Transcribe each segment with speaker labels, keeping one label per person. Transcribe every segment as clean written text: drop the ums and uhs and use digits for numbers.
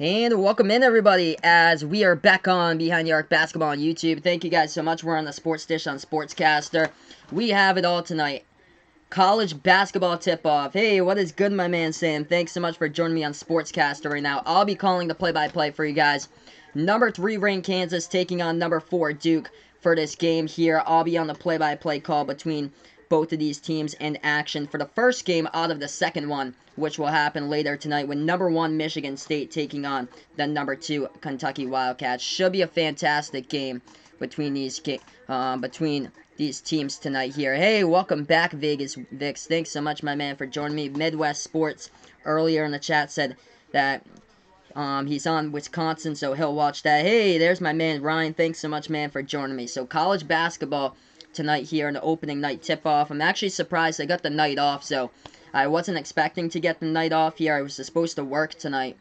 Speaker 1: And welcome in, everybody, as we are back on Behind the Arc Basketball on YouTube. Thank you guys so much. We're on the Sports Dish on Sportscaster. We have it all tonight. College basketball tip-off. Hey, what is good, my man Sam? Thanks so much for joining me on Sportscaster right now. I'll be calling the play-by-play for you guys. Number 3 ranked Kansas taking on number 4 Duke for this game here. I'll be on the play-by-play call between both of these teams in action for the first game out of the second one, which will happen later tonight with number 1 Michigan State taking on the number 2 Kentucky Wildcats. Should be a fantastic game between these teams tonight here. Hey, welcome back, Vegas Vix. Thanks so much, my man, for joining me. Midwest Sports earlier in the chat said that he's on Wisconsin, so he'll watch that. Hey, there's my man Ryan. Thanks so much, man, for joining me. So college basketball tonight here in the opening night tip-off. I'm actually surprised I got the night off, so I wasn't expecting to get the night off here. I was supposed to work tonight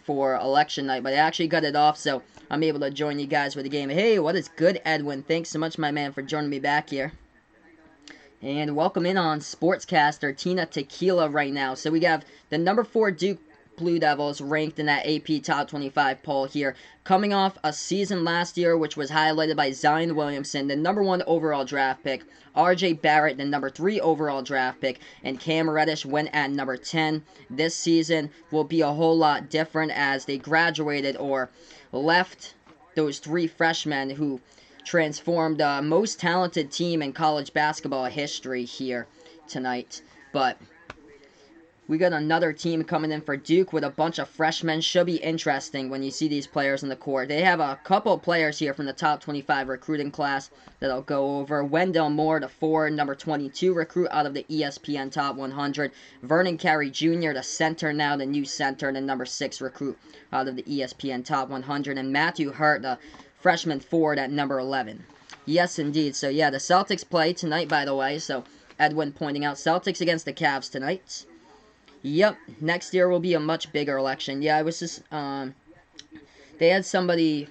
Speaker 1: for election night, but I actually got it off, so I'm able to join you guys with the game. Hey, what is good, Edwin? Thanks so much, my man, for joining me back here. And welcome in on Sportscaster, Tina Tequila right now. So we have the number 4 Duke Blue Devils ranked in that AP Top 25 poll here, coming off a season last year which was highlighted by Zion Williamson, the number 1 overall draft pick, RJ Barrett, the number 3 overall draft pick, and Cam Reddish went at number 10. This season will be a whole lot different as they graduated or left those 3 freshmen who transformed the most talented team in college basketball history here tonight. But we got another team coming in for Duke with a bunch of freshmen. Should be interesting when you see these players in the court. They have a couple players here from the top 25 recruiting class that I'll go over. Wendell Moore, the 4, number 22 recruit out of the ESPN Top 100. Vernon Carey Jr., the center now, the new center, and the number 6 recruit out of the ESPN Top 100. And Matthew Hurt, the freshman forward at number 11. Yes, indeed. So, yeah, the Celtics play tonight, by the way. So, Edwin pointing out Celtics against the Cavs tonight. Yep, next year will be a much bigger election. Yeah, I was just, they had somebody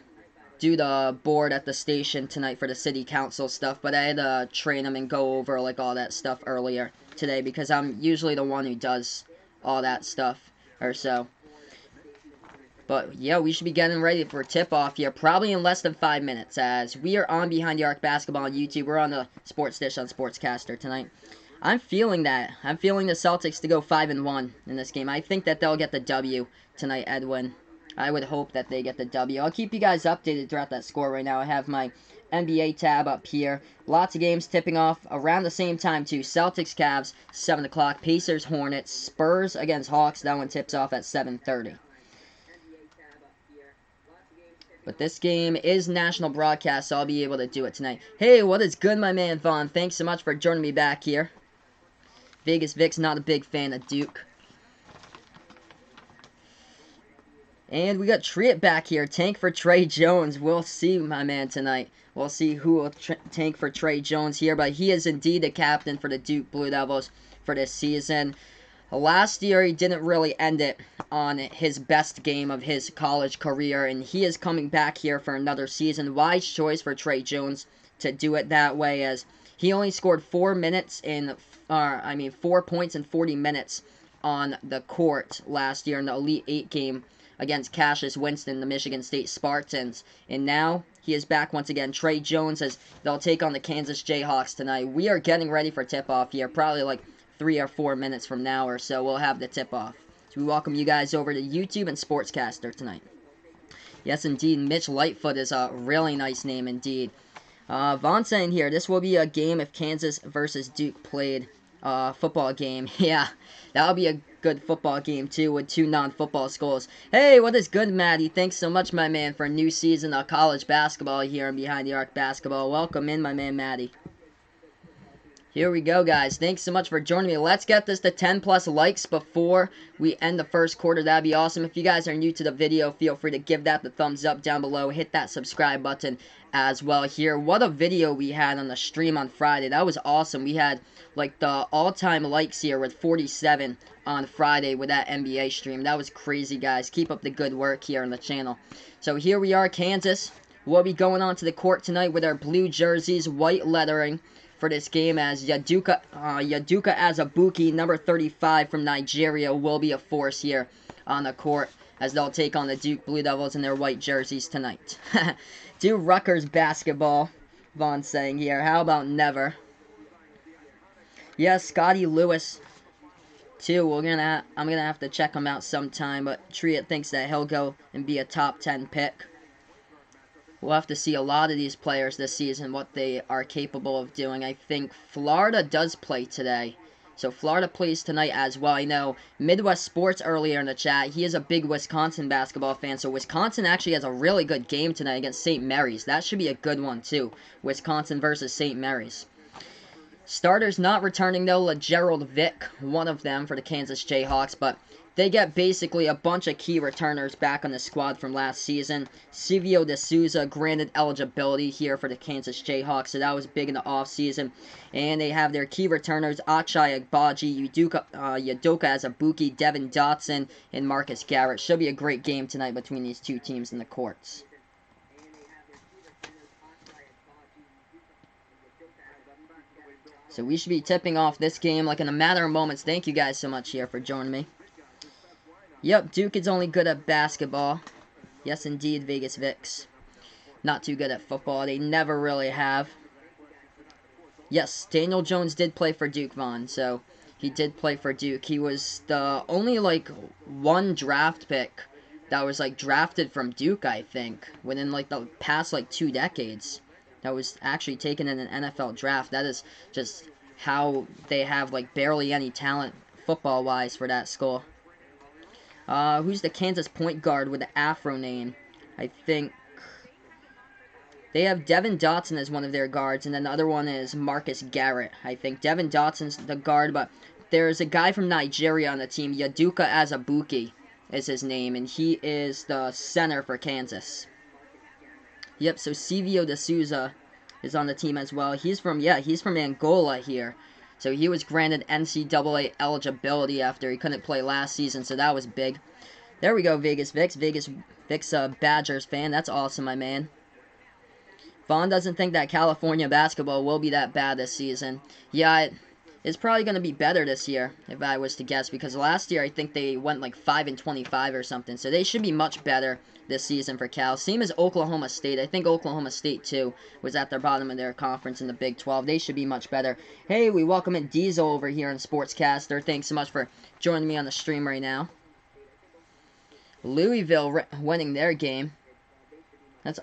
Speaker 1: do the board at the station tonight for the city council stuff, but I had to train them and go over, like, all that stuff earlier today, because I'm usually the one who does all that stuff, or so. But, yeah, we should be getting ready for tip-off here, probably in less than 5 minutes, as we are on Behind the Arc Basketball on YouTube. We're on the Sports Dish on Sportscaster tonight. I'm feeling that. I'm feeling the Celtics to go 5-1 in this game. I think that they'll get the W tonight, Edwin. I would hope that they get the W. I'll keep you guys updated throughout that score right now. I have my NBA tab up here. Lots of games tipping off around the same time, too. Celtics, Cavs, 7 o'clock. Pacers, Hornets. Spurs against Hawks. That one tips off at 7:30. But this game is national broadcast, so I'll be able to do it tonight. Hey, what is good, my man Vaughn? Thanks so much for joining me back here. Vegas Vic's not a big fan of Duke. And we got Triet back here. Tank for Trey Jones. We'll see, my man, tonight. We'll see who will tank for Trey Jones here. But he is indeed the captain for the Duke Blue Devils for this season. Last year, he didn't really end it on his best game of his college career. And he is coming back here for another season. Wise choice for Trey Jones to do it that way, as he only scored 4 points in 40 minutes on the court last year in the Elite 8 game against Cassius Winston, the Michigan State Spartans. And now he is back once again. Trey Jones, as they'll take on the Kansas Jayhawks tonight. We are getting ready for tip-off here, probably like 3 or 4 minutes from now or so. We'll have the tip-off. So we welcome you guys over to YouTube and Sportscaster tonight. Yes, indeed. Mitch Lightfoot is a really nice name indeed. Vaughn saying here, this will be a game if Kansas versus Duke played football game. Yeah, that'll be a good football game too with 2 non-football schools. Hey, what is good, Maddie? Thanks so much, my man, for a new season of college basketball here on Behind the Arc Basketball. Welcome in, my man, Maddie. Here we go, guys. Thanks so much for joining me. Let's get this to 10 plus likes before we end the first quarter. That'd be awesome. If you guys are new to the video, feel free to give that the thumbs up down below. Hit that subscribe button as well here. What a video we had on the stream on Friday. That was awesome. We had like the all-time likes here with 47 on Friday with that NBA stream. That was crazy, guys. Keep up the good work here on the channel. So here we are, Kansas. We'll be going on to the court tonight with our blue jerseys, white lettering for this game, as Yaduka Azubuike, number 35 from Nigeria, will be a force here on the court as they'll take on the Duke Blue Devils in their white jerseys tonight. Do Rutgers basketball, Vaughn's saying here. How about never? Yes, Scotty Lewis, too. I'm gonna have to check him out sometime, but Triet thinks that he'll go and be a top 10 pick. We'll have to see a lot of these players this season, what they are capable of doing. I think Florida does play today. So Florida plays tonight as well. I know Midwest Sports earlier in the chat, he is a big Wisconsin basketball fan. So Wisconsin actually has a really good game tonight against St. Mary's. That should be a good one too. Wisconsin versus St. Mary's. Starters not returning though, LaGerald Vick, one of them for the Kansas Jayhawks, but they get basically a bunch of key returners back on the squad from last season. Silvio De Souza granted eligibility here for the Kansas Jayhawks, so that was big in the offseason. And they have their key returners, Achai Agbaji, Udoka Azubuike, Devin Dotson, and Marcus Garrett. Should be a great game tonight between these two teams in the courts. So we should be tipping off this game like in a matter of moments. Thank you guys so much here for joining me. Yep, Duke is only good at basketball. Yes, indeed, Vegas Vix. Not too good at football. They never really have. Yes, Daniel Jones did play for Duke, Vaughn. So he did play for Duke. He was the only, one draft pick that was, drafted from Duke, I think. Within, the past, 2 decades. That was actually taken in an NFL draft. That is just how they have, barely any talent football-wise for that school. Who's the Kansas point guard with the Afro name? I think they have Devin Dotson as one of their guards, and then the other one is Marcus Garrett. I think Devin Dotson's the guard, but there's a guy from Nigeria on the team, Udoka Azubuike is his name, and he is the center for Kansas. Yep, so Silvio De Souza is on the team as well. He's from Angola here. So he was granted NCAA eligibility after he couldn't play last season, so that was big. There we go, Vegas Vix. Vegas Vix, Badgers fan. That's awesome, my man. Vaughn doesn't think that California basketball will be that bad this season. Yeah, it's probably going to be better this year, if I was to guess, because last year I think they went 5-25 or something, so they should be much better this season for Cal. Same as Oklahoma State. I think Oklahoma State, too, was at the bottom of their conference in the Big 12. They should be much better. Hey, we welcome in Diesel over here on Sportscaster. Thanks so much for joining me on the stream right now. Louisville winning their game. That's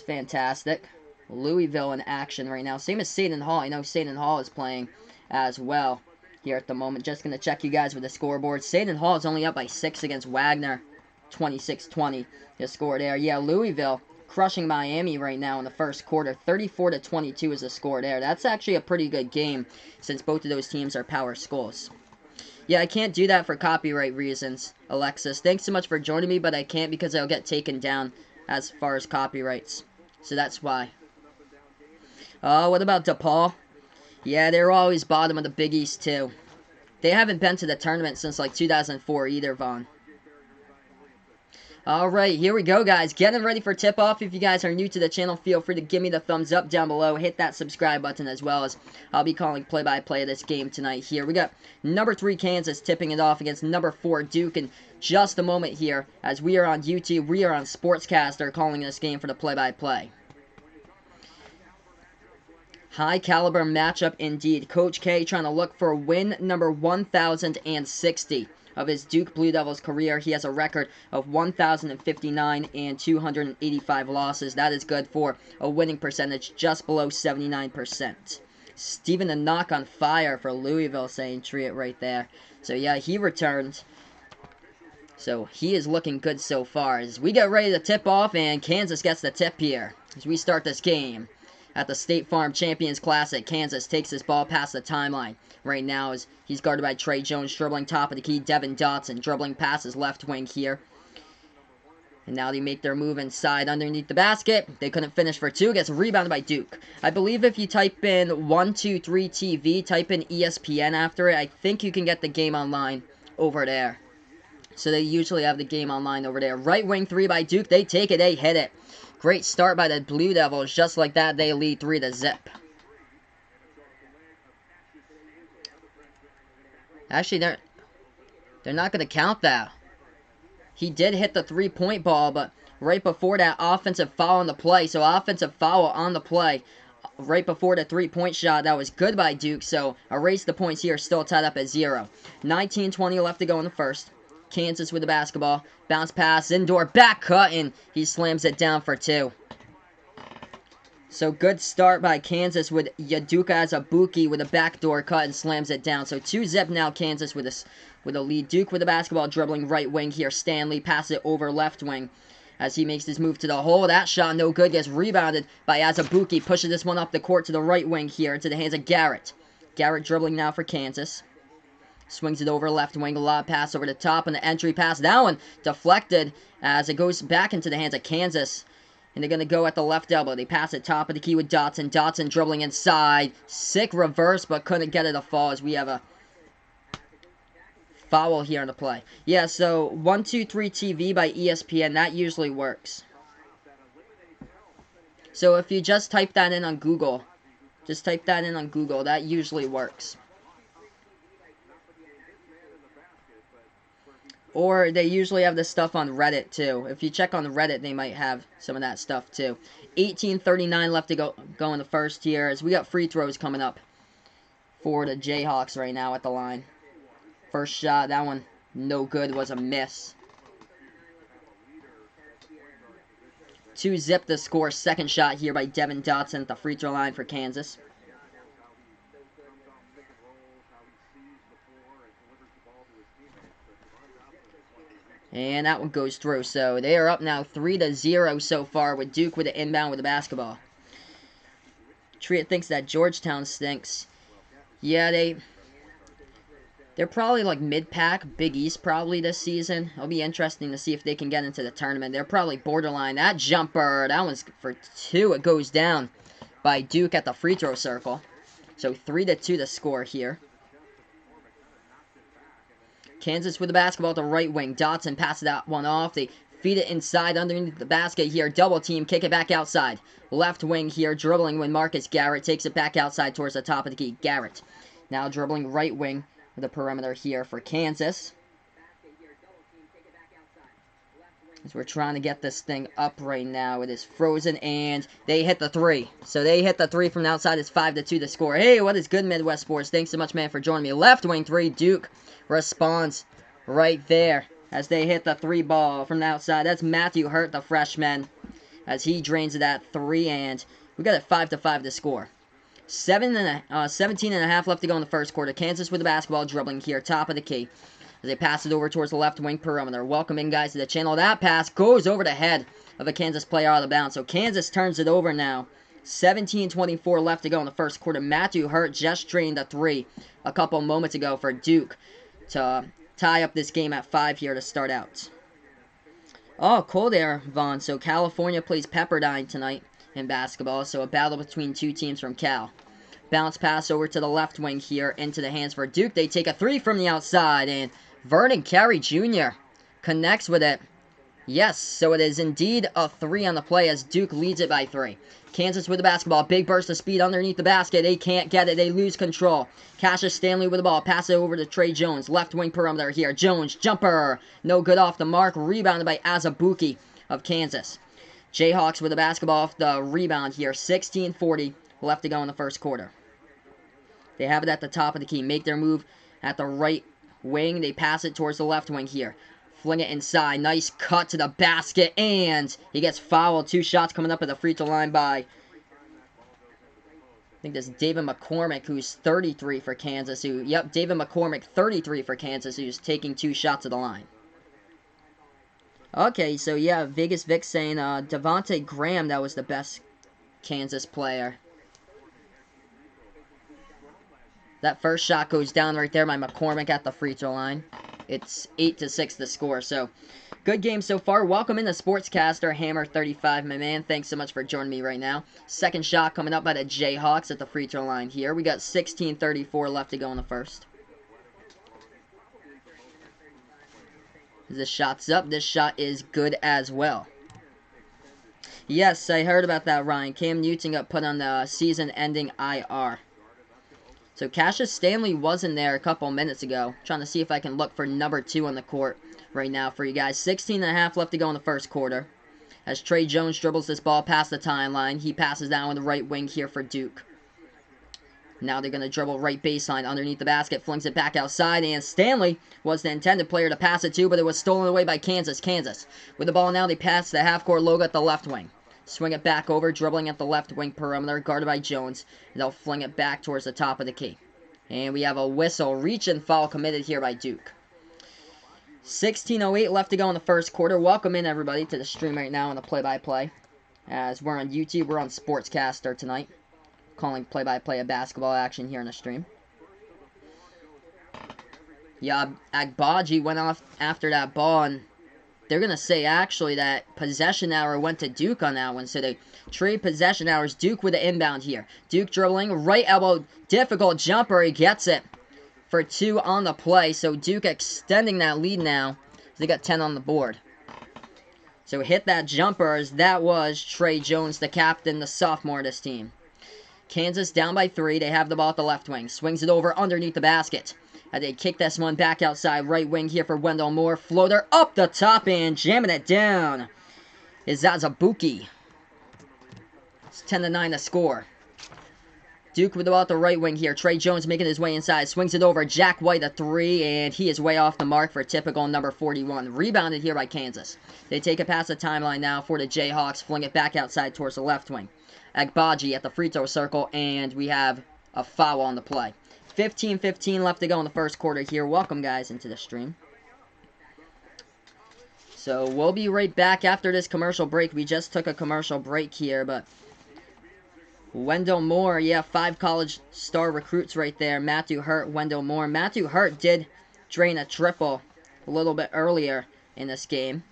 Speaker 1: fantastic. Louisville in action right now. Same as Seton Hall. I know Seton Hall is playing as well here at the moment. Just going to check you guys with the scoreboard. Seton Hall is only up by 6 against Wagner. 26-20 the score there. Yeah, Louisville crushing Miami right now in the first quarter. 34-22 is the score there. That's actually a pretty good game since both of those teams are power schools. Yeah, I can't do that for copyright reasons, Alexis. Thanks so much for joining me, but I can't because I'll get taken down as far as copyrights. So that's why. What about DePaul? Yeah, they're always bottom of the Big East, too. They haven't been to the tournament since, 2004 either, Vaughn. Alright, here we go, guys. Getting ready for tip-off. If you guys are new to the channel, feel free to give me the thumbs up down below. Hit that subscribe button as well, as I'll be calling play-by-play of this game tonight here. We got number 3 Kansas tipping it off against number 4 Duke in just a moment here. As we are on YouTube, we are on Sportscaster calling this game for the play-by-play. High-caliber matchup indeed. Coach K trying to look for win number 1,060 of his Duke Blue Devils career. He has a record of 1,059 and 285 losses. That is good for a winning percentage just below 79%. Steven the Knock on fire for Louisville, saying tree it right there. So yeah, he returned. So he is looking good so far. As we get ready to tip off, and Kansas gets the tip here as we start this game. At the State Farm Champions Classic, Kansas takes this ball past the timeline. Right now, as he's guarded by Trey Jones, dribbling top of the key, Devin Dotson, dribbling past his left wing here. And now they make their move inside underneath the basket. They couldn't finish for 2. Gets rebounded by Duke. I believe if you type in 123 TV, type in ESPN after it, I think you can get the game online over there. So they usually have the game online over there. Right wing 3 by Duke. They take it. They hit it. Great start by the Blue Devils. Just like that, they lead 3-0. Actually, they're not going to count that. he did hit the three-point ball, but right before that, offensive foul on the play. So offensive foul on the play right before the three-point shot. That was good by Duke, so erase the points here, still tied up at 0. 19:20 left to go in the first. Kansas with the basketball. Bounce pass, indoor, back cut, and he slams it down for 2. So good start by Kansas with Yaduka Azubuike with a backdoor cut and slams it down. So 2-zip now Kansas with a lead. Duke with the basketball, dribbling right wing here. Stanley passes it over left wing as he makes his move to the hole. That shot no good, gets rebounded by Azubuike. Pushes this one up the court to the right wing here into the hands of Garrett. Garrett dribbling now for Kansas. Swings it over left wing, lob pass over the top, and the entry pass. That one deflected as it goes back into the hands of Kansas. And they're going to go at the left elbow. They pass it top of the key with Dotson. Dotson dribbling inside. Sick reverse, but couldn't get it to fall as we have a foul here on the play. Yeah, so 123 TV by ESPN, that usually works. So if you just type that in on Google, that usually works. Or they usually have this stuff on Reddit, too. If you check on Reddit, they might have some of that stuff, too. 18:39 left to go in the first here, as we got free throws coming up for the Jayhawks right now at the line. First shot, that one no good, was a miss. 2-zip the score. Second shot here by Devin Dotson at the free throw line for Kansas. And that one goes through. So they are up now 3-0 so far with Duke with the inbound with the basketball. Triet thinks that Georgetown stinks. Yeah, they're probably like mid-pack, Big East probably this season. It'll be interesting to see if they can get into the tournament. They're probably borderline. That jumper, that one's for 2. It goes down by Duke at the free throw circle. So 3-2 the score here. Kansas with the basketball at the right wing. Dotson passes that one off. They feed it inside underneath the basket here. Double team. Kick it back outside. Left wing here. Dribbling when Marcus Garrett takes it back outside towards the top of the key. Garrett now dribbling right wing with the perimeter here for Kansas. As we're trying to get this thing up right now. It is frozen and they hit the 3. So they hit the 3 from the outside. It's 5-2 the score. Hey, what is good, Midwest Sports? Thanks so much, man, for joining me. Left wing 3. Duke responds right there as they hit the 3 ball from the outside. That's Matthew Hurt, the freshman, as he drains that 3, and we got it 5-5 to score. 17.5 left to go in the first quarter. Kansas with the basketball, dribbling here, top of the key, as they pass it over towards the left wing perimeter. Welcome in, guys, to the channel. That pass goes over the head of a Kansas player out of bounds. So Kansas turns it over now. 17:24 left to go in the first quarter. Matthew Hurt just drained the 3 a couple moments ago for Duke to tie up this game at 5 here to start out. Oh, cold air, Vaughn. So California plays Pepperdine tonight in basketball. So a battle between 2 teams from Cal. Bounce pass over to the left wing here into the hands for Duke. They take a 3 from the outside, and Vernon Carey Jr. connects with it. Yes, so it is indeed a 3 on the play as Duke leads it by 3. Kansas with the basketball. Big burst of speed underneath the basket. They can't get it. They lose control. Cassius Stanley with the ball. Pass it over to Trey Jones. Left wing perimeter here. Jones, jumper. No good off the mark. Rebounded by Azubuike of Kansas. Jayhawks with the basketball off the rebound here. 16:40 left to go in the first quarter. They have it at the top of the key. Make their move at the right wing. They pass it towards the left wing here. Fling it inside. Nice cut to the basket. And he gets fouled. 2 shots coming up at the free throw line by, I think this is David McCormick, who's 33 for Kansas. David McCormick, 33 for Kansas, who's taking 2 shots at the line. Okay, so yeah, Vegas Vic saying Devontae Graham, that was the best Kansas player. That first shot goes down right there by McCormick at the free throw line. It's 8-6 the score, so good game so far. Welcome in the Sportscaster, Hammer35, my man. Thanks so much for joining me right now. Second shot coming up by the Jayhawks at the free throw line here. We got 16:34 left to go in the first. This shot's up. This shot is good as well. Yes, I heard about that, Ryan. Cam Newton got put on the season-ending IR. So Cassius Stanley wasn't there a couple minutes ago. Trying to see if I can look for number 2 on the court right now for you guys. 16.5 left to go in the first quarter. As Trey Jones dribbles this ball past the timeline, he passes down on the right wing here for Duke. Now they're going to dribble right baseline underneath the basket, flings it back outside, and Stanley was the intended player to pass it to, but it was stolen away by Kansas. Kansas with the ball now, they pass the half-court logo at the left wing. Swing it back over, dribbling at the left wing perimeter, guarded by Jones. And they'll fling it back towards the top of the key. And we have a whistle, reach and foul committed here by Duke. 16:08 left to go in the first quarter. Welcome in, everybody, to the stream right now on the play-by-play. As we're on YouTube, we're on Sportscaster tonight, calling play-by-play of basketball action here in the stream. Yeah, Agbaji went off after that ball, and they're going to say, actually, that possession hour went to Duke on that one. So they trade possession hours. Duke with the inbound here. Duke dribbling, right elbow, difficult jumper. He gets it for 2 on the play. So Duke extending that lead now. They got 10 on the board. So hit that jumper as that was Trey Jones, the captain, the sophomore of this team. Kansas down by 3. They have the ball at the left wing. Swings it over underneath the basket. They kick this one back outside right wing here for Wendell Moore. Floater up the top and jamming it down is Zazabuki. It's 10-9 to score. Duke with the ball at the right wing here. Trey Jones making his way inside. Swings it over. Jack White a 3, and he is way off the mark for typical number 41. Rebounded here by Kansas. They take it past the timeline now for the Jayhawks. Fling it back outside towards the left wing. Agbaji at the free throw circle, and we have a foul on the play. 15:15 left to go in the first quarter here. Welcome, guys, into the stream. So we'll be right back after this commercial break. We just took a commercial break here, but Wendell Moore, yeah, 5 college star recruits right there. Matthew Hurt, Wendell Moore. Matthew Hurt did drain a triple a little bit earlier in this game.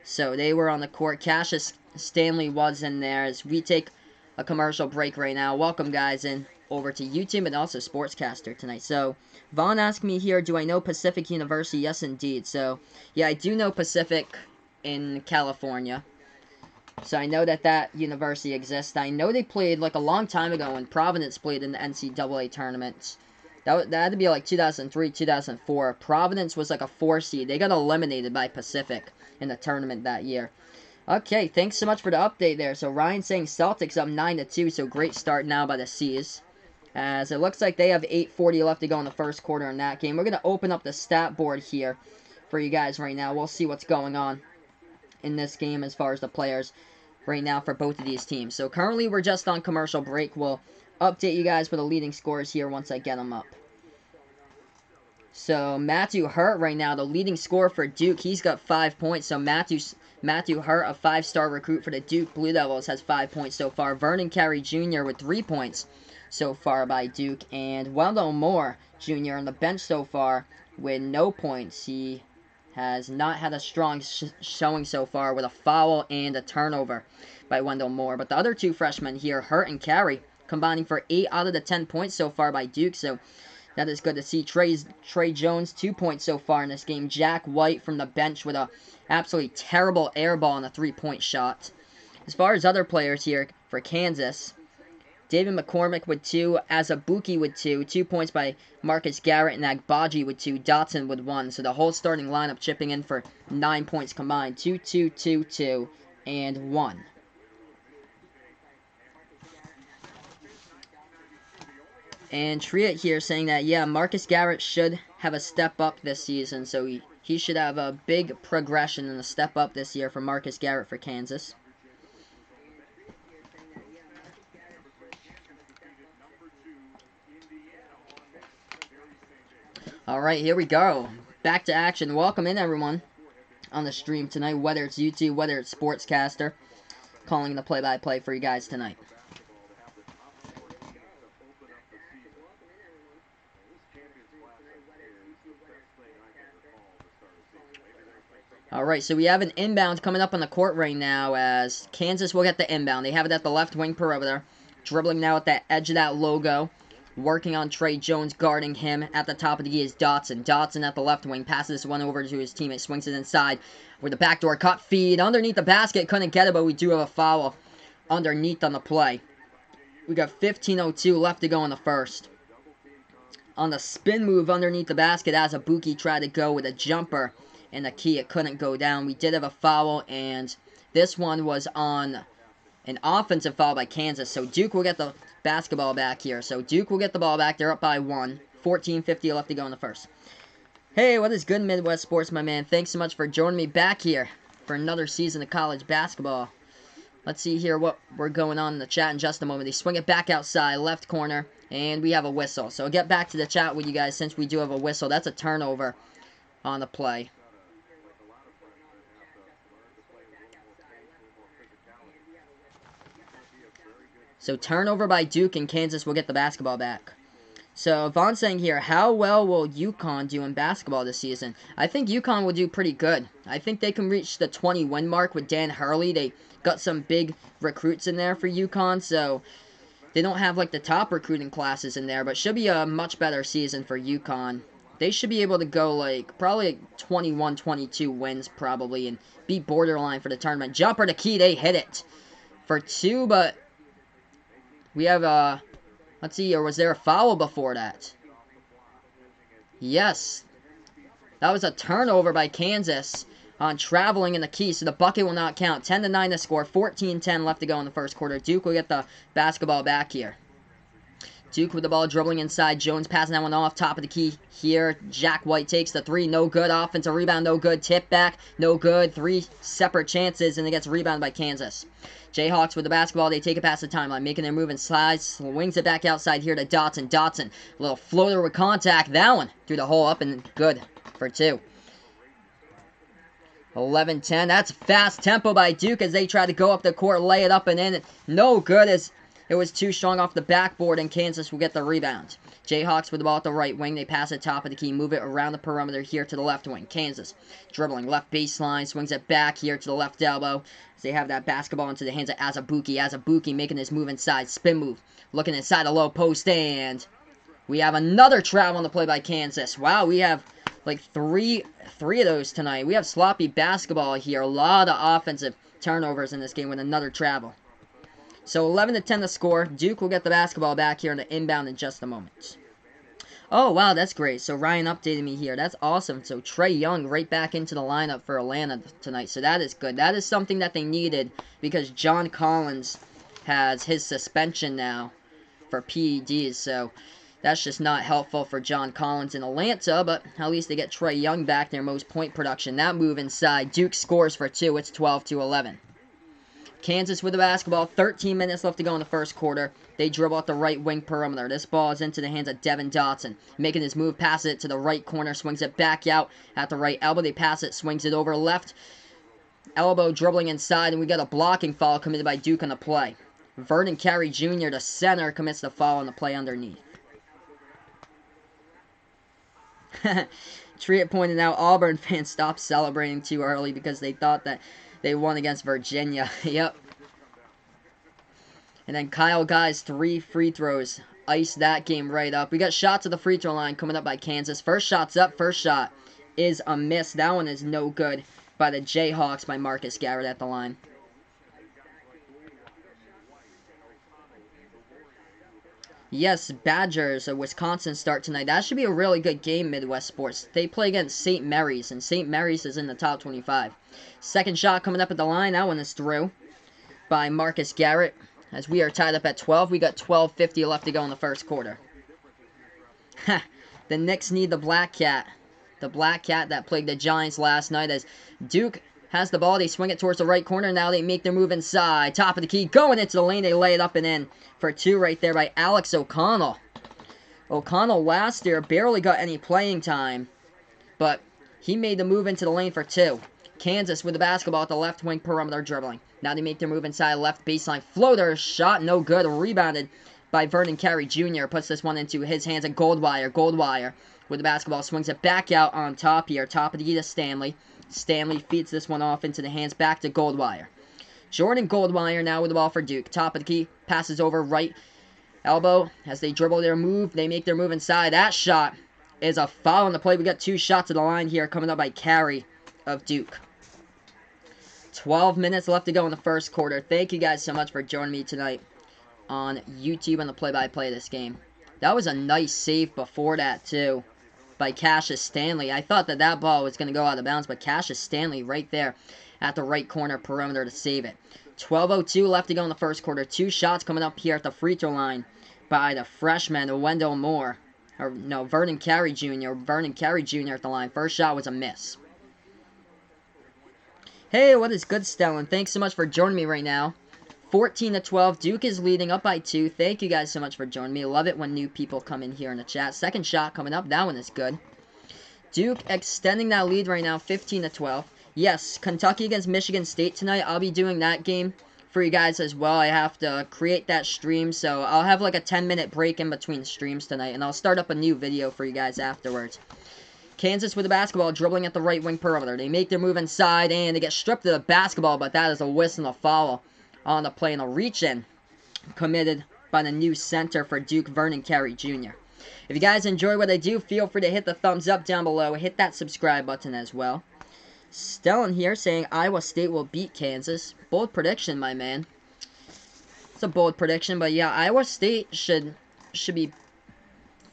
Speaker 1: So they were on the court. Cassius Stanley was in there as we take a commercial break right now. Welcome, guys, in over to YouTube and also Sportscaster tonight. So, Vaughn asked me here, do I know Pacific University? Yes, indeed. So, yeah, I do know Pacific in California. So, I know that university exists. I know they played, like, a long time ago when Providence played in the NCAA tournaments. That had to be, like, 2003, 2004. Providence was, like, a 4 seed. They got eliminated by Pacific in the tournament that year. Okay, thanks so much for the update there. So, Ryan saying Celtics up 9-2, so great start now by the C's. As it looks like they have 8:40 left to go in the first quarter in that game. We're going to open up the stat board here for you guys right now. We'll see what's going on in this game as far as the players right now for both of these teams. So currently we're just on commercial break. We'll update you guys for the leading scores here once I get them up. So Matthew Hurt right now, the leading scorer for Duke, he's got 5 points. So Matthew Hurt, a 5-star recruit for the Duke Blue Devils, has 5 points so far. Vernon Carey Jr. with 3 points so far by Duke, and Wendell Moore Jr. on the bench so far with no points. He has not had a strong showing so far with a foul and a turnover by Wendell Moore. But the other 2 freshmen here, Hurt and Carey, combining for 8 out of the 10 points so far by Duke, so that is good to see. Trey Jones, 2 points so far in this game. Jack White from the bench with a absolutely terrible air ball and a 3-point shot. As far as other players here for Kansas, David McCormick with 2, Azabuki with 2, 2 points by Marcus Garrett, and Agbaji with 2, Dotson with 1. So the whole starting lineup chipping in for 9 points combined. 2, 2, 2, 2, and 1. And Triet here saying that, yeah, Marcus Garrett should have a step up this season. So he should have a big progression and a step up this year for Marcus Garrett for Kansas. Alright, here we go. Back to action. Welcome in, everyone, on the stream tonight, whether it's YouTube, whether it's Sportscaster, calling the play-by-play for you guys tonight. Alright, so we have an inbound coming up on the court right now as Kansas will get the inbound. They have it at the left wing perimeter. Dribbling now at that edge of that logo. Working on Trey Jones, guarding him. At the top of the key is Dotson. Dotson at the left wing. Passes this one over to his teammate. Swings it inside with the backdoor cut feed. Underneath the basket. Couldn't get it, but we do have a foul underneath on the play. We got 15:02 left to go in the first. on the spin move underneath the basket as Azubuike tried to go with a jumper. And the key, it couldn't go down. We did have a foul, and this one was on an offensive foul by Kansas. So Duke will get the basketball back here. So Duke will get the ball back. They're up by 1. 14:50 left to go in the first. Hey, what is good, Midwest Sports, my man? Thanks so much for joining me back here for another season of college basketball. Let's see here what we're going on in the chat in just a moment. They swing it back outside, left corner, and we have a whistle. So I'll get back to the chat with you guys since we do have a whistle. That's a turnover on the play. So turnover by Duke, and Kansas will get the basketball back. So Vaughn's saying here, how well will UConn do in basketball this season? I think UConn will do pretty good. I think they can reach the 20-win mark with Dan Hurley. They got some big recruits in there for UConn, so they don't have like the top recruiting classes in there, but should be a much better season for UConn. They should be able to go like probably 21, 22 wins probably and be borderline for the tournament. Jumper to Key, they hit it for 2, but we have let's see, or was there a foul before that? Yes. That was a turnover by Kansas on traveling in the key, so the bucket will not count. 10-9 to score. 14-10 left to go in the first quarter. Duke will get the basketball back here. Duke with the ball dribbling inside. Jones passing that one off. Top of the key here. Jack White takes the 3. No good. Offensive rebound. No good. Tip back. No good. 3 separate chances, and it gets rebounded by Kansas. Jayhawks with the basketball. They take it past the timeline. Making their move inside. Swings it back outside here to Dotson. Dotson. A little floater with contact. That one through the hole up and good for 2. 11-10. That's fast tempo by Duke as they try to go up the court, lay it up and in. No good as it was too strong off the backboard, and Kansas will get the rebound. Jayhawks with the ball at the right wing. They pass it top of the key, move it around the perimeter here to the left wing. Kansas dribbling left baseline, swings it back here to the left elbow. As they have that basketball into the hands of Azubuike. Azubuike making his move inside, spin move. Looking inside a low post, and we have another travel on the play by Kansas. Wow, we have like three of those tonight. We have sloppy basketball here. A lot of offensive turnovers in this game with another travel. So 11-10 to score. Duke will get the basketball back here in the inbound in just a moment. Oh, wow, that's great. So Ryan updated me here. That's awesome. So Trae Young right back into the lineup for Atlanta tonight. So that is good. That is something that they needed because John Collins has his suspension now for PEDs. So that's just not helpful for John Collins in Atlanta, but at least they get Trae Young back, their most point production. That move inside. Duke scores for 2. It's 12-11. Kansas with the basketball. 13 minutes left to go in the first quarter. They dribble at the right wing perimeter. This ball is into the hands of Devin Dotson. Making his move, passes it to the right corner, swings it back out at the right elbow. They pass it, swings it over left elbow, dribbling inside, and we got a blocking foul committed by Duke on the play. Vernon Carey Jr., the center, commits the foul on the play underneath. Triet pointed out Auburn fans stopped celebrating too early because they thought that they won against Virginia. Yep. And then Kyle Guy's 3 free throws iced that game right up. We got shots at the free throw line coming up by Kansas. First shot's up. First shot is a miss. That one is no good by the Jayhawks by Marcus Garrett at the line. Yes, Badgers, Wisconsin start tonight. That should be a really good game, Midwest Sports. They play against St. Mary's, and St. Mary's is in the top 25. Second shot coming up at the line. That one is through by Marcus Garrett. As we are tied up at 12, we got 12:50 left to go in the first quarter. The Knicks need the Black Cat. The Black Cat that plagued the Giants last night as Duke has the ball. They swing it towards the right corner. Now they make their move inside. Top of the key. Going into the lane. They lay it up and in for 2 right there by Alex O'Connell. O'Connell last year barely got any playing time, but he made the move into the lane for 2. Kansas with the basketball at the left wing perimeter dribbling. Now they make their move inside left baseline. Floater shot no good. Rebounded by Vernon Carey Jr. Puts this one into his hands at Goldwire. Goldwire with the basketball swings it back out on top here. Top of the key to Stanley. Stanley feeds this one off into the hands back to Goldwire. Jordan Goldwire now with the ball for Duke. Top of the key. Passes over right elbow as they dribble their move. They make their move inside. That shot is a foul on the play. We got 2 shots at the line here coming up by Carey of Duke. 12 minutes left to go in the first quarter. Thank you guys so much for joining me tonight on YouTube on the play-by-play of this game. That was a nice save before that, too, by Cassius Stanley. I thought that that ball was going to go out of bounds, but Cassius Stanley right there at the right corner perimeter to save it. 12:02 left to go in the first quarter. 2 shots coming up here at the free throw line by the freshman, Wendell Moore. Or, no, Vernon Carey Jr. Vernon Carey Jr. at the line. First shot was a miss. Hey, what is good, Stellan? Thanks so much for joining me right now. 14-12. Duke is leading up by 2. Thank you guys so much for joining me. Love it when new people come in here in the chat. Second shot coming up. That one is good. Duke extending that lead right now, 15-12. Yes, Kentucky against Michigan State tonight. I'll be doing that game for you guys as well. I have to create that stream, so I'll have like a 10-minute break in between streams tonight, and I'll start up a new video for you guys afterwards. Kansas with the basketball, dribbling at the right wing perimeter. They make their move inside, and they get stripped of the basketball, but that is a whistle and a foul on the play, and a reach-in committed by the new center for Duke, Vernon Carey Jr. If you guys enjoy what I do, feel free to hit the thumbs up down below. Hit that subscribe button as well. Stellan here saying Iowa State will beat Kansas. Bold prediction, my man. It's a bold prediction, but yeah, Iowa State should be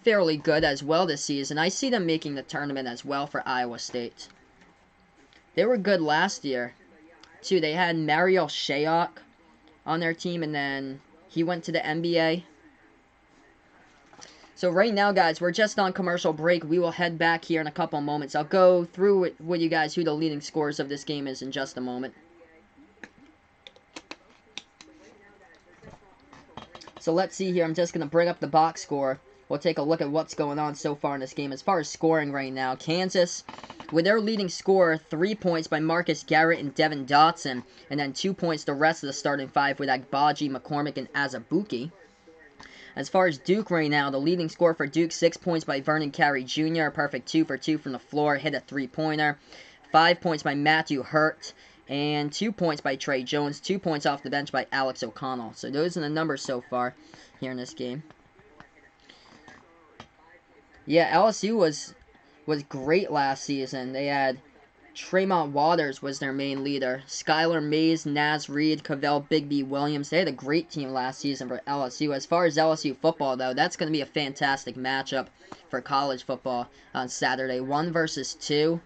Speaker 1: fairly good as well this season. I see them making the tournament as well for Iowa State. They were good last year, too. They had Mario Shayok on their team, and then he went to the NBA. So right now, guys, we're just on commercial break. We will head back here in a couple moments. I'll go through with you guys who the leading scorers of this game is in just a moment. So let's see here. I'm just going to bring up the box score. We'll take a look at what's going on so far in this game. As far as scoring right now, Kansas, with their leading scorer, 3 points by Marcus Garrett and Devin Dotson, and then 2 points the rest of the starting 5 with Agbaji, McCormick, and Azubuike. As far as Duke right now, the leading scorer for Duke, 6 points by Vernon Carey Jr., a perfect 2 for 2 from the floor, hit a 3-pointer. 5 points by Matthew Hurt, and 2 points by Trey Jones, 2 points off the bench by Alex O'Connell. So those are the numbers so far here in this game. Yeah, LSU was great last season. They had Tremont Waters was their main leader. Skylar Mays, Naz Reid, Cavell Bigby Williams. They had a great team last season for LSU. As far as LSU football, though, that's going to be a fantastic matchup for college football on Saturday. 1 versus 2.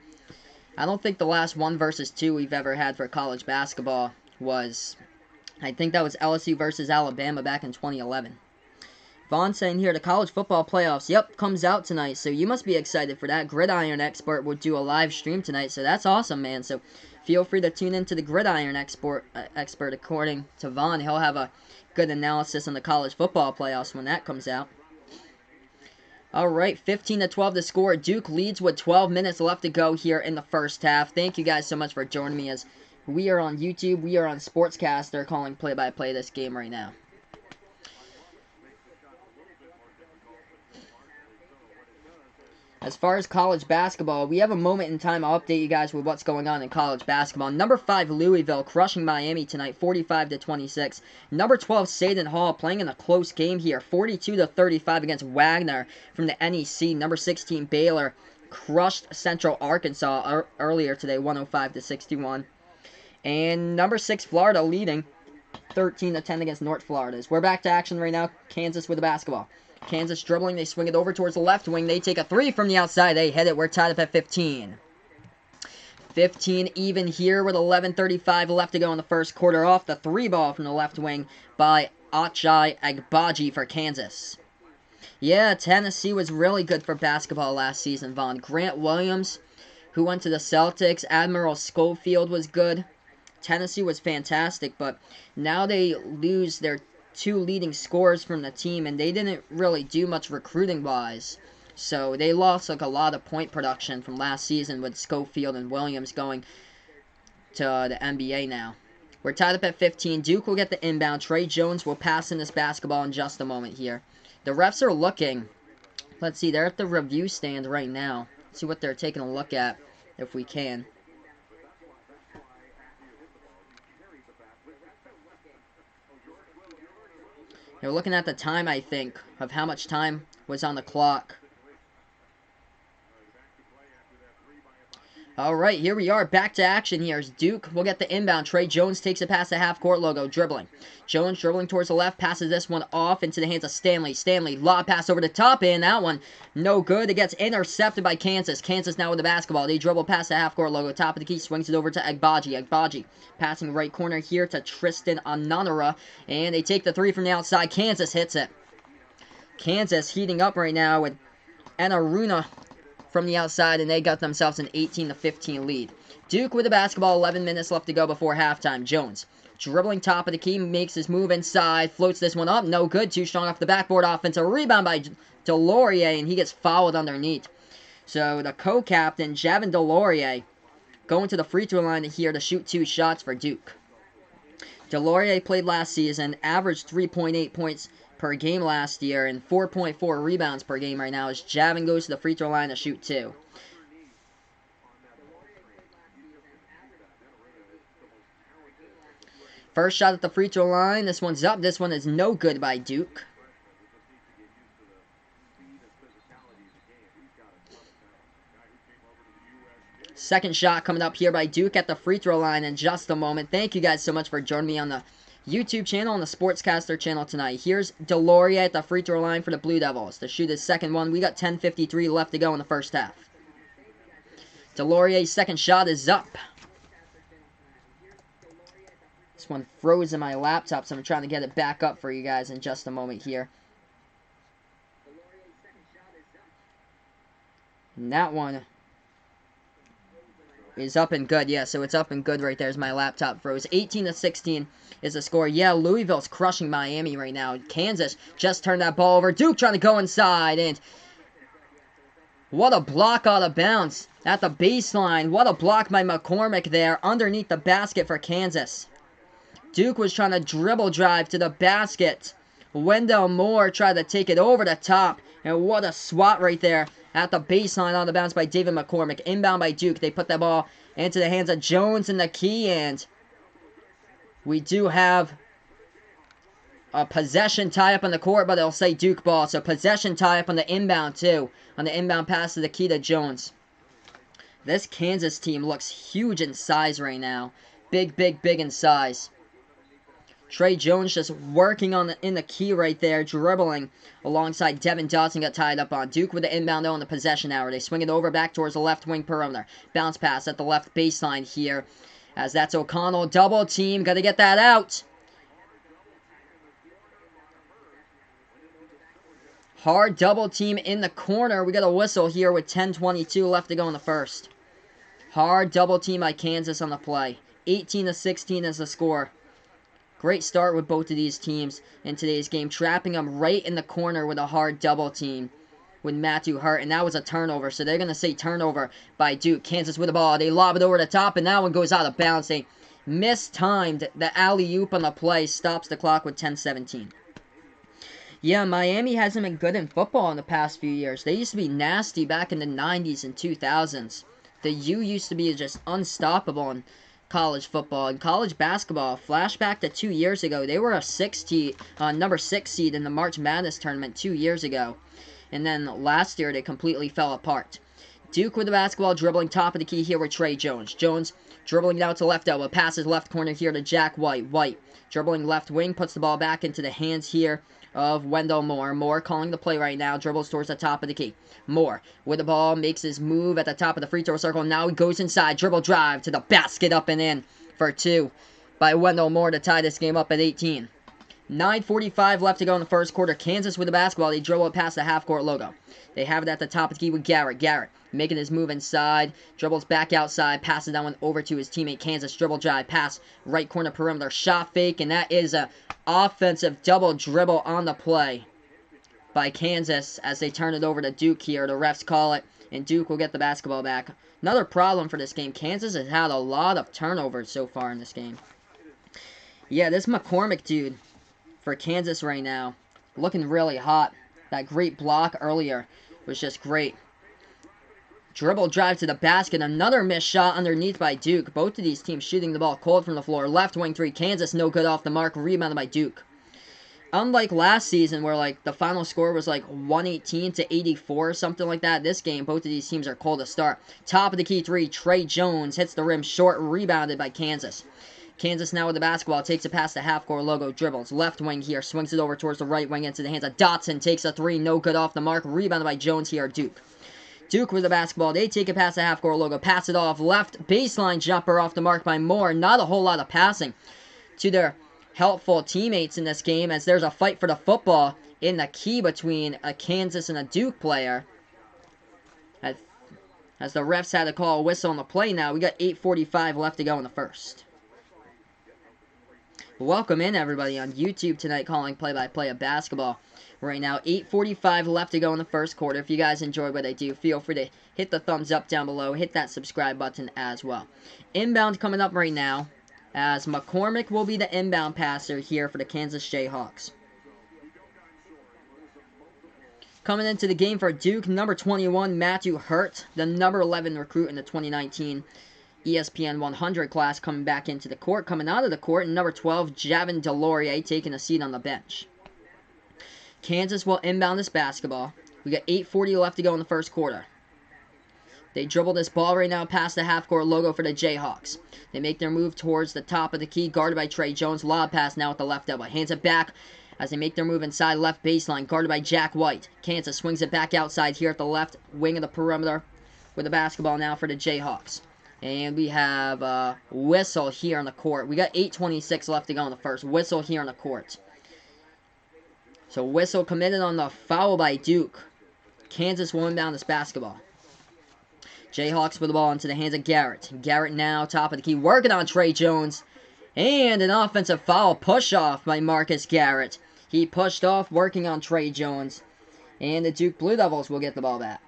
Speaker 1: I don't think the last 1 versus 2 we've ever had for college basketball was, I think that was LSU versus Alabama back in 2011. Vaughn saying here, the college football playoffs, yep, comes out tonight, so you must be excited for that. Gridiron Expert will do a live stream tonight, so that's awesome, man. So feel free to tune into the Gridiron Expert. According to Vaughn, he'll have a good analysis on the college football playoffs when that comes out. All right, 15-12 to score. Duke leads with 12 minutes left to go here in the first half. Thank you guys so much for joining me as we are on YouTube. We are on Sportscaster calling play-by-play this game right now. As far as college basketball, we have a moment in time. I'll update you guys with what's going on in college basketball. Number 5, Louisville, crushing Miami tonight, 45-26. Number 12, Seton Hall, playing in a close game here, 42-35 against Wagner from the NEC. Number 16, Baylor, crushed Central Arkansas earlier today, 105-61. And number 6, Florida, leading 13-10 against North Florida. We're back to action right now. Kansas with the basketball. Kansas dribbling, they swing it over towards the left wing. They take a 3 from the outside. They hit it. We're tied up at 15. 15 even here with 11:35 left to go in the first quarter. Off the 3 ball from the left wing by Ochai Agbaji for Kansas. Yeah, Tennessee was really good for basketball last season, Vaughn. Grant Williams, who went to the Celtics. Admiral Schofield was good. Tennessee was fantastic, but now they lose their 2 leading scorers from the team, and they didn't really do much recruiting-wise. So they lost like a lot of point production from last season with Schofield and Williams going to the NBA now. We're tied up at 15. Duke will get the inbound. Trey Jones will pass in this basketball in just a moment here. The refs are looking. Let's see, they're at the review stand right now. Let's see what they're taking a look at, if we can. They're looking at the time, I think, of how much time was on the clock. All right, here we are. Back to action here. As Duke will get the inbound. Trey Jones takes it past the half-court logo, dribbling. Jones dribbling towards the left, passes this one off into the hands of Stanley. Stanley, lob pass over the top, and that one no good. It gets intercepted by Kansas. Kansas now with the basketball. They dribble past the half-court logo, top of the key, swings it over to Agbaji. Agbaji passing right corner here to Tristan Ananara, and they take the three from the outside. Kansas hits it. Kansas heating up right now with Enaruna from the outside, and they got themselves an 18-15 lead. Duke with the basketball, 11 minutes left to go before halftime. Jones dribbling top of the key, makes his move inside, floats this one up, no good, too strong off the backboard. Offensive rebound by Delorier, and he gets fouled underneath. So the co-captain, Javin Delorier, going to the free throw line here to shoot 2 shots for Duke. Delorier played last season, averaged 3.8 points per game last year and 4.4 rebounds per game right now as Javin goes to the free throw line to shoot 2. First shot at the free throw line. This one's up. This one is no good by Duke. Second shot coming up here by Duke at the free throw line in just a moment. Thank you guys so much for joining me on the YouTube channel and the Sportscaster channel tonight. Here's Delorier at the free throw line for the Blue Devils to shoot his second one. We got 10:53 left to go in the first half. Delorier's second shot is up. This one froze in my laptop, so I'm trying to get it back up for you guys in just a moment here. And that one is up and good. Yeah, so it's up and good right there as my laptop froze. 18-16 is the score. Yeah, Louisville's crushing Miami right now. Kansas just turned that ball over. Duke trying to go inside, and what a block out of bounds at the baseline. What a block by McCormick there underneath the basket for Kansas. Duke was trying to dribble drive to the basket. Wendell Moore tried to take it over the top, and what a swat right there at the baseline on the bounce by David McCormick. Inbound by Duke. They put that ball into the hands of Jones in the key, and we do have a possession tie-up on the court, but it'll say Duke ball. So possession tie-up on the inbound, too. On the inbound pass to the key to Jones. This Kansas team looks huge in size right now. Big, big, big in size. Trey Jones just working in the key right there, dribbling alongside Devin Dawson, got tied up on. Duke with the inbound though in the possession hour. They swing it over back towards the left wing perimeter. Bounce pass at the left baseline here, as that's O'Connell. Double team, got to get that out. Hard double team in the corner. We got a whistle here with 10:22 left to go in the first. Hard double team by Kansas on the play. 18-16 is the score. Great start with both of these teams in today's game, trapping them right in the corner with a hard double team with Matthew Hurt, and that was a turnover, so they're going to say turnover by Duke. Kansas with the ball. They lob it over the top, and that one goes out of bounds. They mistimed the alley-oop on the play, stops the clock with 10:17. Yeah, Miami hasn't been good in football in the past few years. They used to be nasty back in the 90s and 2000s. The U used to be just unstoppable in college football and college basketball. Flashback to 2 years ago, they were a number 6 seed in the March Madness tournament 2 years ago, and then last year they completely fell apart. Duke with the basketball, dribbling top of the key here with Trey Jones. Jones dribbling out to left elbow, passes left corner here to Jack White. White dribbling left wing, puts the ball back into the hands here of Wendell Moore. Moore calling the play right now, dribbles towards the top of the key. Moore with the ball, makes his move at the top of the free throw circle. Now he goes inside, dribble drive to the basket, up and in for 2 by Wendell Moore to tie this game up at 18. 9:45 left to go in the first quarter. Kansas with the basketball. They dribble it past the half-court logo. They have it at the top of the key with Garrett. Garrett making his move inside, dribbles back outside, passes that one over to his teammate. Kansas dribble drive, pass, right corner perimeter, shot fake, and that is a offensive double dribble on the play by Kansas as they turn it over to Duke here. The refs call it, and Duke will get the basketball back. Another problem for this game. Kansas has had a lot of turnovers so far in this game. Yeah, this McCormick dude for Kansas right now, looking really hot. That great block earlier was just great. Dribble drive to the basket. Another missed shot underneath by Duke. Both of these teams shooting the ball cold from the floor. Left wing 3. Kansas no good off the mark. Rebounded by Duke. unlike last season where like the final score was like 118 to 84 or something like that, this game both of these teams are cold to start. Top of the key three, Trey Jones hits the rim short, rebounded by Kansas. Kansas now with the basketball, takes it past the half-court logo, dribbles. Left wing here, swings it over towards the right wing into the hands of Dotson. Takes a three, no good off the mark. Rebounded by Jones here, Duke. Duke with the basketball, they take it past the half-court logo, pass it off. Left baseline jumper off the mark by Moore. Not a whole lot of passing to their helpful teammates in this game as there's a fight for the football in the key between a Kansas and a Duke player. As the refs had to call a whistle on the play now, we got 8:45 left to go in the first. Welcome in, everybody, on YouTube tonight, calling play-by-play of basketball. Right now, 8:45 left to go in the first quarter. If you guys enjoyed what I do, feel free to hit the thumbs up down below. Hit that subscribe button as well. Inbound coming up right now, as McCormick will be the inbound passer here for the Kansas Jayhawks. Coming into the game for Duke, number 21, Matthew Hurt, the number 11 recruit in the 2019 ESPN 100 class, coming back into the court. Coming out of the court, number 12, Javin DeLaurier, taking a seat on the bench. Kansas will inbound this basketball. We got 8:40 left to go in the first quarter. They dribble this ball right now past the half-court logo for the Jayhawks. They make their move towards the top of the key, guarded by Trey Jones. Lob pass now with the left elbow. Hands it back as they make their move inside left baseline, guarded by Jack White. Kansas swings it back outside here at the left wing of the perimeter with the basketball now for the Jayhawks. And we have a whistle here on the court. We got 8:26 left to go in the first. Whistle here on the court. So whistle committed on the foul by Duke. Kansas will inbound this basketball. Jayhawks with the ball into the hands of Garrett. Garrett now top of the key, working on Trey Jones. And an offensive foul push-off by Marcus Garrett. He pushed off, working on Trey Jones. And the Duke Blue Devils will get the ball back.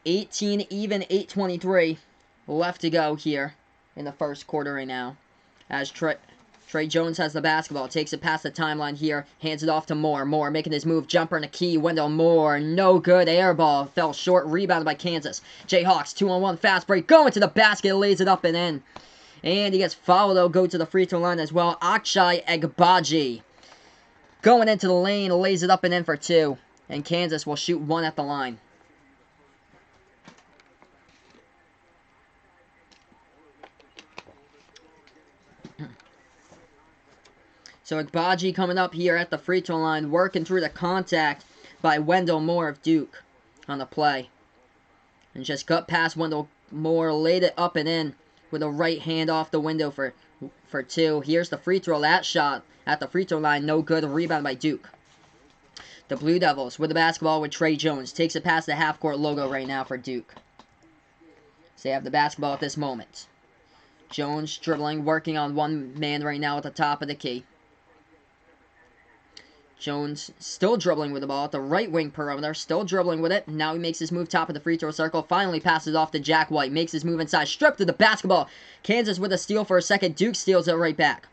Speaker 1: 18 even, 8:23 left to go here in the first quarter right now. As Trey Jones has the basketball, takes it past the timeline here, hands it off to Moore. Moore making his move, jumper in the key, Wendell Moore, no good, air ball, fell short, rebounded by Kansas. Jayhawks, 2-on-1, fast break, going to the basket, lays it up and in. And he gets fouled, though, go to the free throw line as well. Akshay Agbaji going into the lane, lays it up and in for two. And Kansas will shoot one at the line. So Agbaji coming up here at the free throw line, working through the contact by Wendell Moore of Duke on the play. And just got past Wendell Moore, laid it up and in with a right hand off the window for two. Here's the free throw. That shot at the free throw line, no good. Rebound by Duke. The Blue Devils with the basketball with Trey Jones. Takes it past the half-court logo right now for Duke. So they have the basketball at this moment. Jones dribbling, working on one man right now at the top of the key. Jones still dribbling with the ball at the right wing perimeter, still dribbling with it. Now he makes his move top of the free throw circle, finally passes off to Jack White, makes his move inside, stripped of the basketball. Kansas with a steal for a second, Duke steals it right back.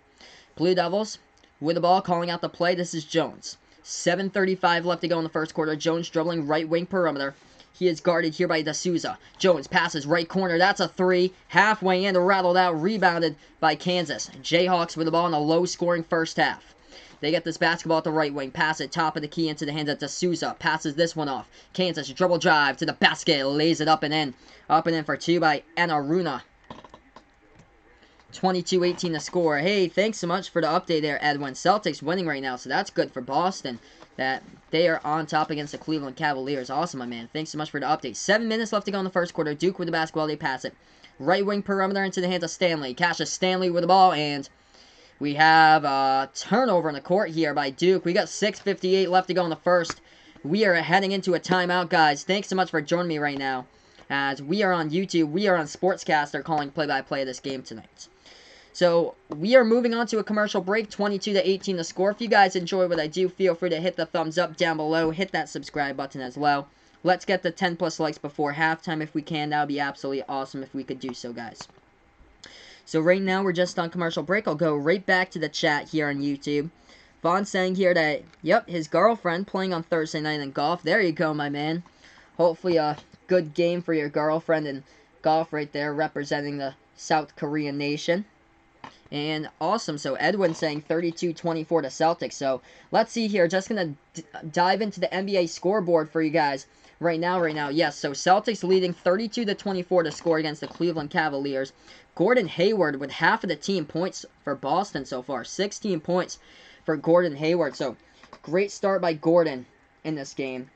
Speaker 1: Blue Devils with the ball, calling out the play, this is Jones. 7:35 left to go in the first quarter, Jones dribbling right wing perimeter. He is guarded here by D'Souza. Jones passes right corner, that's a three, halfway in, rattled out, rebounded by Kansas. Jayhawks with the ball in a low-scoring first half. They get this basketball at the right wing. Pass it top of the key into the hands of D'Souza. Passes this one off. Kansas dribble drive to the basket. Lays it up and in. Up and in for two by Anaruna. 22-18 the score. Hey, thanks so much for the update there, Edwin. Celtics winning right now, so that's good for Boston. That they are on top against the Cleveland Cavaliers. Awesome, my man. Thanks so much for the update. 7 minutes left to go in the first quarter. Duke with the basketball. They pass it. Right wing perimeter into the hands of Stanley. Cassius Stanley with the ball, and we have a turnover in the court here by Duke. We got 6:58 left to go in the first. We are heading into a timeout, guys. Thanks so much for joining me right now. As we are on YouTube, we are on Sportscaster calling play-by-play of this game tonight. So we are moving on to a commercial break, 22-18 the score. If you guys enjoy what I do, feel free to hit the thumbs up down below. Hit that subscribe button as well. Let's get the 10+ likes before halftime if we can. That would be absolutely awesome if we could do so, guys. So right now, we're just on commercial break. I'll go right back to the chat here on YouTube. Vaughn saying here that, yep, his girlfriend playing on Thursday night in golf. There you go, my man. Hopefully a good game for your girlfriend and Golf right there representing the South Korean nation. And awesome. So Edwin saying 32-24 to Celtics. So let's see here. Just going to dive into the NBA scoreboard for you guys right now. Yes, so Celtics leading 32-24 to score against the Cleveland Cavaliers. Gordon Hayward with half of the team points for Boston so far. 16 points for Gordon Hayward. So great start by Gordon in this game,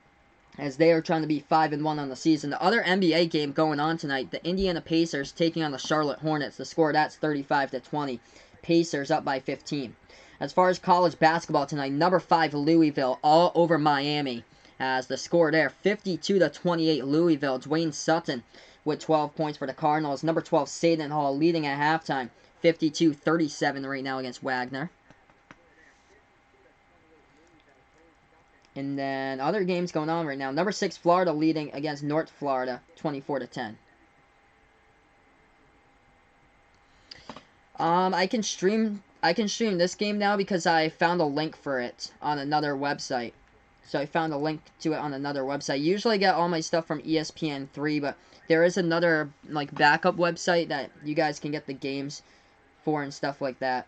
Speaker 1: as they are trying to be 5-1 on the season. The other NBA game going on tonight, the Indiana Pacers taking on the Charlotte Hornets. The score, that's 35-20. Pacers up by 15. As far as college basketball tonight, number 5 Louisville all over Miami. As the score there, 52-28 Louisville. Dwayne Sutton with 12 points for the Cardinals. Number 12 Seton Hall leading at halftime, 52-37 right now against Wagner. And then other games going on right now. Number 6 Florida leading against North Florida, 24-10. I can stream this game now because I found a link for it on another website. So I found a link to it on another website. Usually I get all my stuff from ESPN3, but there is another like backup website that you guys can get the games for and stuff like that.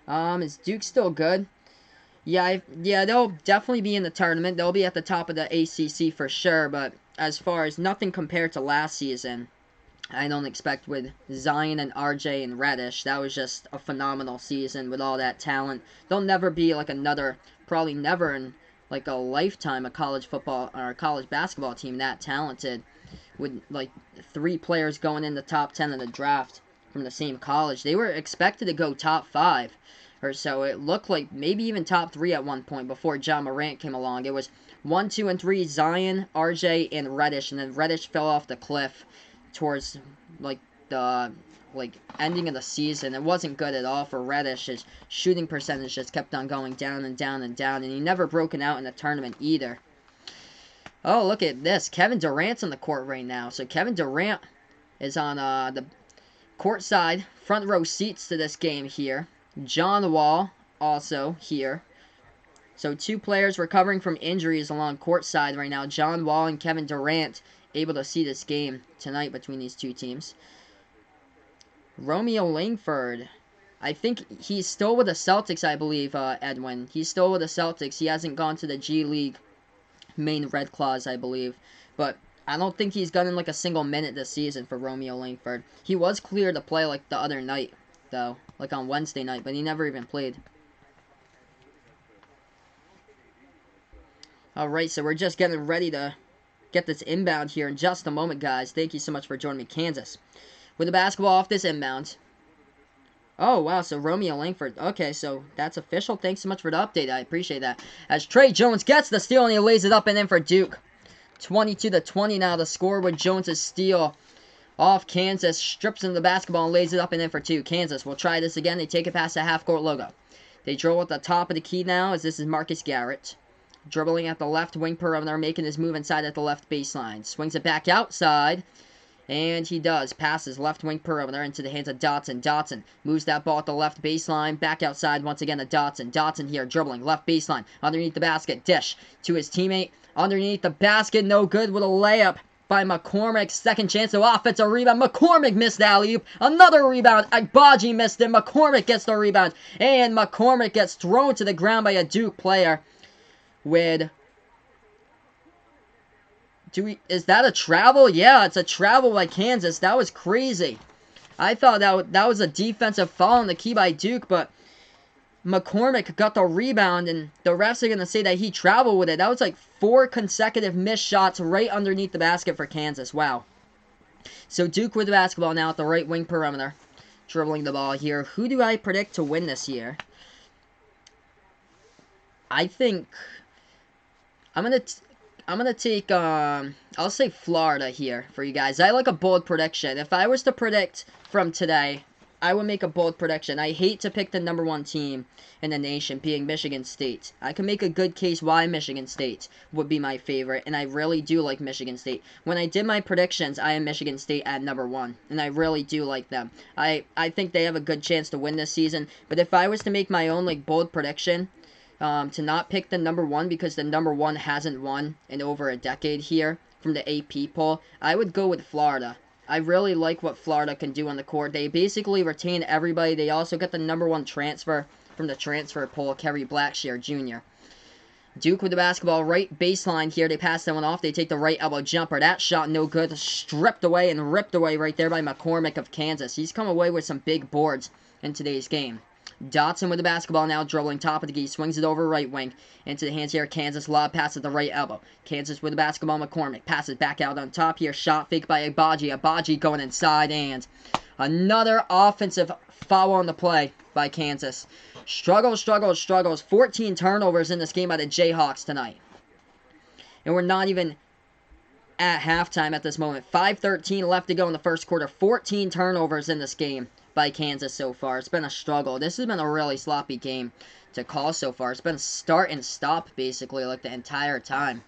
Speaker 1: Is Duke still good? Yeah, they'll definitely be in the tournament. They'll be at the top of the ACC for sure, but as far as nothing compared to last season, I don't expect with Zion and RJ and Reddish. That was just a phenomenal season with all that talent. They'll never be like another, probably never in like a lifetime, a college football or a college basketball team that talented with like 3 players going in the top 10 of the draft from the same college. They were expected to go top 5 or so. It looked like maybe even top 3 at one point before John Morant came along. It was 1, 2, and 3, Zion, RJ, and Reddish, and then Reddish fell off the cliff towards like the ending of the season. It wasn't good at all for Reddish. His shooting percentage just kept on going down and down and down, and he never broken out in the tournament either. Oh, look at this. Kevin Durant's on the court right now. So Kevin Durant is on the court side, front row seats to this game here. John Wall also here. So 2 players recovering from injuries along court side right now. John Wall and Kevin Durant able to see this game tonight between these 2 teams. Romeo Langford, I think he's still with the Celtics, I believe, Edwin. He's still with the Celtics. He hasn't gone to the G League main Red Claws, I believe. But I don't think he's gotten like a single minute this season for Romeo Langford. He was cleared to play like the other night, though, like on Wednesday night, but he never even played. Alright, so we're just getting ready to get this inbound here in just a moment, guys. Thank you so much for joining me. Kansas with the basketball off this inbound. Oh, wow, so Romeo Langford. Okay, so that's official. Thanks so much for the update. I appreciate that. As Trey Jones gets the steal and he lays it up and in for Duke. 22-20 now the score with Jones' steal off Kansas. Strips into the basketball and lays it up and in for 2. Kansas will try this again. They take it past the half-court logo. They dribble at the top of the key now as this is Marcus Garrett. Dribbling at the left wing perimeter, making his move inside at the left baseline. Swings it back outside. And he does. Passes left wing perimeter into the hands of Dotson. Dotson moves that ball at the left baseline. Back outside once again to Dotson. Dotson here dribbling left baseline. Underneath the basket. Dish to his teammate. Underneath the basket. No good with a layup by McCormick. Second chance to offensive rebound. McCormick missed the alley-oop. Another rebound. Agbaji missed it. McCormick gets the rebound. And McCormick gets thrown to the ground by a Duke player with... Is that a travel? Yeah, it's a travel by Kansas. That was crazy. I thought that was a defensive foul on the key by Duke, but McCormick got the rebound, and the refs are going to say that he traveled with it. That was like 4 consecutive missed shots right underneath the basket for Kansas. Wow. So Duke with the basketball now at the right wing perimeter. Dribbling the ball here. Who do I predict to win this year? I think... I'm gonna take, I'll say Florida here for you guys. I like a bold prediction. If I was to predict from today, I would make a bold prediction. I hate to pick the number 1 team in the nation, being Michigan State. I can make a good case why Michigan State would be my favorite, and I really do like Michigan State. When I did my predictions, I am Michigan State at number 1, and I really do like them. I think they have a good chance to win this season, but if I was to make my own, like, bold prediction to not pick the number 1 because the number 1 hasn't won in over a decade here from the AP poll. I would go with Florida. I really like what Florida can do on the court. They basically retain everybody. They also got the number 1 transfer from the transfer poll, Kerry Blackshear Jr. Duke with the basketball, right baseline here. They pass that one off. They take the right elbow jumper. That shot no good. Stripped away and ripped away right there by McCormick of Kansas. He's come away with some big boards in today's game. Dotson with the basketball now, dribbling top of the key, swings it over right wing, into the hands here, Kansas, lob pass at the right elbow. Kansas with the basketball, McCormick, passes back out on top here, shot fake by Agbaji, Agbaji going inside, and another offensive foul on the play by Kansas. Struggles, 14 turnovers in this game by the Jayhawks tonight. And we're not even at halftime at this moment. 5:13 left to go in the first quarter, 14 turnovers in this game by Kansas so far. It's been a struggle. This has been a really sloppy game to call so far. It's been start and stop basically like the entire time.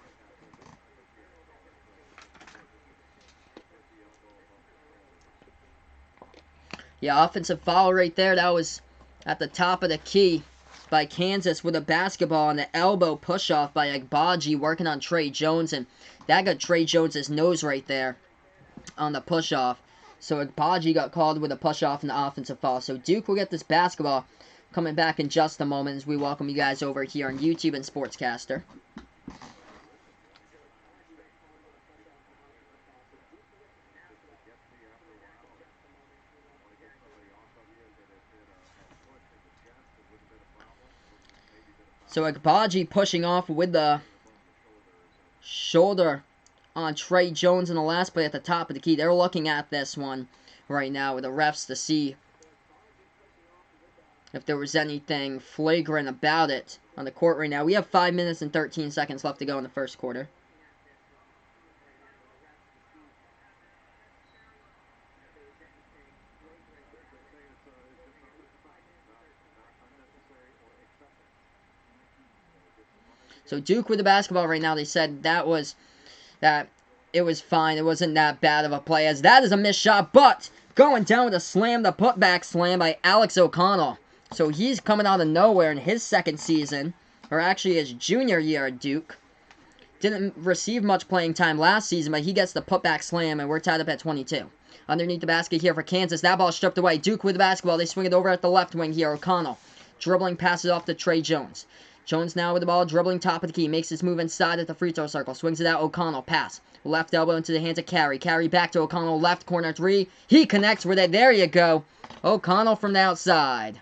Speaker 1: Yeah, offensive foul right there. That was at the top of the key by Kansas with a basketball and the elbow push-off by Agbaji working on Trey Jones. And that got Trey Jones' nose right there on the push-off. So Agbaji got called with a push-off and the offensive foul. So Duke will get this basketball coming back in just a moment as we welcome you guys over here on YouTube and Sportscaster. So Agbaji pushing off with the shoulder on Trey Jones in the last play at the top of the key. They're looking at this one right now with the refs to see if there was anything flagrant about it on the court right now. We have 5 minutes and 13 seconds left to go in the first quarter. So Duke with the basketball right now. They said that it was fine. It wasn't that bad of a play, as that is a missed shot, but going down with a slam, the putback slam by Alex O'Connell. So he's coming out of nowhere in his second season, or actually his junior year at Duke. Didn't receive much playing time last season, but he gets the putback slam, and we're tied up at 22. Underneath the basket here for Kansas. That ball stripped away. Duke with the basketball. They swing it over at the left wing here. O'Connell dribbling, passes off to Trey Jones. Jones now with the ball, dribbling top of the key, makes his move inside at the free throw circle, swings it out, O'Connell, pass, left elbow into the hands of Carey, back to O'Connell, left corner three, he connects with it, there you go, O'Connell from the outside.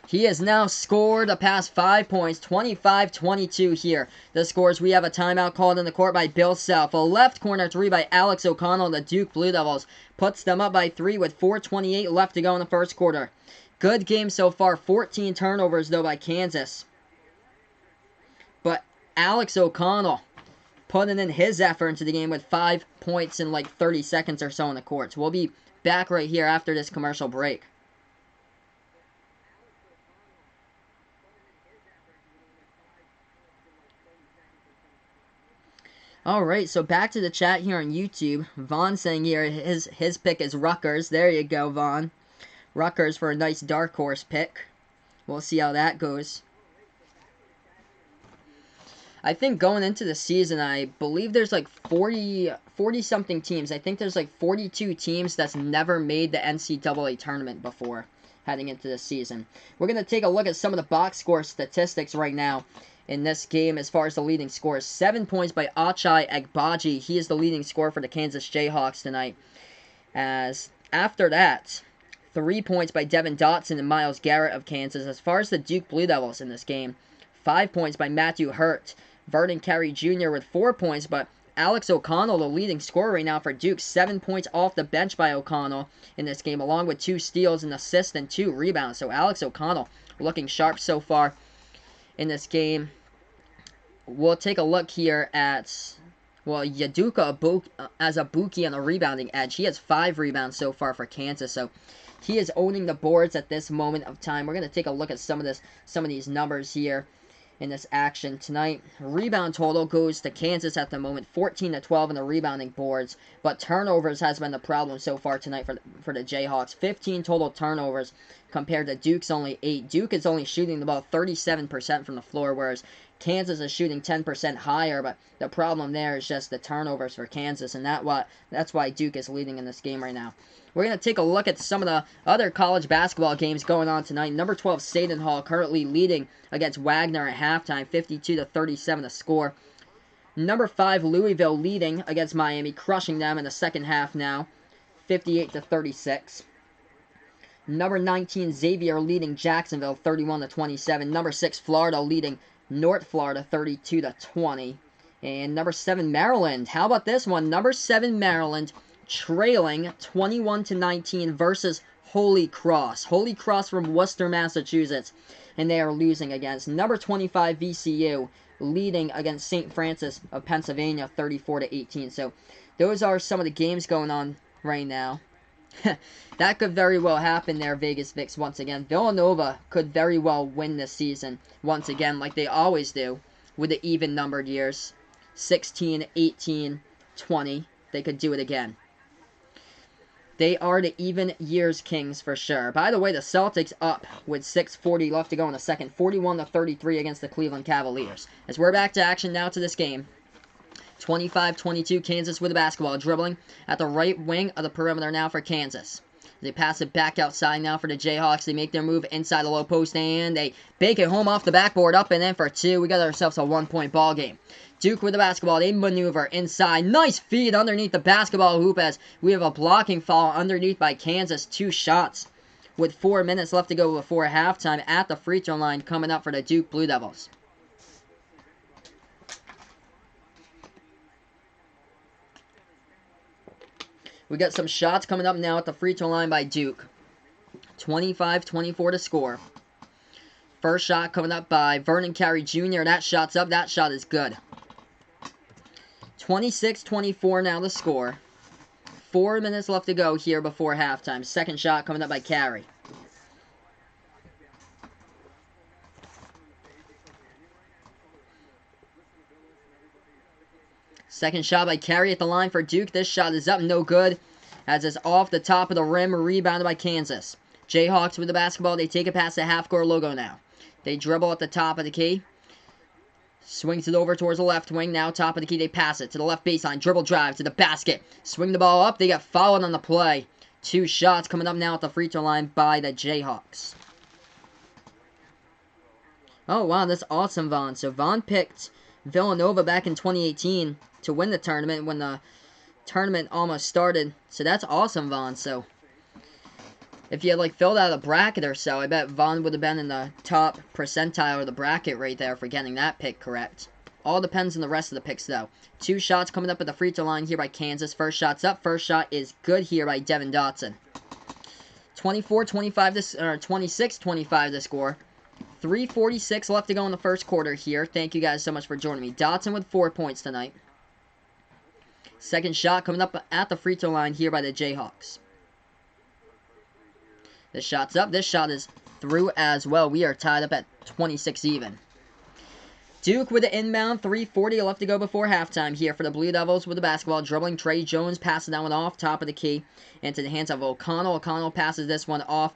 Speaker 1: He has now scored the past 5 points, 25-22 here. The scores, we have a timeout called in the court by Bill Self, a left corner three by Alex O'Connell, the Duke Blue Devils, puts them up by 3 with 4:28 left to go in the first quarter. Good game so far, 14 turnovers though by Kansas. But Alex O'Connell putting in his effort into the game with 5 points in like 30 seconds or so in the courts. We'll be back right here after this commercial break. Alright, so back to the chat here on YouTube. Vaughn saying here his pick is Rutgers. There you go, Vaughn. Rutgers for a nice dark horse pick. We'll see how that goes. I think going into the season, I believe there's like 40-something teams. I think there's like 42 teams that's never made the NCAA tournament before heading into the season. We're going to take a look at some of the box score statistics right now in this game as far as the leading scores. 7 points by Ochai Agbaji. He is the leading scorer for the Kansas Jayhawks tonight. As after that, 3 points by Devin Dotson and Myles Garrett of Kansas. As far as the Duke Blue Devils in this game, 5 points by Matthew Hurt. Vernon Carey Jr. with 4 points, but Alex O'Connell, the leading scorer right now for Duke, 7 points off the bench by O'Connell in this game, along with 2 steals, an assist, and 2 rebounds. So Alex O'Connell looking sharp so far in this game. We'll take a look here at, well, Yaduka as a Buki on the rebounding edge. He has 5 rebounds so far for Kansas, so he is owning the boards at this moment of time. We're going to take a look at some of these numbers here in this action tonight. Rebound total goes to Kansas at the moment, 14-12 in the rebounding boards, but turnovers has been the problem so far tonight for the Jayhawks. 15 total turnovers compared to Duke's only 8. Duke is only shooting about 37% from the floor, whereas Kansas is shooting 10% higher, but the problem there is just the turnovers for Kansas, and that's why Duke is leading in this game right now. We're going to take a look at some of the other college basketball games going on tonight. Number 12, Seton Hall currently leading against Wagner at halftime, 52-37 the score. Number 5, Louisville leading against Miami, crushing them in the second half now, 58-36. Number 19, Xavier leading Jacksonville, 31-27. Number 6, Florida leading North Florida, 32-20. And number 7, Maryland. How about this one? Number 7, Maryland trailing 21-19 versus Holy Cross. Holy Cross from Worcester, Massachusetts. And they are losing against number 25, VCU, leading against St. Francis of Pennsylvania, 34-18. So those are some of the games going on right now. That could very well happen there, Vegas Vix, once again. Villanova could very well win this season once again, like they always do, with the even-numbered years. 16, 18, 20. They could do it again. They are the even years kings for sure. By the way, the Celtics up with 6:40 left to go in the second. 41-33 against the Cleveland Cavaliers. As we're back to action now to this game. 25-22, Kansas with the basketball, dribbling at the right wing of the perimeter now for Kansas. They pass it back outside now for the Jayhawks. They make their move inside the low post, and they bake it home off the backboard, up and in for 2. We got ourselves a 1-point ball game. Duke with the basketball. They maneuver inside. Nice feed underneath the basketball hoop as we have a blocking foul underneath by Kansas. 2 shots with 4 minutes left to go before halftime at the free throw line coming up for the Duke Blue Devils. We got some shots coming up now at the free throw line by Duke. 25-24 to score. First shot coming up by Vernon Carey Jr. That shot's up. That shot is good. 26-24 now the score. 4 minutes left to go here before halftime. Second shot coming up by Carey. Second shot by Carey at the line for Duke. This shot is up, no good, as it's off the top of the rim, rebounded by Kansas. Jayhawks with the basketball. They take it past the half-court logo now. They dribble at the top of the key. Swings it over towards the left wing. Now top of the key, they pass it to the left baseline. Dribble drive to the basket. Swing the ball up. They get fouled on the play. 2 shots coming up now at the free throw line by the Jayhawks. Oh, wow, that's awesome, Vaughn. So Vaughn picked Villanova back in 2018 to win the tournament when the tournament almost started. So that's awesome, Vaughn. So if you had like filled out a bracket or so, I bet Vaughn would have been in the top percentile of the bracket right there for getting that pick correct. All depends on the rest of the picks though. 2 shots coming up at the free throw line here by Kansas. First shot's up. First shot is good here by Devin Dotson. 24-25 this, or 26-25 the score. 3:46 left to go in the first quarter here. Thank you guys so much for joining me. Dotson with 4 points tonight. Second shot coming up at the free throw line here by the Jayhawks. This shot's up. This shot is through as well. We are tied up at 26 even. Duke with the inbound. 3:40 left to go before halftime here for the Blue Devils with the basketball. Dribbling Trey Jones. Passes that one off top of the key into the hands of O'Connell. O'Connell passes this one off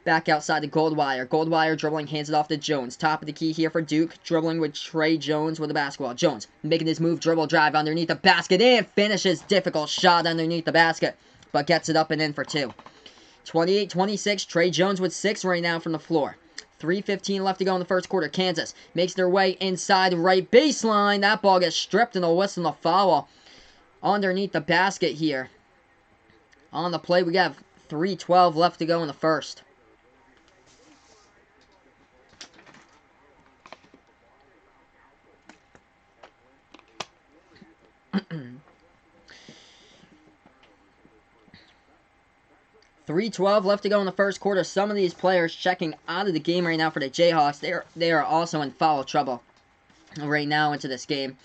Speaker 1: back outside the Goldwire. Goldwire dribbling, hands it off to Jones. Top of the key here for Duke. Dribbling with Trey Jones with the basketball. Jones making his move. Dribble drive underneath the basket and finishes. Difficult shot underneath the basket, but gets it up and in for 2. 28-26. Trey Jones with 6 right now from the floor. 3:15 left to go in the first quarter. Kansas makes their way inside right baseline. That ball gets stripped and a whistle and a foul underneath the basket here. On the play, we have 3:12 left to go in the first. $3:12 left to go in the first quarter. Some of these players checking out of the game right now for the Jayhawks. They are also in foul trouble right now into this game.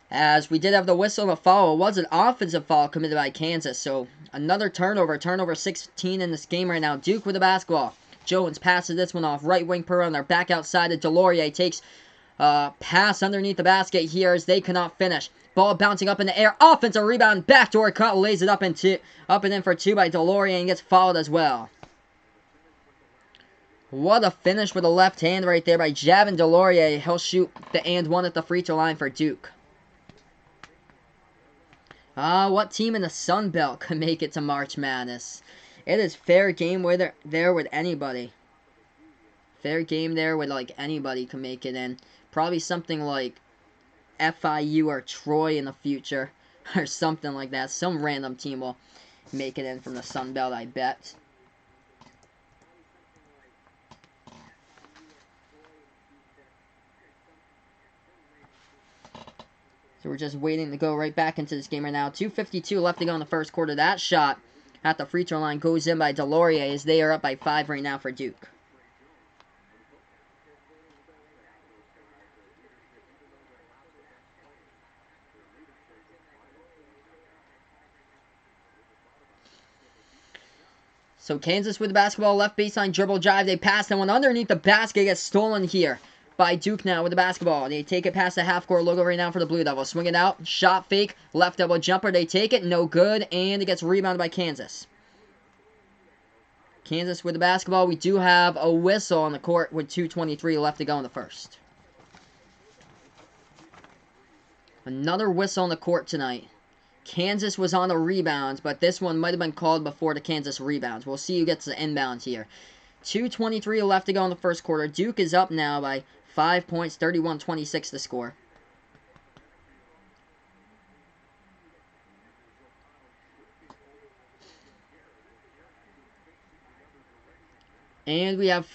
Speaker 1: As we did have the whistle and a foul. It was an offensive foul committed by Kansas. So another turnover. Turnover 16 in this game right now. Duke with the basketball. Jones passes this one off. Right wing per runner. Back outside to Delorier. Takes pass underneath the basket here as they cannot finish. Ball bouncing up in the air. Offensive rebound. Backdoor cut. Lays it up and in for two by Delorier and gets fouled as well. What a finish with a left hand right there by Javin Delorier. He'll shoot the and one at the free throw line for Duke. What team in the Sun Belt could make it to March Madness? It is fair game there with anybody. Fair game there with like anybody can make it in. Probably something like FIU or Troy in the future. Or something like that. Some random team will make it in from the Sun Belt, I bet. So we're just waiting to go right back into this game right now. 2:52 left to go in the first quarter. That shot at the free throw line goes in by Delorier as they are up by 5 right now for Duke. So Kansas with the basketball, left baseline dribble drive. They pass that one underneath the basket. Gets stolen here by Duke now with the basketball. They take it past the half-court logo right now for the Blue Devils. Swing it out. Shot fake. Left double jumper. They take it. No good. And it gets rebounded by Kansas. Kansas with the basketball. We do have a whistle on the court with 2:23 left to go in the first. Another whistle on the court tonight. Kansas was on the rebounds, but this one might have been called before the Kansas rebounds. We'll see who gets the inbound here. 2:23 left to go in the first quarter. Duke is up now by 5 points, 31-26 the score. And we have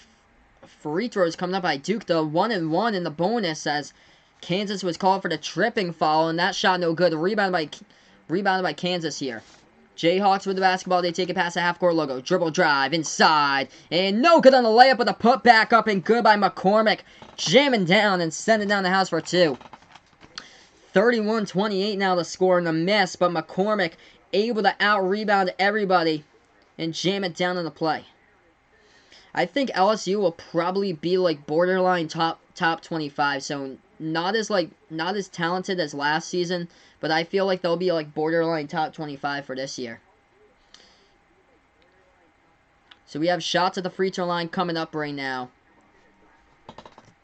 Speaker 1: free throws coming up by Duke. The 1-and-1 in the bonus as Kansas was called for the tripping foul, and that shot no good. Rebounded by Kansas here. Jayhawks with the basketball. They take it past the half-court logo. Dribble drive inside. And no good on the layup with a put back up and good by McCormick. Jamming down and sending down the house for two. 31-28 now the score in the miss, but McCormick able to out-rebound everybody and jam it down in the play. I think LSU will probably be like borderline top 25, so not as talented as last season, but I feel like they'll be like borderline top 25 for this year. So we have shots at the free throw line coming up right now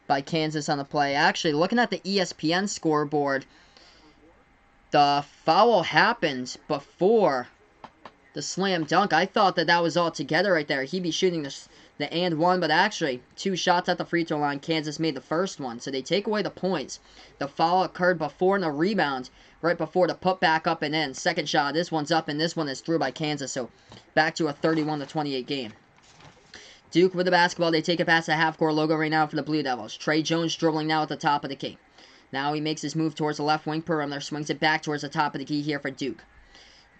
Speaker 1: by Kansas on the play. Actually, looking at the ESPN scoreboard, the foul happened before the slam dunk. I thought that was all together right there. He'd be shooting the and one, but actually, 2 shots at the free throw line. Kansas made the first one, so they take away the points. The foul occurred before the rebound, right before the put back up and in. Second shot, this one's up, and this one is through by Kansas, so back to a 31-28 game. Duke with the basketball. They take it past the half-court logo right now for the Blue Devils. Trey Jones dribbling now at the top of the key. Now he makes his move towards the left wing perimeter, swings it back towards the top of the key here for Duke.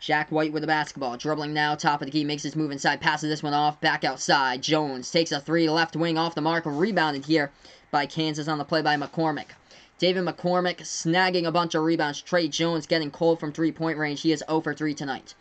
Speaker 1: Jack White with the basketball. Dribbling now, top of the key, makes his move inside, passes this one off, back outside. Jones takes a 3, left wing off the mark, rebounded here by Kansas on the play by McCormick. David McCormick snagging a bunch of rebounds. Trey Jones getting cold from 3-point range. He is 0 for 3 tonight.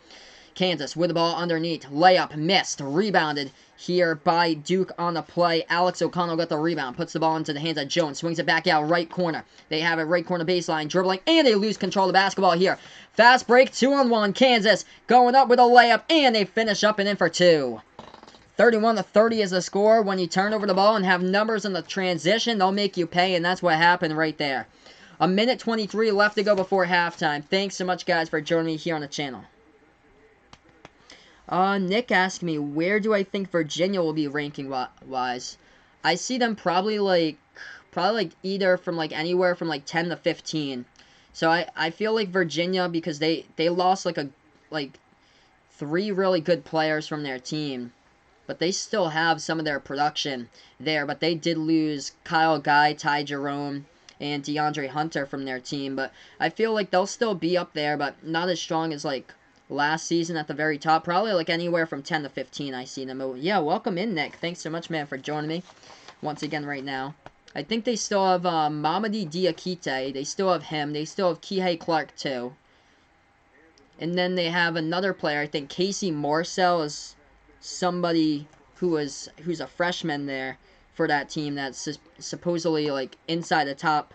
Speaker 1: Kansas with the ball underneath. Layup missed. Rebounded here by Duke on the play. Alex O'Connell got the rebound. Puts the ball into the hands of Jones. Swings it back out right corner. They have it right corner baseline. Dribbling. And they lose control of the basketball here. Fast break. 2-on-1. Kansas going up with a layup. And they finish up and in for 2. 31-30 is the score. When you turn over the ball and have numbers in the transition, they'll make you pay. And that's what happened right there. 1:23 left to go before halftime. Thanks so much, guys, for joining me here on the channel. Nick asked me, where do I think Virginia will be ranking wise? I see them probably like either from like anywhere from like 10 to 15. So I feel like Virginia, because they lost like 3 really good players from their team, but they still have some of their production there. But they did lose Kyle Guy, Ty Jerome, and DeAndre Hunter from their team. But I feel like they'll still be up there, but not as strong as like last season at the very top. Probably like anywhere from 10 to 15 I see them. Yeah, welcome in, Nick. Thanks so much, man, for joining me once again right now. I think they still have Mamadi Diakite. They still have him. They still have Kihei Clark, too. And then they have another player. I think Casey Morsell is somebody who's a freshman there for that team that's supposedly like inside the top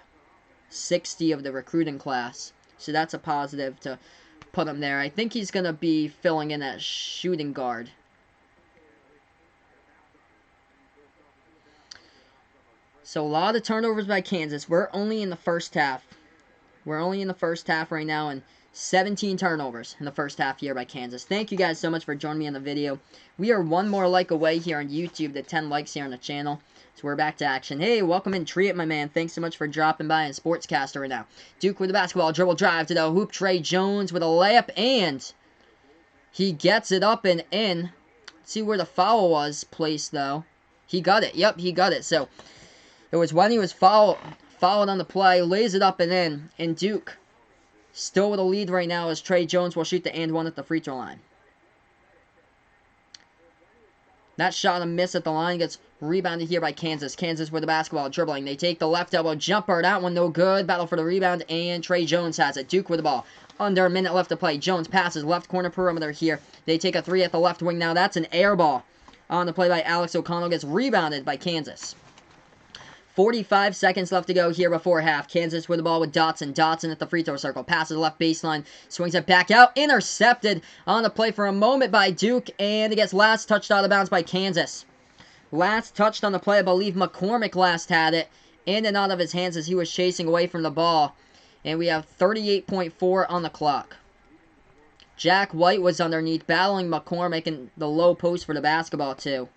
Speaker 1: 60 of the recruiting class. So that's a positive to put him there. I think he's going to be filling in at shooting guard. So a lot of turnovers by Kansas. We're only in the first half. We're only in the first half right now, and 17 turnovers in the first half here by Kansas. Thank you guys so much for joining me on the video. We are one more like away here on YouTube to 10 likes here on the channel. So we're back to action. Hey, welcome in, Treat, my man. Thanks so much for dropping by on Sportscaster right now. Duke with the basketball, dribble drive to the hoop. Trey Jones with a layup, and he gets it up and in. Let's see where the foul was placed, though. He got it. Yep, he got it. So it was when he was fouled on the play, lays it up and in, and Duke still with a lead right now as Trey Jones will shoot the and one at the free throw line. That shot a miss at the line gets rebounded here by Kansas. Kansas with the basketball, dribbling. They take the left elbow jumper. That one no good. Battle for the rebound, and Trey Jones has it. Duke with the ball. Under a minute left to play. Jones passes left corner perimeter here. They take a three at the left wing now. That's an air ball. On the play by Alex O'Connell. Gets rebounded by Kansas. 45 seconds left to go here before half. Kansas with the ball with Dotson. Dotson at the free throw circle. Passes left baseline. Swings it back out. Intercepted on the play for a moment by Duke. And it gets last touched out of bounds by Kansas. Last touched on the play. I believe McCormick last had it. In and out of his hands as he was chasing away from the ball. And we have 38.4 on the clock. Jack White was underneath, battling McCormick in the low post for the basketball too.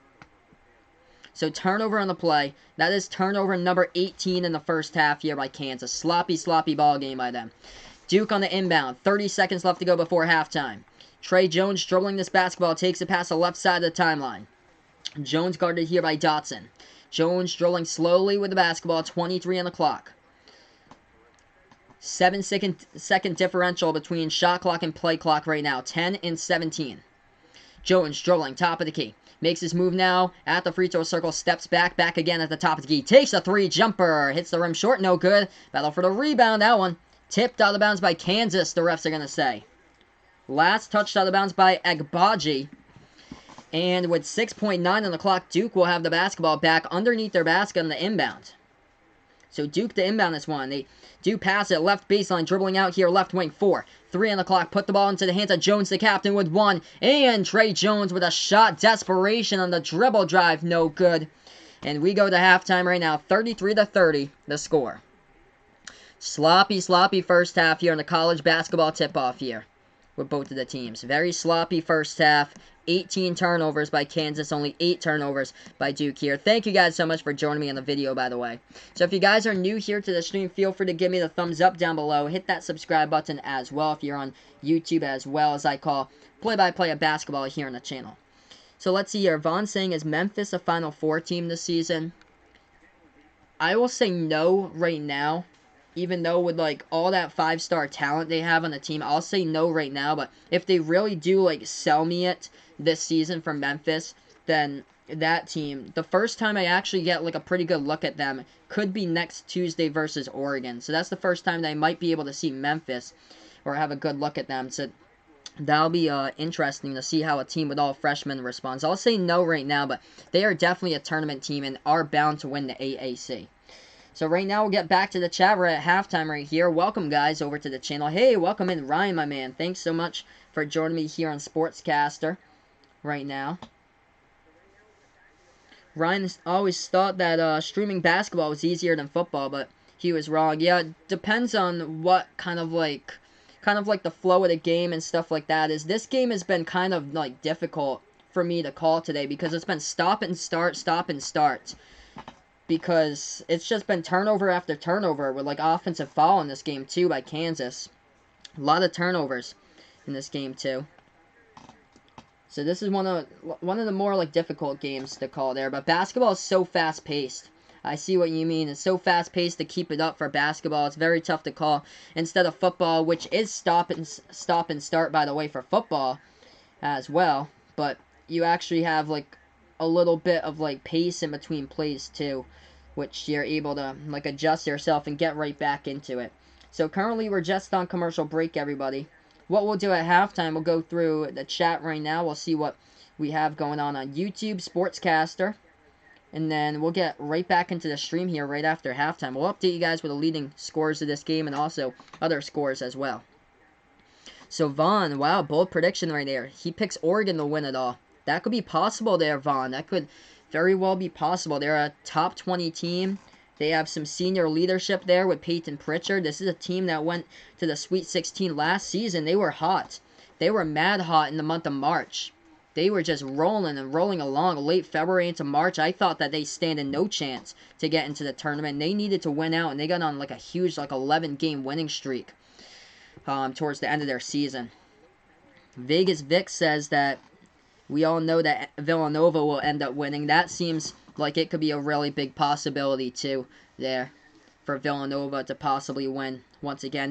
Speaker 1: So turnover on the play. That is turnover number 18 in the first half here by Kansas. Sloppy ball game by them. Duke on the inbound. 30 seconds left to go before halftime. Trey Jones dribbling this basketball. Takes it past the left side of the timeline. Jones guarded here by Dotson. Jones dribbling slowly with the basketball. 23 on the clock. 7-second differential between shot clock and play clock right now. 10 and 17. Jones dribbling top of the key. Makes his move now at the free throw circle. Steps back again at the top of the key. Takes a three jumper. Hits the rim short. No good. Battle for the rebound. That one tipped out of bounds by Kansas, the refs are going to say. Last touched out of bounds by Agbaji. And with 6.9 on the clock, Duke will have the basketball back underneath their basket on the inbound. So Duke to inbound this one. They do pass it left baseline. Dribbling out here left wing. 4. 3 on the clock. Put the ball into the hands of Jones, the captain, with 1. And Trey Jones with a shot. Desperation on the dribble drive. No good. And we go to halftime right now. 33-30 the score. Sloppy first half here in the college basketball tip-off here with both of the teams. Very sloppy first half. 18 turnovers by Kansas, only 8 turnovers by Duke here. Thank you guys so much for joining me on the video, by the way. So if you guys are new here to the stream, feel free to give me the thumbs up down below. Hit that subscribe button as well if you're on YouTube, as well as I call play-by-play of basketball here on the channel. So let's see here. Vaughn saying, is Memphis a Final Four team this season? I will say no right now. Even though with, like, all that 5-star talent they have on the team, I'll say no right now. But if they really do, like, sell me it this season from Memphis, then that team, the first time I actually get, like, a pretty good look at them could be next Tuesday versus Oregon. So that's the first time that I might be able to see Memphis or have a good look at them. So that'll be interesting to see how a team with all freshmen responds. I'll say no right now, but they are definitely a tournament team and are bound to win the AAC. So right now, we'll get back to the chat. We're at halftime right here. Welcome, guys, over to the channel. Hey, welcome in, Ryan, my man. Thanks so much for joining me here on Sportscaster right now. Ryan always thought that streaming basketball was easier than football, but he was wrong. Yeah, it depends on what kind of like the flow of the game and stuff like that is. This game has been kind of, like, difficult for me to call today because it's been stop and start. Because it's just been turnover after turnover with, like, offensive foul in this game, too, by Kansas. A lot of turnovers in this game, too. So this is one of the more, like, difficult games to call there. But basketball is so fast-paced. I see what you mean. It's so fast-paced to keep it up for basketball. It's very tough to call instead of football, which is stop and start, by the way, for football as well. But you actually have, like, a little bit of, like, pace in between plays, too, which you're able to, like, adjust yourself and get right back into it. So currently we're just on commercial break, everybody. What we'll do at halftime, we'll go through the chat right now. We'll see what we have going on YouTube, Sportscaster. And then we'll get right back into the stream here right after halftime. We'll update you guys with the leading scores of this game and also other scores as well. So Vaughn, wow, bold prediction right there. He picks Oregon to win it all. That could be possible there, Vaughn. That could very well be possible. They're a top 20 team. They have some senior leadership there with Peyton Pritchard. This is a team that went to the Sweet 16 last season. They were hot. They were mad hot in the month of March. They were just rolling and rolling along late February into March. I thought that they stand in no chance to get into the tournament. They needed to win out, and they got on like a huge 11-game winning streak towards the end of their season. Vegas Vic says that we all know that Villanova will end up winning. That seems like it could be a really big possibility too there for Villanova to possibly win once again.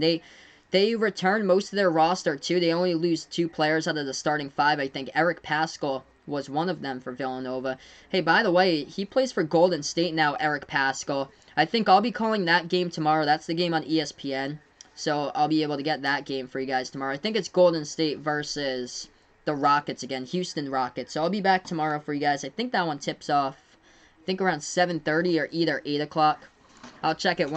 Speaker 1: They returned most of their roster too. They only lose 2 players out of the starting 5. I think Eric Paschal was one of them for Villanova. Hey, by the way, he plays for Golden State now, Eric Paschal. I think I'll be calling that game tomorrow. That's the game on ESPN. So I'll be able to get that game for you guys tomorrow. I think it's Golden State versus the Rockets again, Houston Rockets. So I'll be back tomorrow for you guys. I think that one tips off, I think around 7:30 or either 8 o'clock. I'll check it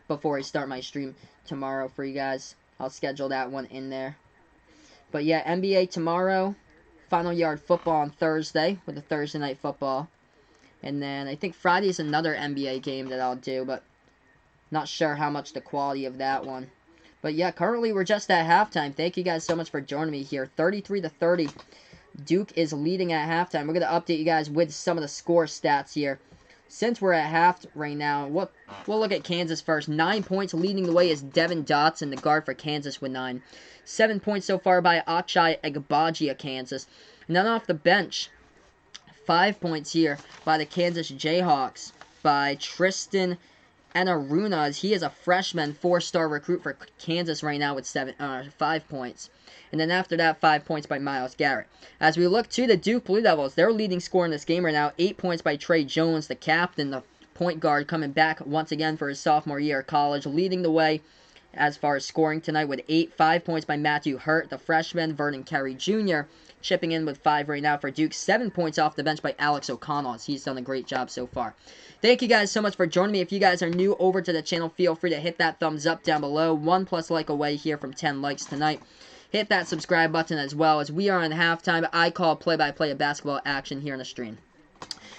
Speaker 1: before I start my stream tomorrow for you guys. I'll schedule that one in there. But yeah, NBA tomorrow. Final Yard football on Thursday with the Thursday night football. And then I think Friday's another NBA game that I'll do, but not sure how much the quality of that one. But yeah, currently we're just at halftime. Thank you guys so much for joining me here. 33-30. Duke is leading at halftime. We're going to update you guys with some of the score stats here. Since we're at half right now, we'll look at Kansas first. 9 points leading the way is Devin Dotson, the guard for Kansas with 9. 7 points so far by Achai Agbaji of Kansas. And then off the bench, 5 points here by the Kansas Jayhawks by Tristan Enaruna, as he is a freshman 4-star recruit for Kansas right now with 5 points. And then after that, 5 points by Myles Garrett. As we look to the Duke Blue Devils, their leading scorer in this game right now, 8 points by Trey Jones, the captain, the point guard, coming back once again for his sophomore year of college, leading the way as far as scoring tonight with 8. 5 points by Matthew Hurt, the freshman. Vernon Carey Jr. chipping in with 5 right now for Duke. 7 points off the bench by Alex O'Connell, as he's done a great job so far. Thank you guys so much for joining me. If you guys are new over to the channel, feel free to hit that thumbs up down below. 1+ like away here from 10 likes tonight. Hit that subscribe button as well, as we are in halftime. I call play-by-play of basketball action here in the stream.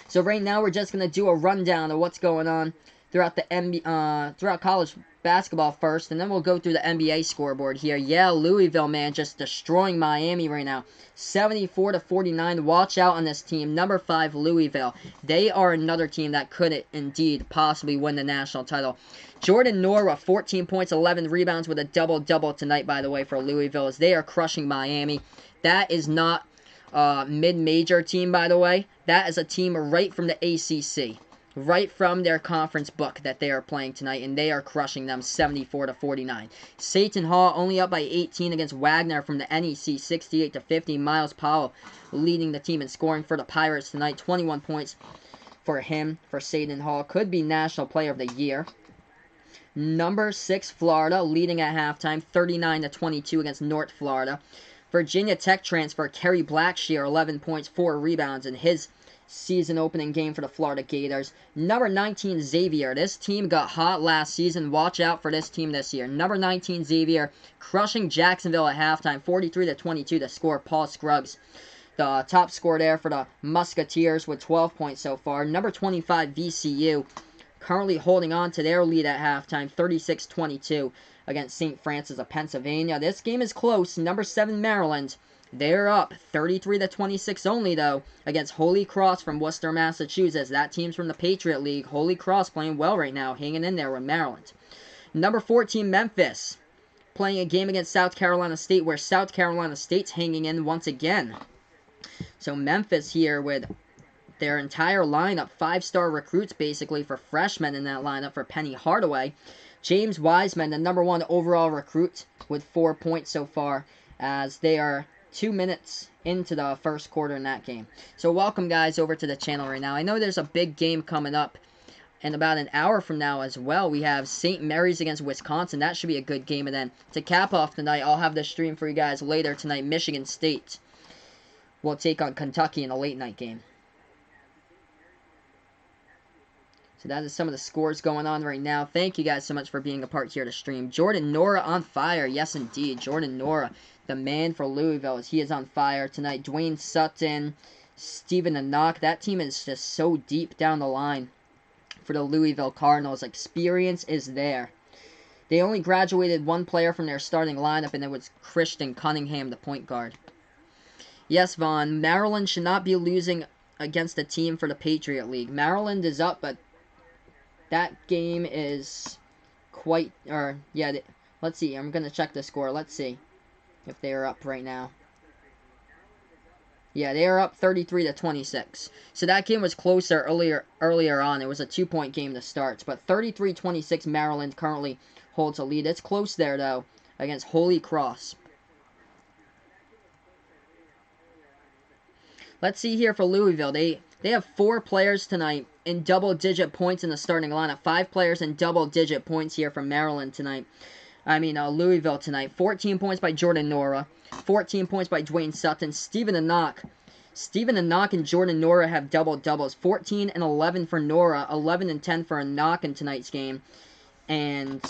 Speaker 1: So right now we're just going to do a rundown of what's going on throughout throughout college basketball first, and then we'll go through the NBA scoreboard here. Yeah, Louisville, man, just destroying Miami right now. 74-49. Watch out on this team. Number 5, Louisville. They are another team that could indeed possibly win the national title. Jordan Norah, 14 points, 11 rebounds with a double-double tonight, by the way, for Louisville, as they are crushing Miami. That is not a mid-major team, by the way. That is a team right from the ACC. Right from their conference book that they are playing tonight, and they are crushing them 74-49. Seton Hall only up by 18 against Wagner from the NEC, 68-50. Miles Powell leading the team in scoring for the Pirates tonight, 21 points for him, for Seton Hall. Could be National Player of the Year. Number 6, Florida, leading at halftime, 39-22 against North Florida. Virginia Tech transfer Kerry Blackshear, 11 points, 4 rebounds in his season opening game for the Florida Gators. Number 19, Xavier. This team got hot last season. Watch out for this team this year. Number 19, Xavier, crushing Jacksonville at halftime, 43-22 to score. Paul Scruggs, the top scorer there for the Musketeers, with 12 points so far. Number 25, VCU, currently holding on to their lead at halftime, 36-22 against St. Francis of Pennsylvania. This game is close. Number 7, Maryland, they're up 33-26 only, though, against Holy Cross from Worcester, Massachusetts. That team's from the Patriot League. Holy Cross playing well right now, hanging in there with Maryland. Number 14, Memphis, playing a game against South Carolina State, where South Carolina State's hanging in once again. So Memphis here with their entire lineup, 5-star recruits basically for freshmen in that lineup for Penny Hardaway. James Wiseman, the number 1 overall recruit, with 4 points so far, as they are 2 minutes into the first quarter in that game. So welcome, guys, over to the channel right now. I know there's a big game coming up in about an hour from now as well. We have St. Mary's against Wisconsin. That should be a good game. And then to cap off tonight, I'll have the stream for you guys later tonight, Michigan State will take on Kentucky in a late night game. So that is some of the scores going on right now. Thank you guys so much for being a part here to stream. Jordan Nwora on fire. Yes, indeed. Jordan Nwora, the man for Louisville, as he is on fire tonight. Dwayne Sutton, Stephen Anock. That team is just so deep down the line for the Louisville Cardinals. Experience is there. They only graduated one player from their starting lineup, and it was Christian Cunningham, the point guard. Yes, Vaughn, Maryland should not be losing against a team for the Patriot League. Maryland is up, but that game is quite, let's see. I'm going to check the score. Let's see if they are up right now. Yeah, they are up 33-26. So that game was closer earlier on. It was a 2-point game to start. But 33-26, Maryland currently holds a lead. It's close there, though, against Holy Cross. Let's see here for Louisville. They have 4 players tonight in double-digit points in the starting lineup. 5 players in double-digit points here from Maryland tonight. Louisville tonight. 14 points by Jordan Nwora. 14 points by Dwayne Sutton. Stephen Anock and Jordan Nwora have double-doubles. 14 and 11 for Nwora. 11 and 10 for Anock in tonight's game. And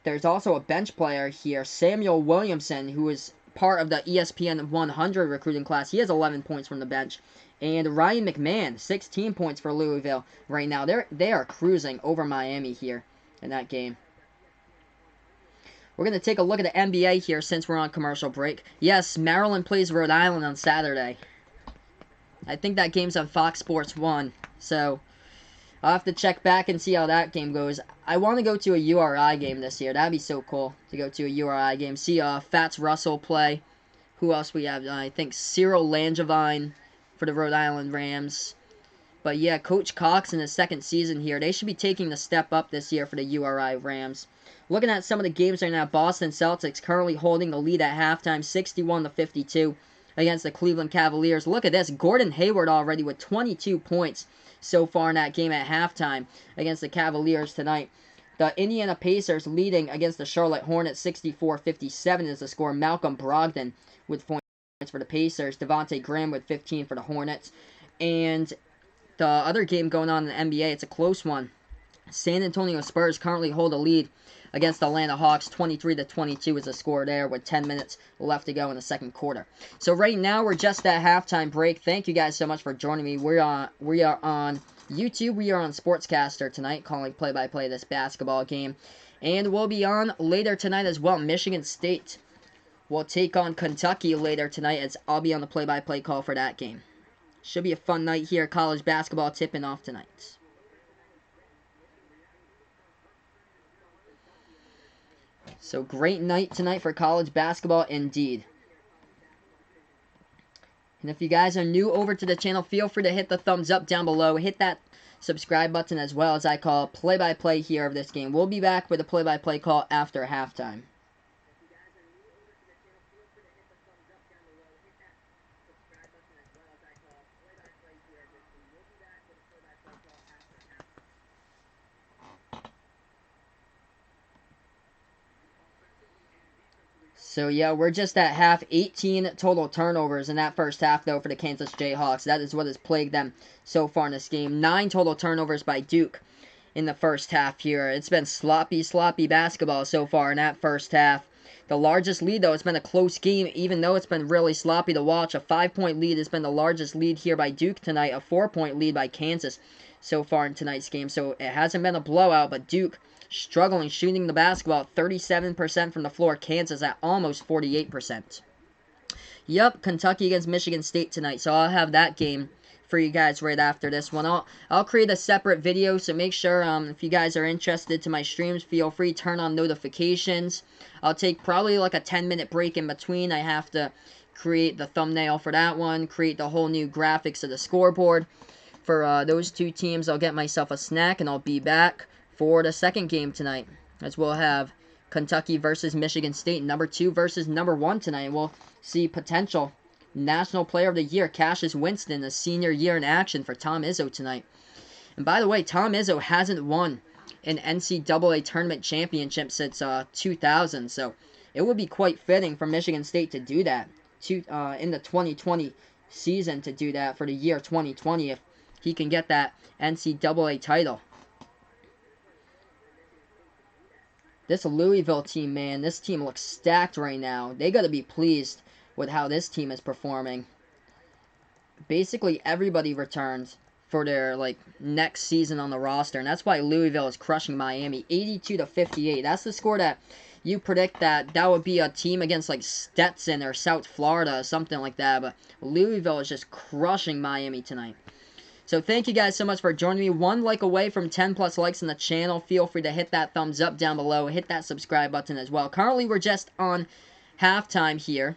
Speaker 1: there's also a bench player here, Samuel Williamson, who is part of the ESPN 100 recruiting class. He has 11 points from the bench. And Ryan McMahon, 16 points for Louisville right now. They are cruising over Miami here in that game. We're going to take a look at the NBA here since we're on commercial break. Yes, Maryland plays Rhode Island on Saturday. I think that game's on Fox Sports 1. So I'll have to check back and see how that game goes. I want to go to a URI game this year. That'd be so cool to go to a URI game. See Fats Russell play. Who else we have? I think Cyril Langevin for the Rhode Island Rams. But yeah, Coach Cox in his second season here. They should be taking the step up this year for the URI Rams. Looking at some of the games right now, Boston Celtics currently holding the lead at halftime, 61-52 against the Cleveland Cavaliers. Look at this, Gordon Hayward already with 22 points so far in that game at halftime against the Cavaliers tonight. The Indiana Pacers leading against the Charlotte Hornets, 64-57 is the score. Malcolm Brogdon with points for the Pacers. Devontae Graham with 15 for the Hornets. And the other game going on in the NBA, it's a close one. San Antonio Spurs currently hold a lead against the Atlanta Hawks. 23-22 is the score there with 10 minutes left to go in the second quarter. So right now we're just at halftime break. Thank you guys so much for joining me. We are on YouTube. We are on Sportscaster tonight, calling play-by-play this basketball game. And we'll be on later tonight as well. Michigan State will take on Kentucky later tonight, as I'll be on the play-by-play call for that game. Should be a fun night here. College basketball tipping off tonight. So great night tonight for college basketball indeed. And if you guys are new over to the channel, feel free to hit the thumbs up down below. Hit that subscribe button as well, as I call play-by-play here of this game. We'll be back with a play-by-play call after halftime. So, yeah, we're just at half. 18 total turnovers in that first half, though, for the Kansas Jayhawks. That is what has plagued them so far in this game. 9 total turnovers by Duke in the first half here. It's been sloppy basketball so far in that first half. The largest lead, though, it's been a close game, even though it's been really sloppy to watch. A 5-point lead has been the largest lead here by Duke tonight. A 4-point lead by Kansas so far in tonight's game. So, it hasn't been a blowout, but Duke struggling shooting the basketball, 37% from the floor. Kansas at almost 48%. Yep, Kentucky against Michigan State tonight. So I'll have that game for you guys right after this one. I'll create a separate video, so make sure if you guys are interested to my streams, feel free to turn on notifications. I'll take probably like a 10-minute break in between. I have to create the thumbnail for that one, create the whole new graphics of the scoreboard for those two teams. I'll get myself a snack and I'll be back for the second game tonight, as we'll have Kentucky versus Michigan State, number 2 versus number 1 tonight. We'll see potential National Player of the Year, Cassius Winston, a senior year in action for Tom Izzo tonight. And by the way, Tom Izzo hasn't won an NCAA tournament championship since 2000, so it would be quite fitting for Michigan State to do that in the 2020 season to do that for the year 2020 if he can get that NCAA title. This Louisville team, man, this team looks stacked right now. They got to be pleased with how this team is performing. Basically, everybody returns for their next season on the roster, and that's why Louisville is crushing Miami 82-58. That's the score that you predict that would be a team against Stetson or South Florida or something like that, but Louisville is just crushing Miami tonight. So thank you guys so much for joining me. 1 like away from 10 plus likes on the channel. Feel free to hit that thumbs up down below. Hit that subscribe button as well. Currently, we're just on halftime here.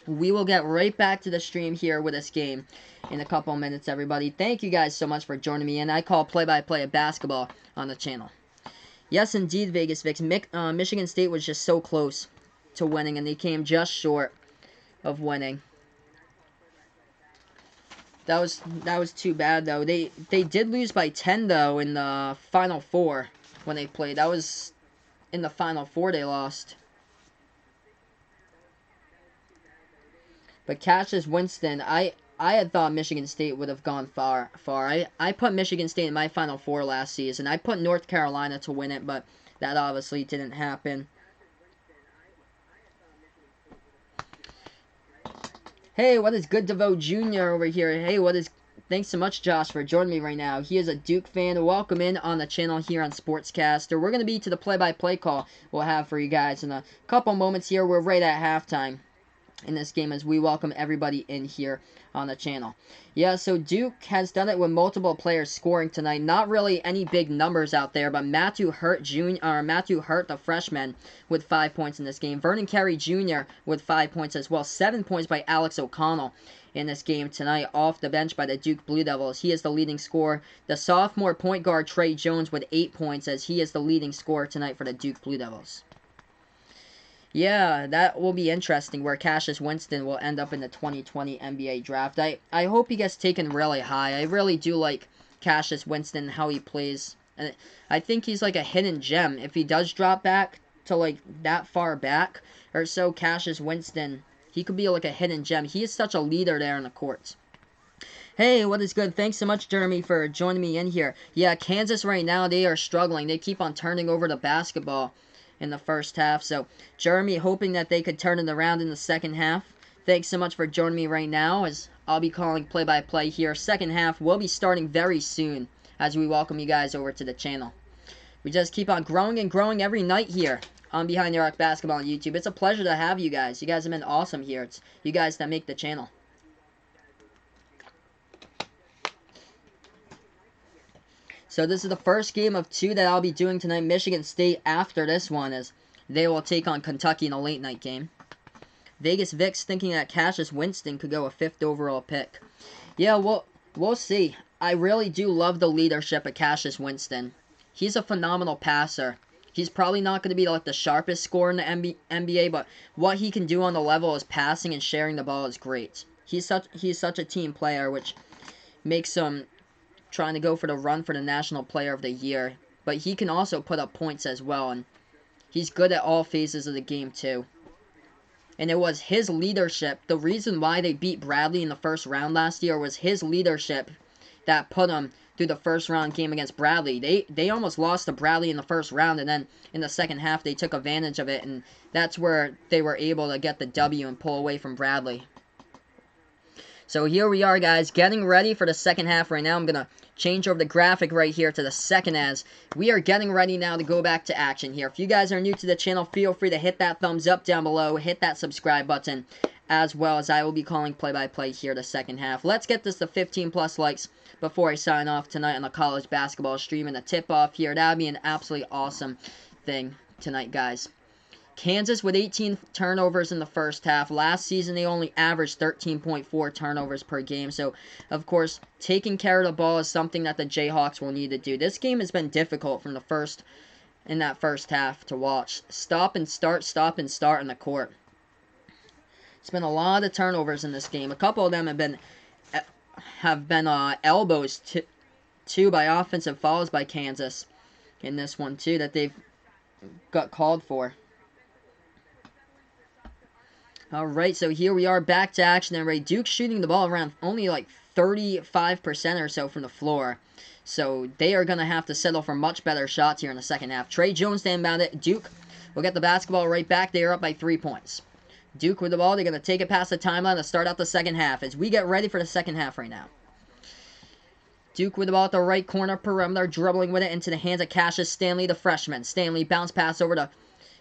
Speaker 1: We will get right back to the stream here with this game in a couple minutes, everybody. Thank you guys so much for joining me. And I call play-by-play of basketball on the channel. Yes, indeed, Vegas Vix. Michigan State was just so close to winning, and they came just short of winning. That was too bad, though. They did lose by 10, though, in the Final Four when they played. That was in the Final Four they lost. But Cassius Winston, I had thought Michigan State would have gone far. I put Michigan State in my Final Four last season. I put North Carolina to win it, but that obviously didn't happen. Hey, what is Good Devo Jr. over here? Hey, thanks so much, Josh, for joining me right now. He is a Duke fan. Welcome in on the channel here on Sportscaster. We're going to be to the play-by-play call we'll have for you guys in a couple moments here. We're right at halftime in this game as we welcome everybody in here on the channel. Yeah, so Duke has done it with multiple players scoring tonight. Not really any big numbers out there, but Matthew Hurt, the freshman, with 5 points in this game. Vernon Carey Jr. with 5 points as well. 7 points by Alex O'Connell in this game tonight off the bench by the Duke Blue Devils. He is the leading scorer. The sophomore point guard Trey Jones with 8 points as he is the leading scorer tonight for the Duke Blue Devils. Yeah, that will be interesting where Cassius Winston will end up in the 2020 NBA draft. I hope he gets taken really high. I really do like Cassius Winston, how he plays. And I think he's like a hidden gem. If he does drop back to that far back or so, Cassius Winston, he could be like a hidden gem. He is such a leader there in the courts. Hey, what is good? Thanks so much, Jeremy, for joining me in here. Yeah, Kansas right now, they are struggling. They keep on turning over the basketball in the first half. So, Jeremy, hoping that they could turn it around in the second half. Thanks so much for joining me right now as I'll be calling play-by-play here. Second half will be starting very soon as we welcome you guys over to the channel. We just keep on growing and growing every night here on Behind the Arc Basketball on YouTube. It's a pleasure to have you guys. You guys have been awesome here. It's you guys that make the channel. So this is the first game of 2 that I'll be doing tonight. Michigan State after this one as they will take on Kentucky in a late night game. Vegas Vix thinking that Cassius Winston could go a 5th overall pick. Yeah, we'll see. I really do love the leadership of Cassius Winston. He's a phenomenal passer. He's probably not going to be the sharpest scorer in the NBA, but what he can do on the level is passing and sharing the ball is great. He's such a team player, which makes him trying to go for the run for the National Player of the Year. But he can also put up points as well, and he's good at all phases of the game too. And it was his leadership. The reason why they beat Bradley in the first round last year was his leadership that put them through the first round game against Bradley. They almost lost to Bradley in the first round, and then in the second half they took advantage of it, and that's where they were able to get the W and pull away from Bradley. So here we are, guys, getting ready for the second half right now. I'm going to change over the graphic right here to the second as we are getting ready now to go back to action here. If you guys are new to the channel, feel free to hit that thumbs up down below, hit that subscribe button, as well as I will be calling play-by-play here the second half. Let's get this to 15 plus likes before I sign off tonight on the college basketball stream and the tip-off here. That would be an absolutely awesome thing tonight, guys. Kansas with 18 turnovers in the first half. Last season, they only averaged 13.4 turnovers per game. So, of course, taking care of the ball is something that the Jayhawks will need to do. This game has been difficult from in that first half to watch. Stop and start in the court. It's been a lot of turnovers in this game. A couple of them have been elbows too by offensive fouls by Kansas in this one too that they've got called for. Alright, so here we are back to action. And Duke's shooting the ball around only like 35% or so from the floor. So they are going to have to settle for much better shots here in the second half. Trey Jones to inbound it. Duke will get the basketball right back. They are up by 3 points. Duke with the ball. They're going to take it past the timeline to start out the second half as we get ready for the second half right now. Duke with the ball at the right corner perimeter, dribbling with it into the hands of Cassius Stanley, the freshman. Stanley bounce pass over to,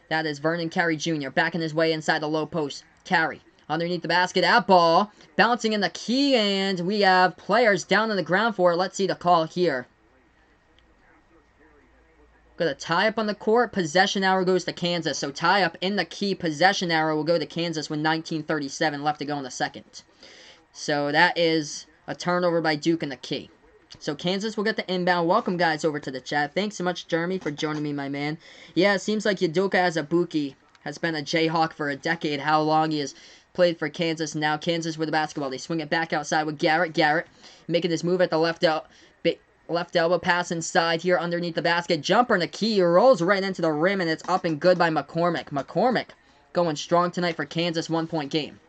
Speaker 1: that is Vernon Carey Jr. backing his way inside the low post. Carey underneath the basket, that ball bouncing in the key, and we have players down on the ground for it. Let's see the call here. Got a tie-up on the court. Possession arrow goes to Kansas. So tie-up in the key. Possession arrow will go to Kansas with 19:37 left to go in the second. So that is a turnover by Duke in the key. So Kansas will get the inbound. Welcome, guys, over to the chat. Thanks so much, Jeremy, for joining me, my man. Yeah, it seems like Udoka Azubuike has been a Jayhawk for a decade. How long he has played for Kansas. Now Kansas with the basketball. They swing it back outside with Garrett. Garrett making his move at the left elbow pass inside here underneath the basket. Jumper in the key. Rolls right into the rim, and it's up and good by McCormick. McCormick going strong tonight for Kansas. 1-point game.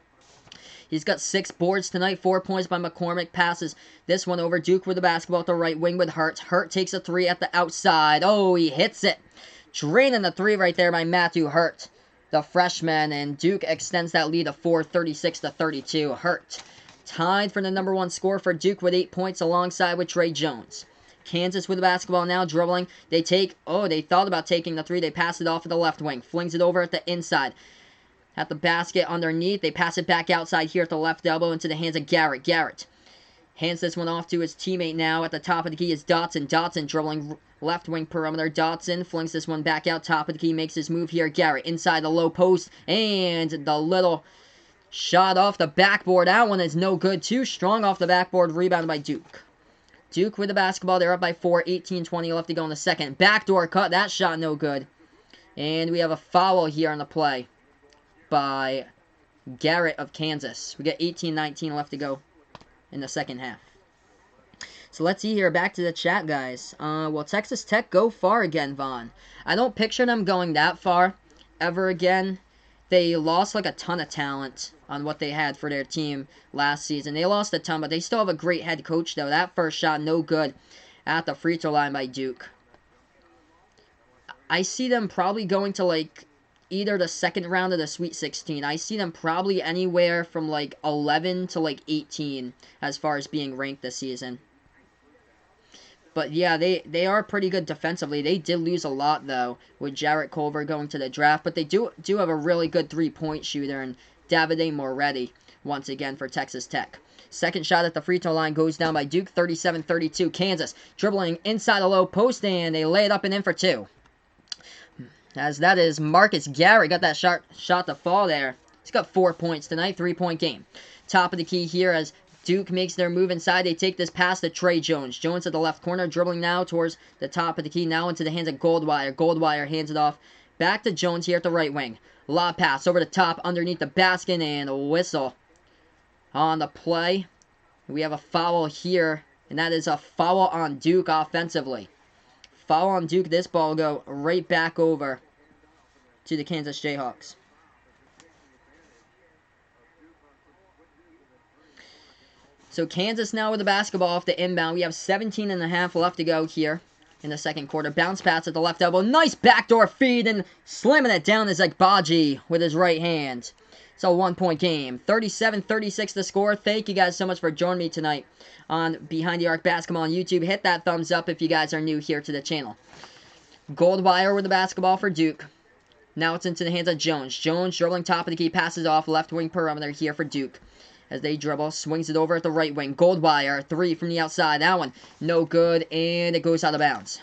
Speaker 1: He's got 6 boards tonight. 4 points by McCormick. Passes this one over. Duke with the basketball at the right wing with Hurt. Hurt takes a 3 at the outside. Oh, he hits it. Draining the 3 right there by Matthew Hurt, the freshman. And Duke extends that lead to 4, 36-32. Hurt tied for the number 1 score for Duke with 8 points alongside with Trey Jones. Kansas with the basketball now, dribbling. They thought about taking the 3. They pass it off at the left wing. Flings it over at the inside. At the basket underneath. They pass it back outside here at the left elbow into the hands of Garrett. Garrett hands this one off to his teammate now. At the top of the key is Dotson. Dotson dribbling left wing perimeter. Dotson flings this one back out. Top of the key makes his move here. Garrett inside the low post. And the little shot off the backboard. That one is no good. Too strong off the backboard. Rebounded by Duke. Duke with the basketball. They're up by 4. 18-20 left to go in the second. Backdoor cut. That shot no good. And we have a foul here on the play by Garrett of Kansas. We got 18-19 left to go in the second half. So let's see here. Back to the chat, guys. Will Texas Tech go far again, Vaughn? I don't picture them going that far ever again. They lost like a ton of talent on what they had for their team last season. They lost a ton, but they still have a great head coach, though. That first shot, no good at the free throw line by Duke. I see them probably going to like either the second round of the Sweet 16. I see them probably anywhere from like 11 to like 18 as far as being ranked this season. But yeah, they are pretty good defensively. They did lose a lot though with Jarrett Culver going to the draft, but they do have a really good 3-point shooter in Davide Moretti once again for Texas Tech. Second shot at the free throw line goes down by Duke, 37-32. Kansas dribbling inside the low post, and they lay it up and in for 2. As that is Marcus Garrett. Got that shot to fall there. He's got 4 points tonight. 3-point game. Top of the key here as Duke makes their move inside. They take this pass to Trey Jones. Jones at the left corner. Dribbling now towards the top of the key. Now into the hands of Goldwire. Goldwire hands it off back to Jones here at the right wing. Lob pass over the top underneath the basket. And a whistle on the play. We have a foul here. And that is a foul on Duke offensively. Foul on Duke. This ball will go right back over to the Kansas Jayhawks. So Kansas now with the basketball off the inbound. We have 17.5 left to go here in the second quarter. Bounce pass at the left elbow. Nice backdoor feed, and slamming it down is Agbaji with his right hand. It's a 1-point game. 37-36 the score. Thank you guys so much for joining me tonight on Behind the Arc Basketball on YouTube. Hit that thumbs up if you guys are new here to the channel. Goldwire with the basketball for Duke. Now it's into the hands of Jones. Jones dribbling top of the key. Passes off left wing perimeter here for Duke. As they dribble, swings it over at the right wing. Goldwire, 3 from the outside. That one, no good, and it goes out of bounds.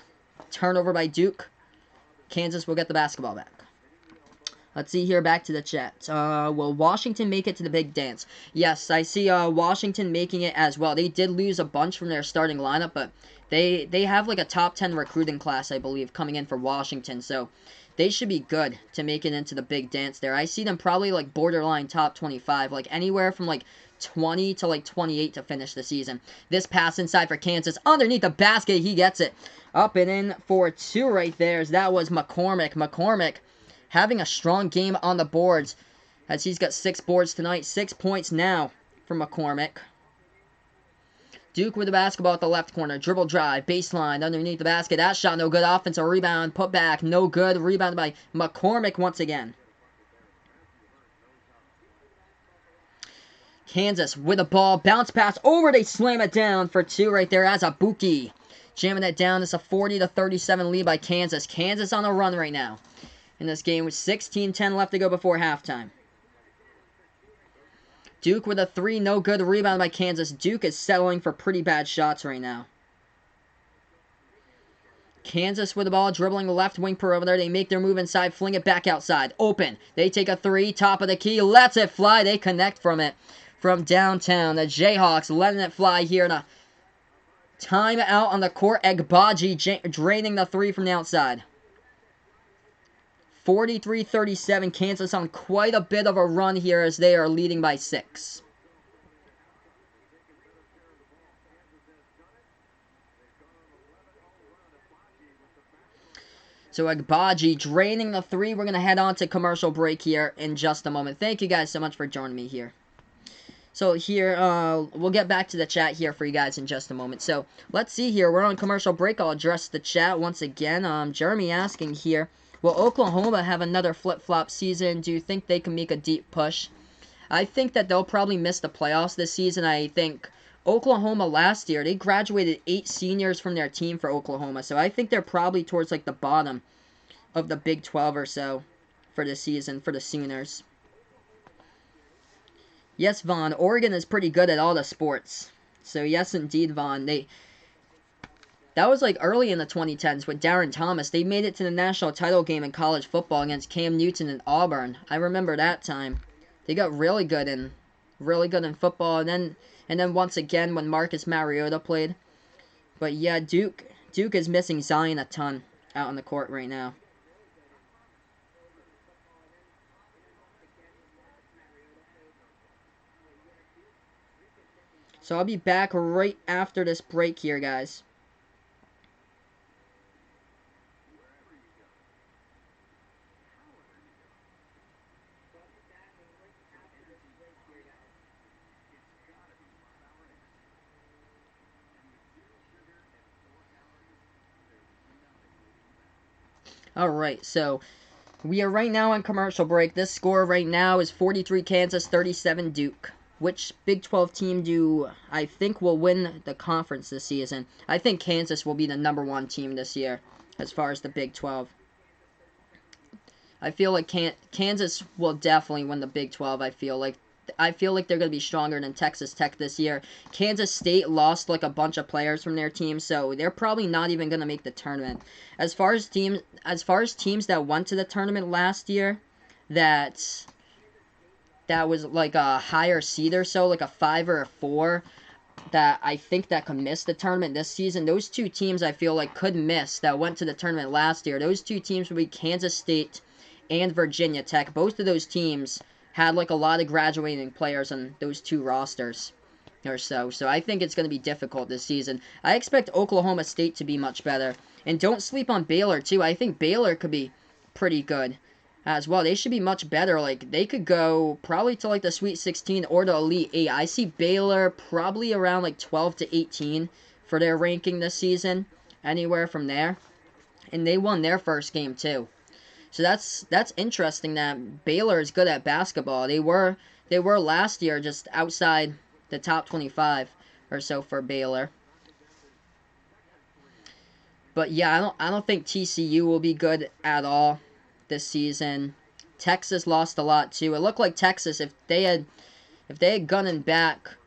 Speaker 1: Turnover by Duke. Kansas will get the basketball back. Let's see here, back to the chat. Will Washington make it to the big dance? Yes, I see Washington making it as well. They did lose a bunch from their starting lineup, but they have like a top 10 recruiting class, I believe, coming in for Washington. So they should be good to make it into the big dance there. I see them probably like borderline top 25, like anywhere from like 20 to like 28 to finish the season. This pass inside for Kansas. Underneath the basket, he gets it. Up and in for 2 right there. That was McCormick. McCormick having a strong game on the boards. as he's got 6 boards tonight. 6 points now for McCormick. Duke with the basketball at the left corner. Dribble drive, baseline, underneath the basket. That shot no good. Offensive rebound, put back, no good. Rebounded by McCormick once again. Kansas with the ball. Bounce pass over. They slam it down for 2 right there as Abuki. Jamming it down. It's a 40-37 lead by Kansas. Kansas on a run right now in this game with 16:10 left to go before halftime. Duke with a 3, no good. Rebound by Kansas. Duke is settling for pretty bad shots right now. Kansas with the ball, dribbling the left wing perimeter. They make their move inside, fling it back outside. Open. They take a 3, top of the key, lets it fly. They connect from it from downtown. The Jayhawks letting it fly here. And a timeout on the court. Egbaji draining the 3 from the outside. 43-37, Kansas on quite a bit of a run here as they are leading by 6. So Egbaji draining the 3. We're going to head on to commercial break here in just a moment. Thank you guys so much for joining me here. So here, we'll get back to the chat here for you guys in just a moment. So let's see here. We're on commercial break. I'll address the chat once again. Jeremy asking here, will Oklahoma have another flip-flop season? Do you think they can make a deep push? I think that they'll probably miss the playoffs this season. I think Oklahoma last year, they graduated 8 seniors from their team for Oklahoma. So I think they're probably towards like the bottom of the Big 12 or so for the season for the Sooners. Yes, Vaughn, Oregon is pretty good at all the sports. So yes, indeed, Vaughn. That was like early in the 2010s with Darren Thomas. They made it to the national title game in college football against Cam Newton and Auburn. I remember that time. They got really good in football, and then once again when Marcus Mariota played. But yeah, Duke is missing Zion a ton out on the court right now. So I'll be back right after this break here, guys. Alright, so we are right now on commercial break. This score right now is 43 Kansas, 37 Duke. Which Big 12 team do I think will win the conference this season? I think Kansas will be the #1 team this year as far as the Big 12. I feel like Kansas will definitely win the Big 12. I feel like they're going to be stronger than Texas Tech this year. Kansas State lost like a bunch of players from their team, so they're probably not even going to make the tournament. As far as teams that went to the tournament last year, that was like a higher seed or so, like a 5 or a 4, that I think that could miss the tournament this season. Those 2 teams I feel like could miss that went to the tournament last year. Those 2 teams would be Kansas State and Virginia Tech. Both of those teams had like a lot of graduating players on those 2 rosters or so. So I think it's going to be difficult this season. I expect Oklahoma State to be much better. And don't sleep on Baylor too. I think Baylor could be pretty good as well. They should be much better. Like they could go probably to like the Sweet 16 or the Elite 8. I see Baylor probably around like 12 to 18 for their ranking this season. Anywhere from there. And they won their first game too. So that's interesting that Baylor is good at basketball. They were last year just outside the top 25 or so for Baylor. But yeah, I don't think TCU will be good at all this season. Texas lost a lot too. It looked like Texas, if they had Gunning back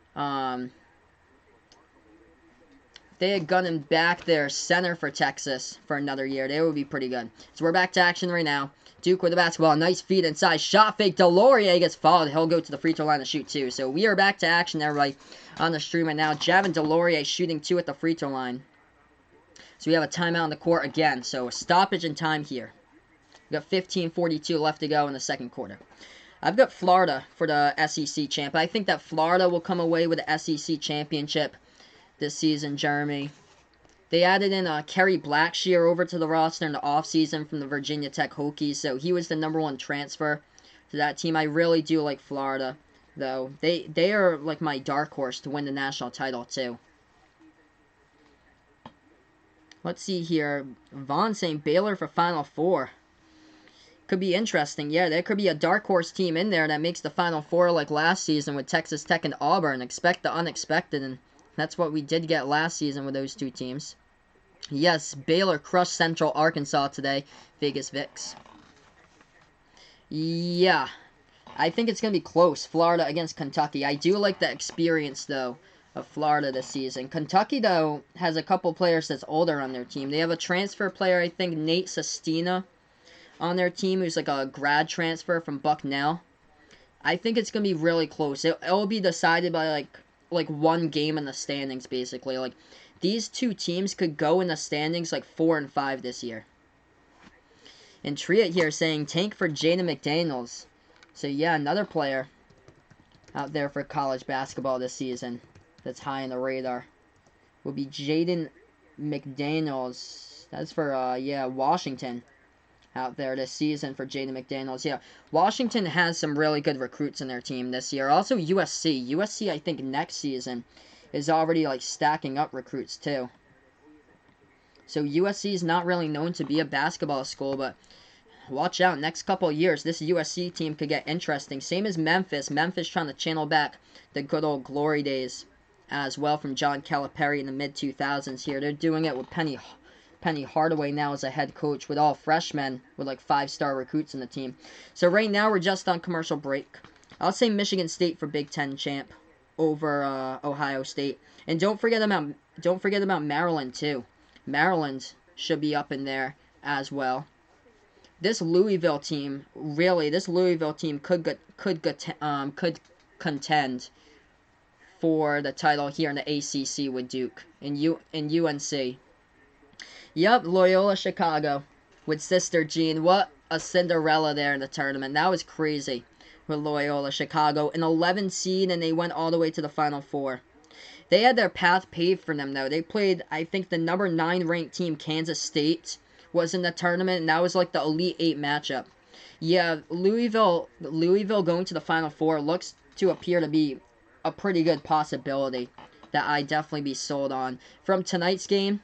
Speaker 1: their center for Texas for another year, they would be pretty good. So we're back to action right now. Duke with the basketball. Nice feed inside. Shot fake. Delorier gets fouled. He'll go to the free throw line to shoot 2. So we are back to action, everybody, on the stream right now. Javin Delorier shooting 2 at the free throw line. So we have a timeout on the court again. So a stoppage in time here. We got 15:42 left to go in the second quarter. I've got Florida for the SEC champ. I think that Florida will come away with the SEC championship this season, Jeremy. They added in Kerry Blackshear over to the roster in the offseason from the Virginia Tech Hokies, so he was the #1 transfer to that team. I really do like Florida, though. They are like my dark horse to win the national title, too. Let's see here. Vaughn saying Baylor for Final Four. Could be interesting. Yeah, there could be a dark horse team in there that makes the Final Four like last season with Texas Tech and Auburn. Expect the unexpected, and that's what we did get last season with those two teams. Yes, Baylor crushed Central Arkansas today. Vegas Vicks. Yeah, I think it's going to be close. Florida against Kentucky. I do like the experience, though, of Florida this season. Kentucky, though, has a couple players that's older on their team. They have a transfer player, I think, Nate Sestina, on their team, who's like a grad transfer from Bucknell. I think it's going to be really close. It'll be decided by, like one game in the standings, basically. Like, these two teams could go in the standings like 4 and 5 this year. And Triet here saying tank for Jaden McDaniels. So, yeah, another player out there for college basketball this season that's high on the radar will be Jaden McDaniels. That's for, Washington out there this season for Jaden McDaniels. Yeah, Washington has some really good recruits in their team this year. Also, USC. USC, I think, next season is already, like, stacking up recruits, too. So, USC is not really known to be a basketball school, but watch out. Next couple of years, this USC team could get interesting. Same as Memphis. Memphis trying to channel back the good old glory days as well from John Calipari in the mid-2000s here. They're doing it with Penny Hardaway now as a head coach with all freshmen with like 5-star recruits in the team. So right now we're just on commercial break. I'll say Michigan State for Big Ten champ over Ohio State. And don't forget about Maryland too. Maryland should be up in there as well. This Louisville team could contend for the title here in the ACC with Duke and UNC. Yep, Loyola Chicago with Sister Jean. What a Cinderella there in the tournament. That was crazy with Loyola Chicago. An 11 seed, and they went all the way to the Final Four. They had their path paved for them, though. They played, I think, the number 9 ranked team, Kansas State, was in the tournament, and that was like the Elite 8 matchup. Yeah, Louisville going to the Final Four looks to appear to be a pretty good possibility that I'd definitely be sold on. From tonight's game,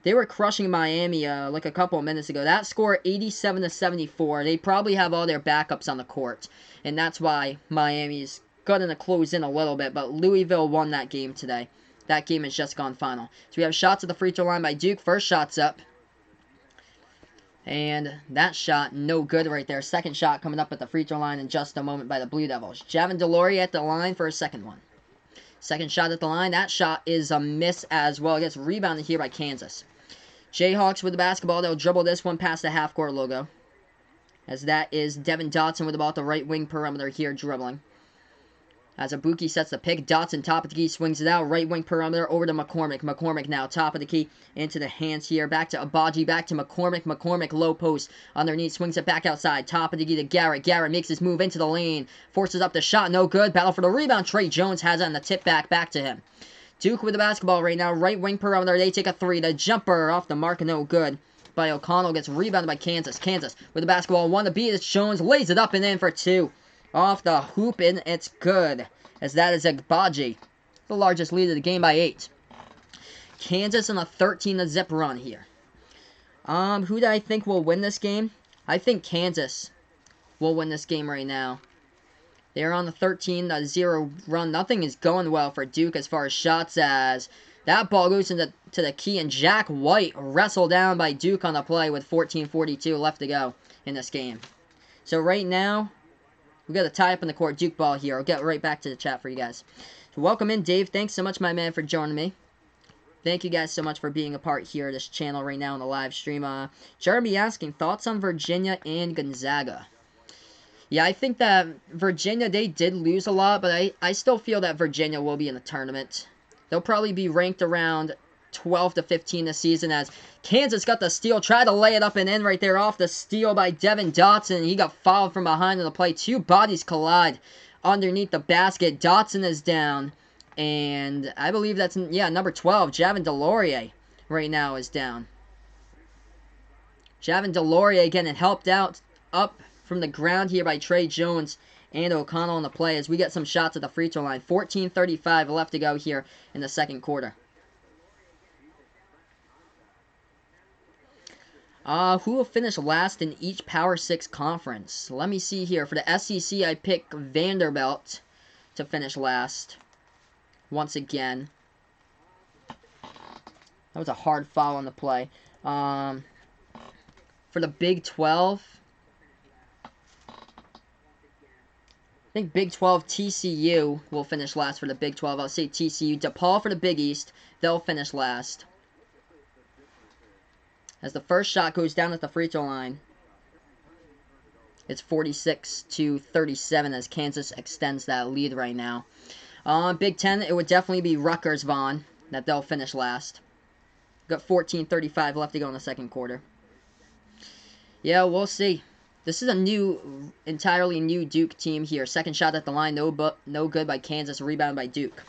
Speaker 1: they were crushing Miami like a couple of minutes ago. That score, 87-74. They probably have all their backups on the court, and that's why Miami's going to close in a little bit, but Louisville won that game today. That game has just gone final. So we have shots at the free throw line by Duke. First shot's up. And that shot, no good right there. Second shot coming up at the free throw line in just a moment by the Blue Devils. Javin DeLauria at the line for a second one. Second shot at the line. That shot is a miss as well. It gets rebounded here by Kansas. Jayhawks with the basketball. They'll dribble this one past the half-court logo. As that is Devin Dotson with about the right wing perimeter here dribbling. As Abuki sets the pick, Dotson, top of the key, swings it out, right wing perimeter, over to McCormick. McCormick now, top of the key, into the hands here, back to Abaji, back to McCormick. McCormick, low post, underneath, swings it back outside, top of the key to Garrett. Garrett makes his move into the lane, forces up the shot, no good, battle for the rebound. Trey Jones has it on the tip back to him. Duke with the basketball right now, right wing perimeter, they take a three, the jumper off the mark, no good. By O'Connell, gets rebounded by Kansas. Kansas with the basketball, one to beat, it's Jones, lays it up and in for two. Off the hoop, and it's good. As that is Agbaji, the largest lead of the game by 8. Kansas on a 13-0 run here. Who do I think will win this game? I think Kansas will win this game right now. They're on the 13-0 run. Nothing is going well for Duke as far as shots, as that ball goes into the key, and Jack White wrestled down by Duke on the play with 14:42 left to go in this game. So right now, we got a tie up in the court, Duke ball here. I'll get right back to the chat for you guys. So welcome in, Dave. Thanks so much, my man, for joining me. Thank you guys so much for being a part here of this channel right now on the live stream. Jeremy asking, thoughts on Virginia and Gonzaga? Yeah, I think that Virginia, they did lose a lot, but I still feel that Virginia will be in the tournament. They'll probably be ranked around 12 to 15 this season, as Kansas got the steal, tried to lay it up and in right there off the steal by Devin Dotson. He got fouled from behind on the play. Two bodies collide underneath the basket. Dotson is down, and I believe that's, number 12, Javin DeLauria right now is down. Javin DeLauria getting helped out up from the ground here by Trey Jones and O'Connell on the play as we get some shots at the free throw line. 14:35 left to go here in the second quarter. Who will finish last in each Power 6 conference? Let me see here. For the SEC, I pick Vanderbilt to finish last. Once again. That was a hard foul on the play. For the Big 12, I think Big 12 TCU will finish last for the Big 12. I'll say TCU. DePaul for the Big East, they'll finish last. As the first shot goes down at the free throw line, it's 46-37 as Kansas extends that lead right now. Big 10, it would definitely be Rutgers, Vaughn, that they'll finish last. Got 14:35 left to go in the second quarter. Yeah, we'll see. This is a entirely new Duke team here. Second shot at the line, no good by Kansas, rebound by Duke.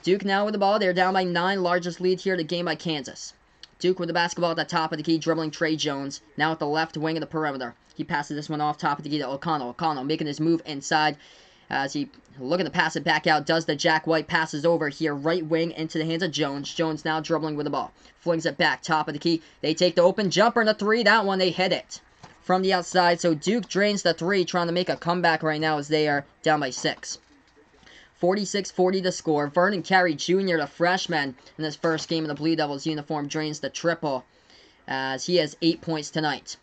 Speaker 1: Duke now with the ball. They're down by 9, largest lead here of the game by Kansas. Duke with the basketball at the top of the key, dribbling Trey Jones. Now at the left wing of the perimeter. He passes this one off top of the key to O'Connell. O'Connell making his move inside as he looking to pass it back out. Does the Jack White, passes over here, right wing into the hands of Jones. Jones now dribbling with the ball. Flings it back, top of the key. They take the open jumper and the three. That one, they hit it from the outside. So Duke drains the three, trying to make a comeback right now as they are down by 6. 46-40 to score. Vernon Carey Jr., the freshman, in his first game in the Blue Devils uniform, drains the triple as he has 8 points tonight.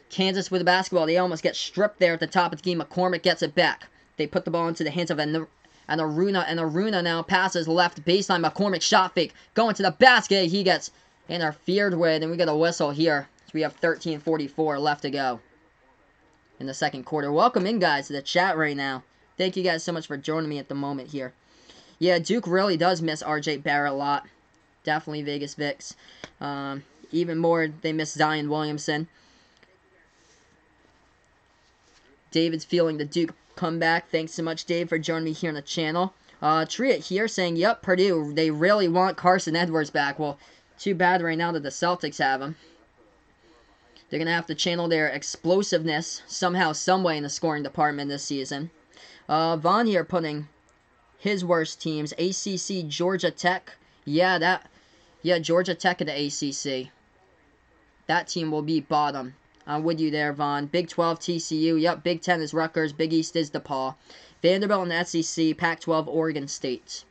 Speaker 1: Kansas with the basketball. They almost get stripped there at the top of the game. McCormick gets it back. They put the ball into the hands of Aruna, and Aruna now passes left baseline. McCormick shot fake. Going to the basket. He gets interfered with, and we get a whistle here. So we have 13:44 left to go in the second quarter. Welcome in, guys, to the chat right now. Thank you guys so much for joining me at the moment here. Yeah, Duke really does miss R.J. Barrett a lot. Definitely Vegas Vicks. Even more, they miss Zion Williamson. David's feeling the Duke comeback. Thanks so much, Dave, for joining me here on the channel. Triet here saying, yep, Purdue, they really want Carson Edwards back. Well, too bad right now that the Celtics have him. They're going to have to channel their explosiveness somehow, someway in the scoring department this season. Vaughn here putting his worst teams. ACC, Georgia Tech. Yeah, Georgia Tech at the ACC. That team will be bottom. I'm with you there, Vaughn. Big 12, TCU. Yep, Big 10 is Rutgers. Big East is DePaul. Vanderbilt and the SEC. Pac-12, Oregon State.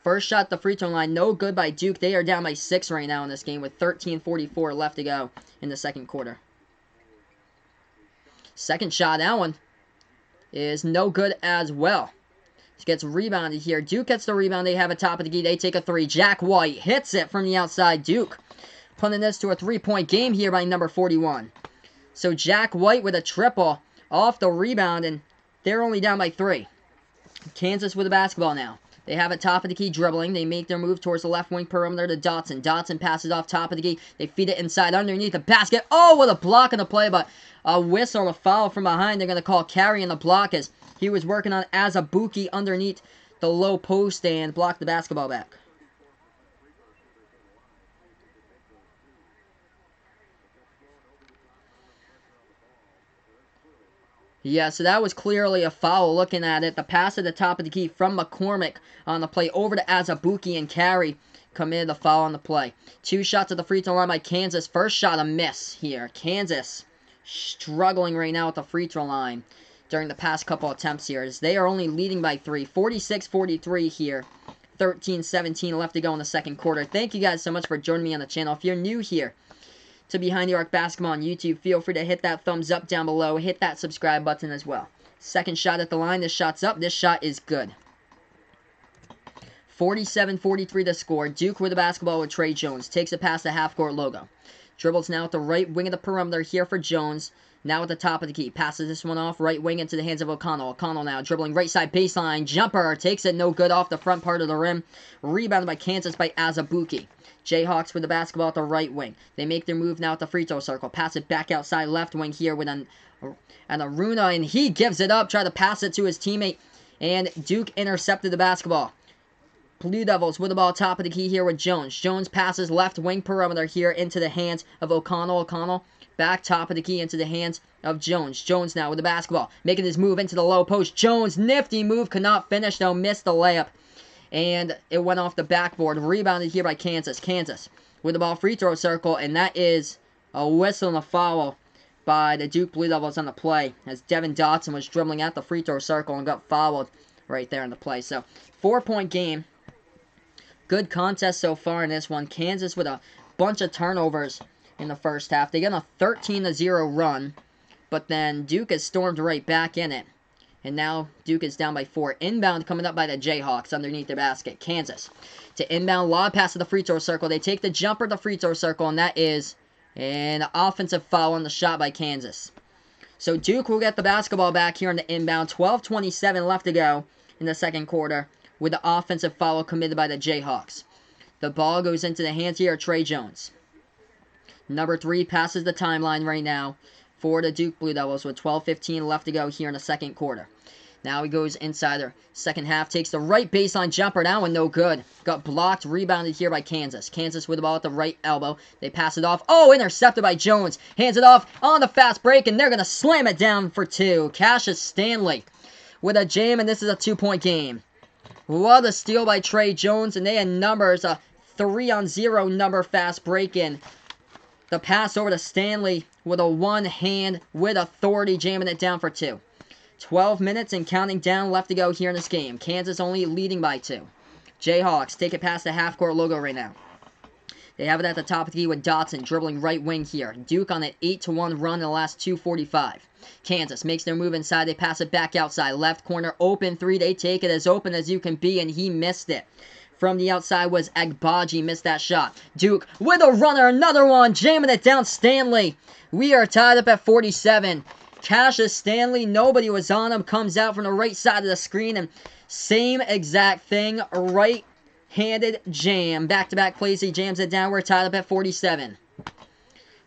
Speaker 1: First shot, the free throw line. No good by Duke. They are down by 6 right now in this game with 13:44 left to go in the second quarter. Second shot, that one is no good as well. He gets rebounded here. Duke gets the rebound. They have a top of the key. They take a three. Jack White hits it from the outside. Duke putting this to a 3-point game here by number 41. So Jack White with a triple off the rebound, and they're only down by 3. Kansas with the basketball now. They have a top of the key dribbling. They make their move towards the left wing perimeter to Dotson. Dotson passes off top of the key. They feed it inside underneath the basket. Oh, what a block on the play, but a whistle, a foul from behind. They're going to call carrying the block as he was working on Azubuike underneath the low post and blocked the basketball back. Yeah, so that was clearly a foul looking at it. The pass at the top of the key from McCormick on the play over to Azubuike, and Carey committed the foul on the play. 2 shots at the free throw line by Kansas. First shot a miss here. Kansas struggling right now at the free throw line during the past couple attempts here, as they are only leading by 3. 46-43 here. 13-17 left to go in the second quarter. Thank you guys so much for joining me on the channel. If you're new here to Behind the Arc Basketball on YouTube, feel free to hit that thumbs up down below. Hit that subscribe button as well. Second shot at the line. This shot's up. This shot is good. 47-43 to score. Duke with the basketball with Trey Jones. Takes it past the half-court logo. Dribbles now at the right wing of the perimeter here for Jones. Now at the top of the key. Passes this one off right wing into the hands of O'Connell. O'Connell now dribbling right side baseline. Jumper. Takes it no good off the front part of the rim. Rebounded by Kansas by Azubuike. Jayhawks with the basketball at the right wing. They make their move now at the free throw circle. Pass it back outside left wing here with an Aruna, and he gives it up. Try to pass it to his teammate, and Duke intercepted the basketball. Blue Devils with the ball top of the key here with Jones. Jones passes left wing perimeter here into the hands of O'Connell. O'Connell back top of the key into the hands of Jones. Jones now with the basketball, making his move into the low post. Jones, nifty move, could not finish though, missed the layup. And it went off the backboard. Rebounded here by Kansas. Kansas with the ball free throw circle, and that is a whistle and a foul by the Duke Blue Devils on the play, as Devin Dotson was dribbling at the free throw circle and got fouled right there in the play. So, 4-point game. Good contest so far in this one. Kansas with a bunch of turnovers in the first half. They get a 13-0 run, but then Duke has stormed right back in it. And now Duke is down by 4. Inbound coming up by the Jayhawks underneath their basket. Kansas to inbound, lob pass to the free throw circle. They take the jumper to the free throw circle, and that is an offensive foul on the shot by Kansas. So Duke will get the basketball back here in the inbound. 12:27 left to go in the second quarter with the offensive foul committed by the Jayhawks. The ball goes into the hands here of Trey Jones. Number 3 passes the timeline right now for the Duke Blue Devils with 12:15 left to go here in the second quarter. Now he goes inside their second half, takes the right baseline jumper, that one no good. Got blocked, rebounded here by Kansas. Kansas with the ball at the right elbow. They pass it off. Oh, intercepted by Jones. Hands it off on the fast break, and they're going to slam it down for 2. Cassius Stanley with a jam, and this is a 2-point game. What a steal by Trey Jones, and they had numbers, a 3-on-0 number fast break in. The pass over to Stanley with a one hand with authority, jamming it down for 2. 12 minutes and counting down left to go here in this game. Kansas only leading by 2. Jayhawks take it past the half-court logo right now. They have it at the top of the key with Dotson dribbling right wing here. Duke on an 8-1 run in the last 2:45. Kansas makes their move inside. They pass it back outside. Left corner open 3. They take it as open as you can be, and he missed it. From the outside was Agbaji, missed that shot. Duke with a runner, another one, jamming it down Stanley. We are tied up at 47. Cassius Stanley, nobody was on him, comes out from the right side of the screen, and same exact thing, right-handed jam. Back-to-back plays, he jams it down. We're tied up at 47.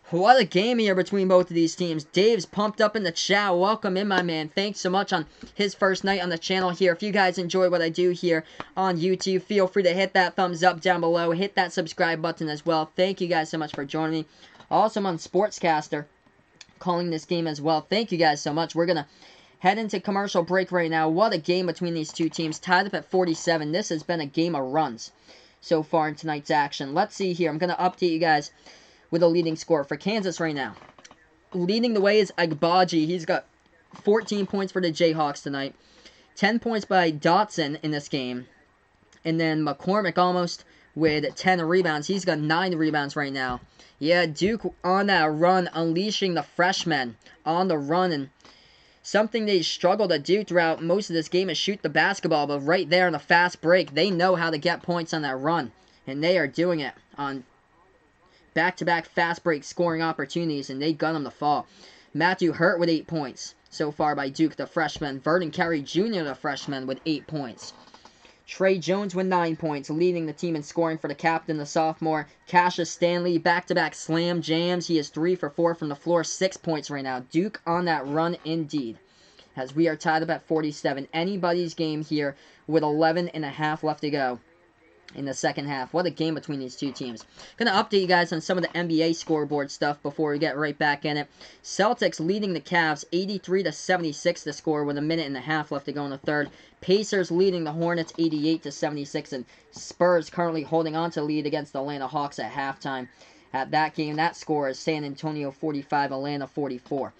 Speaker 1: What a game here between both of these teams. Dave's pumped up in the chat. Welcome in, my man. Thanks so much on his first night on the channel here. If you guys enjoy what I do here on YouTube, feel free to hit that thumbs up down below. Hit that subscribe button as well. Thank you guys so much for joining me. Also, I'm on Sportscaster, calling this game as well. Thank you guys so much. We're going to head into commercial break right now. What a game between these two teams. Tied up at 47. This has been a game of runs so far in tonight's action. Let's see here. I'm going to update you guys with a leading score for Kansas right now. Leading the way is Agbaji. He's got 14 points for the Jayhawks tonight. 10 points by Dotson in this game. And then McCormick almost with 10 rebounds. He's got 9 rebounds right now. Yeah, Duke on that run, unleashing the freshmen on the run. And something they struggled to do throughout most of this game is shoot the basketball. But right there in the fast break, they know how to get points on that run. And they are doing it on back-to-back fast break scoring opportunities, and they gun them to fall. Matthew Hurt with 8 points so far by Duke, the freshman. Vernon Carey Jr., the freshman, with 8 points. Trey Jones with 9 points, leading the team in scoring for the captain, the sophomore. Cassius Stanley, back-to-back slam jams. He is 3 for 4 from the floor, 6 points right now. Duke on that run indeed, as we are tied up at 47. Anybody's game here with 11.5 left to go in the second half. What a game between these two teams. Going to update you guys on some of the NBA scoreboard stuff before we get right back in it. Celtics leading the Cavs 83-76 to score with 1.5 left to go in the third. Pacers leading the Hornets 88-76, and Spurs currently holding on to lead against the Atlanta Hawks at halftime. At that game, that score is San Antonio 45, Atlanta 44.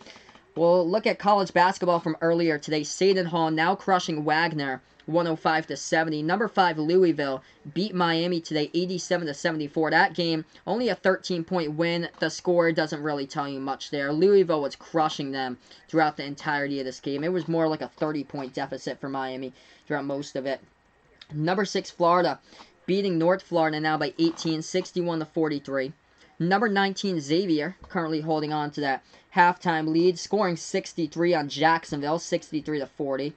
Speaker 1: We'll look at college basketball from earlier today. Seton Hall now crushing Wagner 105-70. Number 5 Louisville beat Miami today 87-74. That game only a 13-point win. The score doesn't really tell you much there. Louisville was crushing them throughout the entirety of this game. It was more like a 30-point deficit for Miami throughout most of it. Number 6 Florida beating North Florida now by 18, 61-43. Number 19 Xavier currently holding on to that halftime lead, scoring 63 on Jacksonville, 63-40.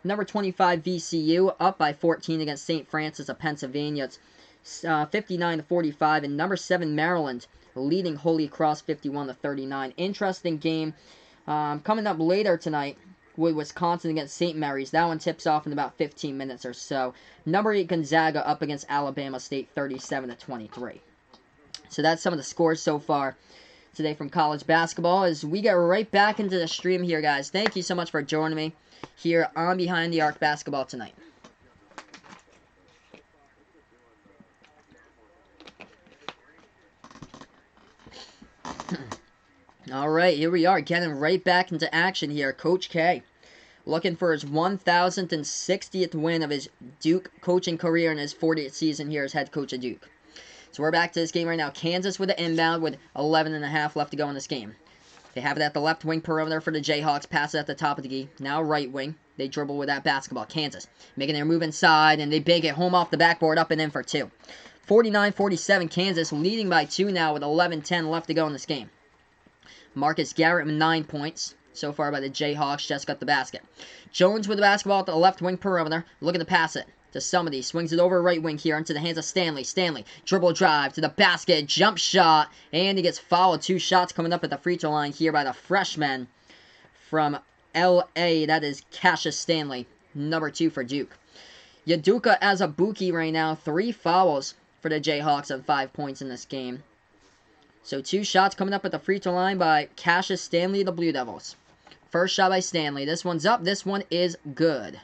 Speaker 1: Number 25 VCU up by 14 against St. Francis of Pennsylvania. It's 59-45. And number 7 Maryland leading Holy Cross 51-39. Interesting game coming up later tonight with Wisconsin against St. Mary's. That one tips off in about 15 minutes or so. Number 8 Gonzaga up against Alabama State 37-23. So that's some of the scores so far today from college basketball as we get right back into the stream here, guys. Thank you so much for joining me here on Behind the Arc Basketball tonight. All right, here we are, getting right back into action here. Coach K looking for his 1,060th win of his Duke coaching career in his 40th season here as head coach of Duke. So we're back to this game right now. Kansas with the inbound with 11.5 left to go in this game. They have it at the left wing perimeter for the Jayhawks. Pass it at the top of the key. Now right wing. They dribble with that basketball. Kansas making their move inside, and they big it home off the backboard, up and in for 2. 49-47, Kansas leading by 2 now with 11:10 left to go in this game. Marcus Garrett with 9 points so far by the Jayhawks. Just got the basket. Jones with the basketball at the left wing perimeter. Looking to pass it to somebody. Swings it over right wing here into the hands of Stanley. Stanley, dribble drive to the basket. Jump shot. And he gets fouled. 2 shots coming up at the free throw line here by the freshman from L.A. That is Cassius Stanley, number 2 for Duke. Udoka Azubuike right now. 3 fouls for the Jayhawks and 5 points in this game. So 2 shots coming up at the free throw line by Cassius Stanley, the Blue Devils. First shot by Stanley. This one's up. This one is good.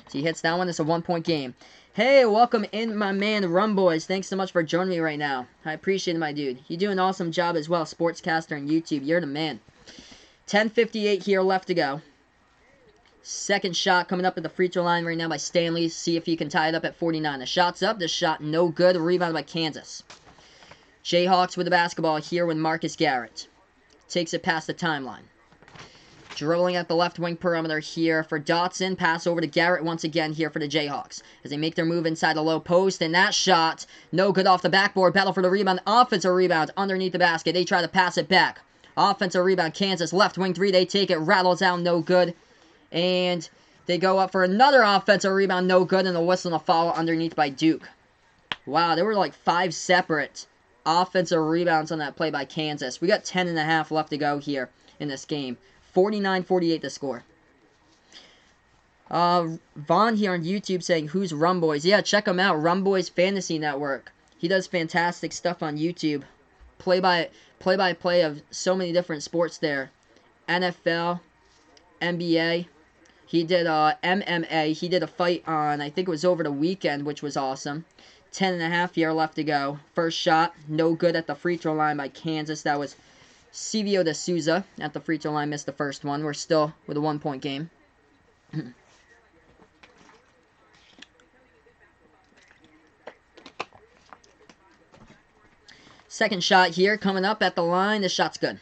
Speaker 1: So he hits that one. It's a 1-point game. Hey, welcome in, my man, Rum Boys. Thanks so much for joining me right now. I appreciate it, my dude. You do an awesome job as well, sportscaster and YouTube. You're the man. 10:58 here left to go. Second shot coming up at the free throw line right now by Stanley. See if he can tie it up at 49. The shot's up. The shot no good. Rebound by Kansas. Jayhawks with the basketball here with Marcus Garrett. Takes it past the timeline. Dribbling at the left wing perimeter here for Dotson. Pass over to Garrett once again here for the Jayhawks as they make their move inside the low post. And that shot, no good off the backboard. Battle for the rebound. Offensive rebound underneath the basket. They try to pass it back. Offensive rebound. Kansas left wing 3. They take it. Rattles out. No good. And they go up for another offensive rebound. No good. And a whistle and a foul underneath by Duke. Wow, there were like 5 separate offensive rebounds on that play by Kansas. We got 10.5 left to go here in this game. 49-48 the score. Vaughn here on YouTube saying, who's Rum Boys? Yeah, check him out. Rum Boys Fantasy Network. He does fantastic stuff on YouTube. Play-by-play of so many different sports there. NFL, NBA. He did MMA. He did a fight on, I think it was over the weekend, which was awesome. 10.5 here left to go. First shot, no good at the free throw line by Kansas. That was Silvio de Souza at the free throw line. Missed the first one. We're still with a 1-point game. Second shot here coming up at the line. The shot's good.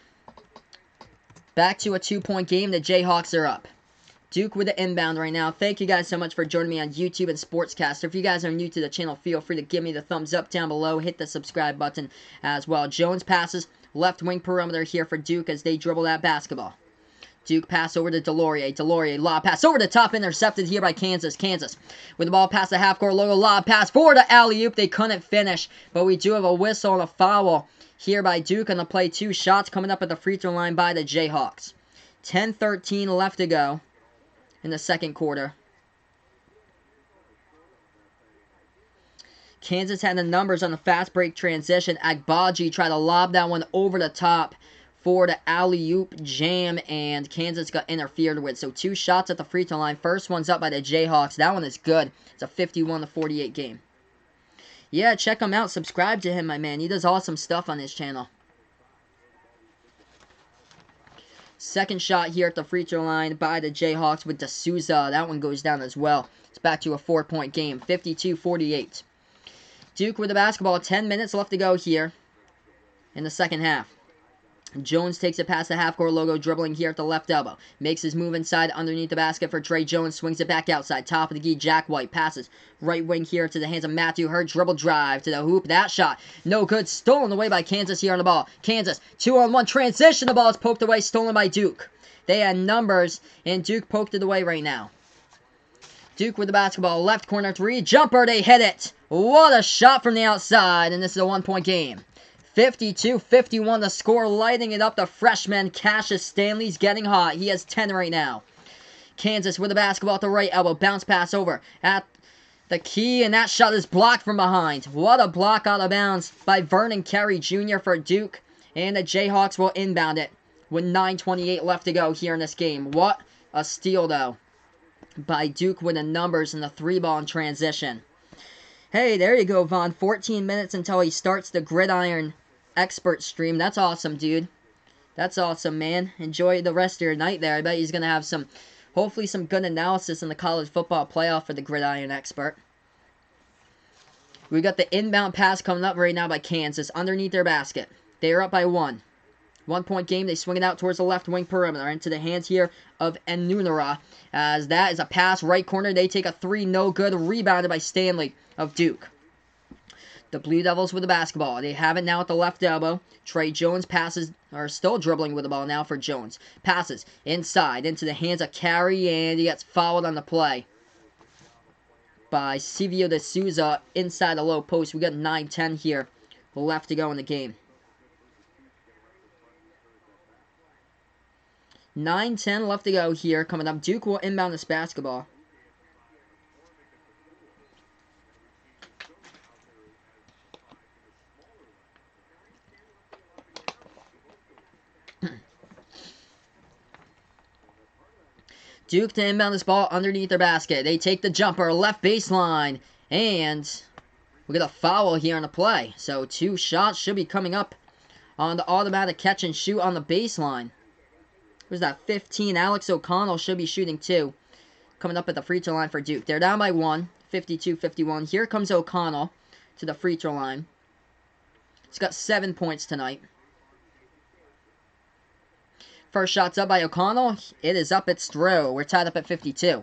Speaker 1: Back to a 2-point game. The Jayhawks are up. Duke with the inbound right now. Thank you guys so much for joining me on YouTube and Sportscaster. If you guys are new to the channel, feel free to give me the thumbs up down below. Hit the subscribe button as well. Jones passes left wing perimeter here for Duke as they dribble that basketball. Duke pass over to Delorier. Delorier lob pass over the top, intercepted here by Kansas. Kansas with the ball past the half-court logo. Lob pass forward to alley-oop. They couldn't finish, but we do have a whistle and a foul here by Duke on the play. 2 shots coming up at the free throw line by the Jayhawks. 10:13 left to go in the second quarter. Kansas had the numbers on the fast break transition. Agbaji tried to lob that one over the top for the alley-oop jam, and Kansas got interfered with. So 2 shots at the free throw line. First one's up by the Jayhawks. That one is good. It's a 51-48 game. Yeah, check him out. Subscribe to him, my man. He does awesome stuff on his channel. Second shot here at the free throw line by the Jayhawks with D'Souza. That one goes down as well. It's back to a 4-point game. 52-48. Duke with the basketball. 10 minutes left to go here in the second half. Jones takes it past the half-court logo, dribbling here at the left elbow. Makes his move inside underneath the basket for Trey Jones. Swings it back outside. Top of the key, Jack White. Passes right wing here to the hands of Matthew Hurt. Dribble drive to the hoop. That shot, no good. Stolen away by Kansas here on the ball. Kansas, 2-on-1 transition. The ball is poked away. Stolen by Duke. They had numbers, and Duke poked it away right now. Duke with the basketball. Left corner 3. Jumper, they hit it. What a shot from the outside, and this is a 1-point game. 52-51 the score, lighting it up. The freshman Cassius Stanley's getting hot. He has 10 right now. Kansas with the basketball at the right elbow. Bounce pass over at the key, and that shot is blocked from behind. What a block out of bounds by Vernon Carey Jr. for Duke. And the Jayhawks will inbound it with 9:28 left to go here in this game. What a steal, though, by Duke with the numbers and the 3-ball in transition. Hey, there you go, Vaughn. 14 minutes until he starts the Gridiron Expert stream. That's awesome, dude. That's awesome, man. Enjoy the rest of your night there. I bet he's going to have hopefully some good analysis in the college football playoff for the Gridiron Expert. We got the inbound pass coming up right now by Kansas underneath their basket. They are up by 1. 1-point game. They swing it out towards the left wing perimeter into the hands here of Enunara. As that is a pass right corner. They take a 3, no good. Rebounded by Stanley of Duke. The Blue Devils with the basketball. They have it now at the left elbow. Trey Jones passes, or still dribbling with the ball now for Jones. Passes inside into the hands of Carey, and he gets fouled on the play by Silvio de Souza inside the low post. We got 9:10 here left to go in the game. 9:10 left to go here. Coming up, Duke will inbound this basketball. Duke to inbound this ball underneath their basket. They take the jumper, left baseline, and we get a foul here on the play. So 2 shots should be coming up on the automatic catch and shoot on the baseline. Who's that? 15. Alex O'Connell should be shooting 2. Coming up at the free throw line for Duke. They're down by 1, 52-51. Here comes O'Connell to the free throw line. He's got 7 points tonight. First shot's up by O'Connell. It is up. It's through. We're tied up at 52.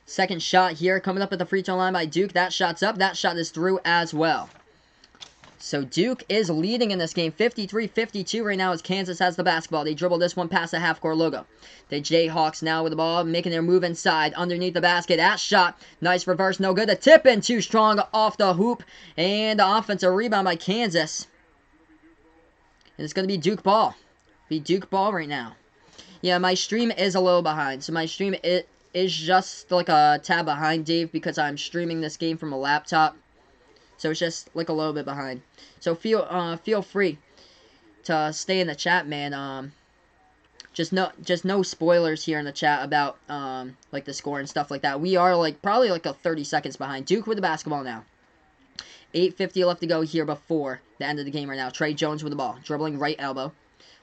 Speaker 1: Second shot here coming up at the free throw line by Duke. That shot's up. That shot is through as well. So Duke is leading in this game 53-52 right now as Kansas has the basketball. They dribble this one past the half-court logo. The Jayhawks now with the ball, making their move inside underneath the basket. That shot, nice reverse, no good. The tip in too strong off the hoop. And the offensive rebound by Kansas. And it's going to be Duke ball. Be Duke ball right now. Yeah, my stream is a little behind. So my stream is just like a tab behind, Dave, because I'm streaming this game from a laptop. So it's just like a little bit behind. So feel free to stay in the chat, man. Just no spoilers here in the chat about like the score and stuff like that. We are like probably like a 30 seconds behind. Duke with the basketball now. 8:50 left to go here before the end of the game right now. Trey Jones with the ball, dribbling right elbow.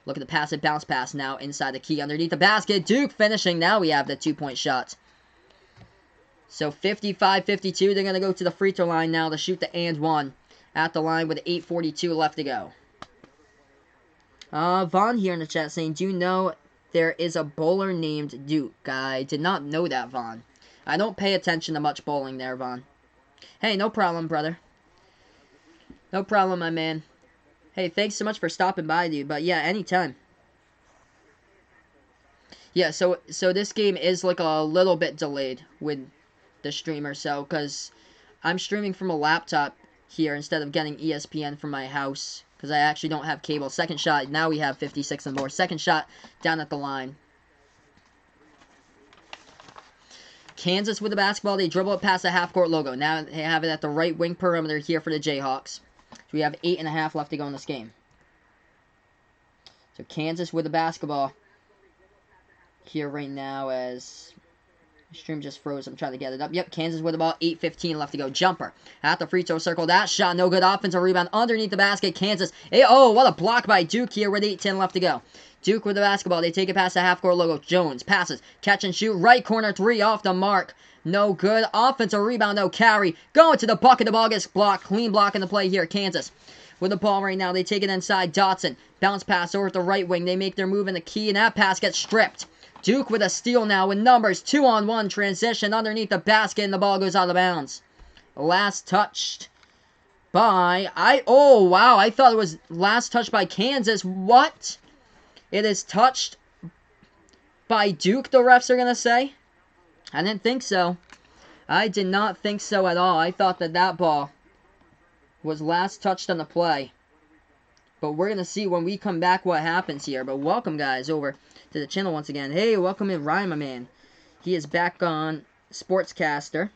Speaker 1: Look at the pass it, bounce pass now inside the key underneath the basket. Duke finishing. Now we have the 2-point shot. So 55-52, they're going to go to the free throw line now to shoot the and 1 at the line with 8:42 left to go. Vaughn here in the chat saying, do you know there is a bowler named Duke? I did not know that, Vaughn. I don't pay attention to much bowling there, Vaughn. Hey, no problem, brother. No problem, my man. Hey, thanks so much for stopping by, dude. But yeah, anytime. Yeah, so this game is like a little bit delayed with the streamer, so because I'm streaming from a laptop here instead of getting ESPN from my house because I actually don't have cable. Second shot, now we have 56 and more. Second shot down at the line. Kansas with the basketball. They dribble it past the half-court logo. Now they have it at the right wing perimeter here for the Jayhawks. So we have 8.5 left to go in this game. So Kansas with the basketball here right now as stream just froze. I'm trying to get it up. Yep, Kansas with the ball. 8:15 left to go. Jumper at the free throw circle. That shot, no good. Offensive rebound underneath the basket. Kansas. Oh, what a block by Duke here with 8:10 left to go. Duke with the basketball. They take it past the half-court logo. Jones passes. Catch and shoot. Right corner 3 off the mark. No good. Offensive rebound, no carry. Going to the bucket. The ball gets blocked. Clean block in the play here. Kansas with the ball right now. They take it inside. Dotson. Bounce pass over at the right wing. They make their move in the key, and that pass gets stripped. Duke with a steal now with numbers. 2-on-1 transition underneath the basket, and the ball goes out of bounds. Last touched by... Oh, wow. I thought it was last touched by Kansas. What? It is touched by Duke, the refs are going to say? I didn't think so. I did not think so at all. I thought that ball was last touched on the play But we're going to see when we come back what happens here. But welcome, guys, over to the channel once again. Hey, welcome in Ryan, my man. He is back on Sportscaster.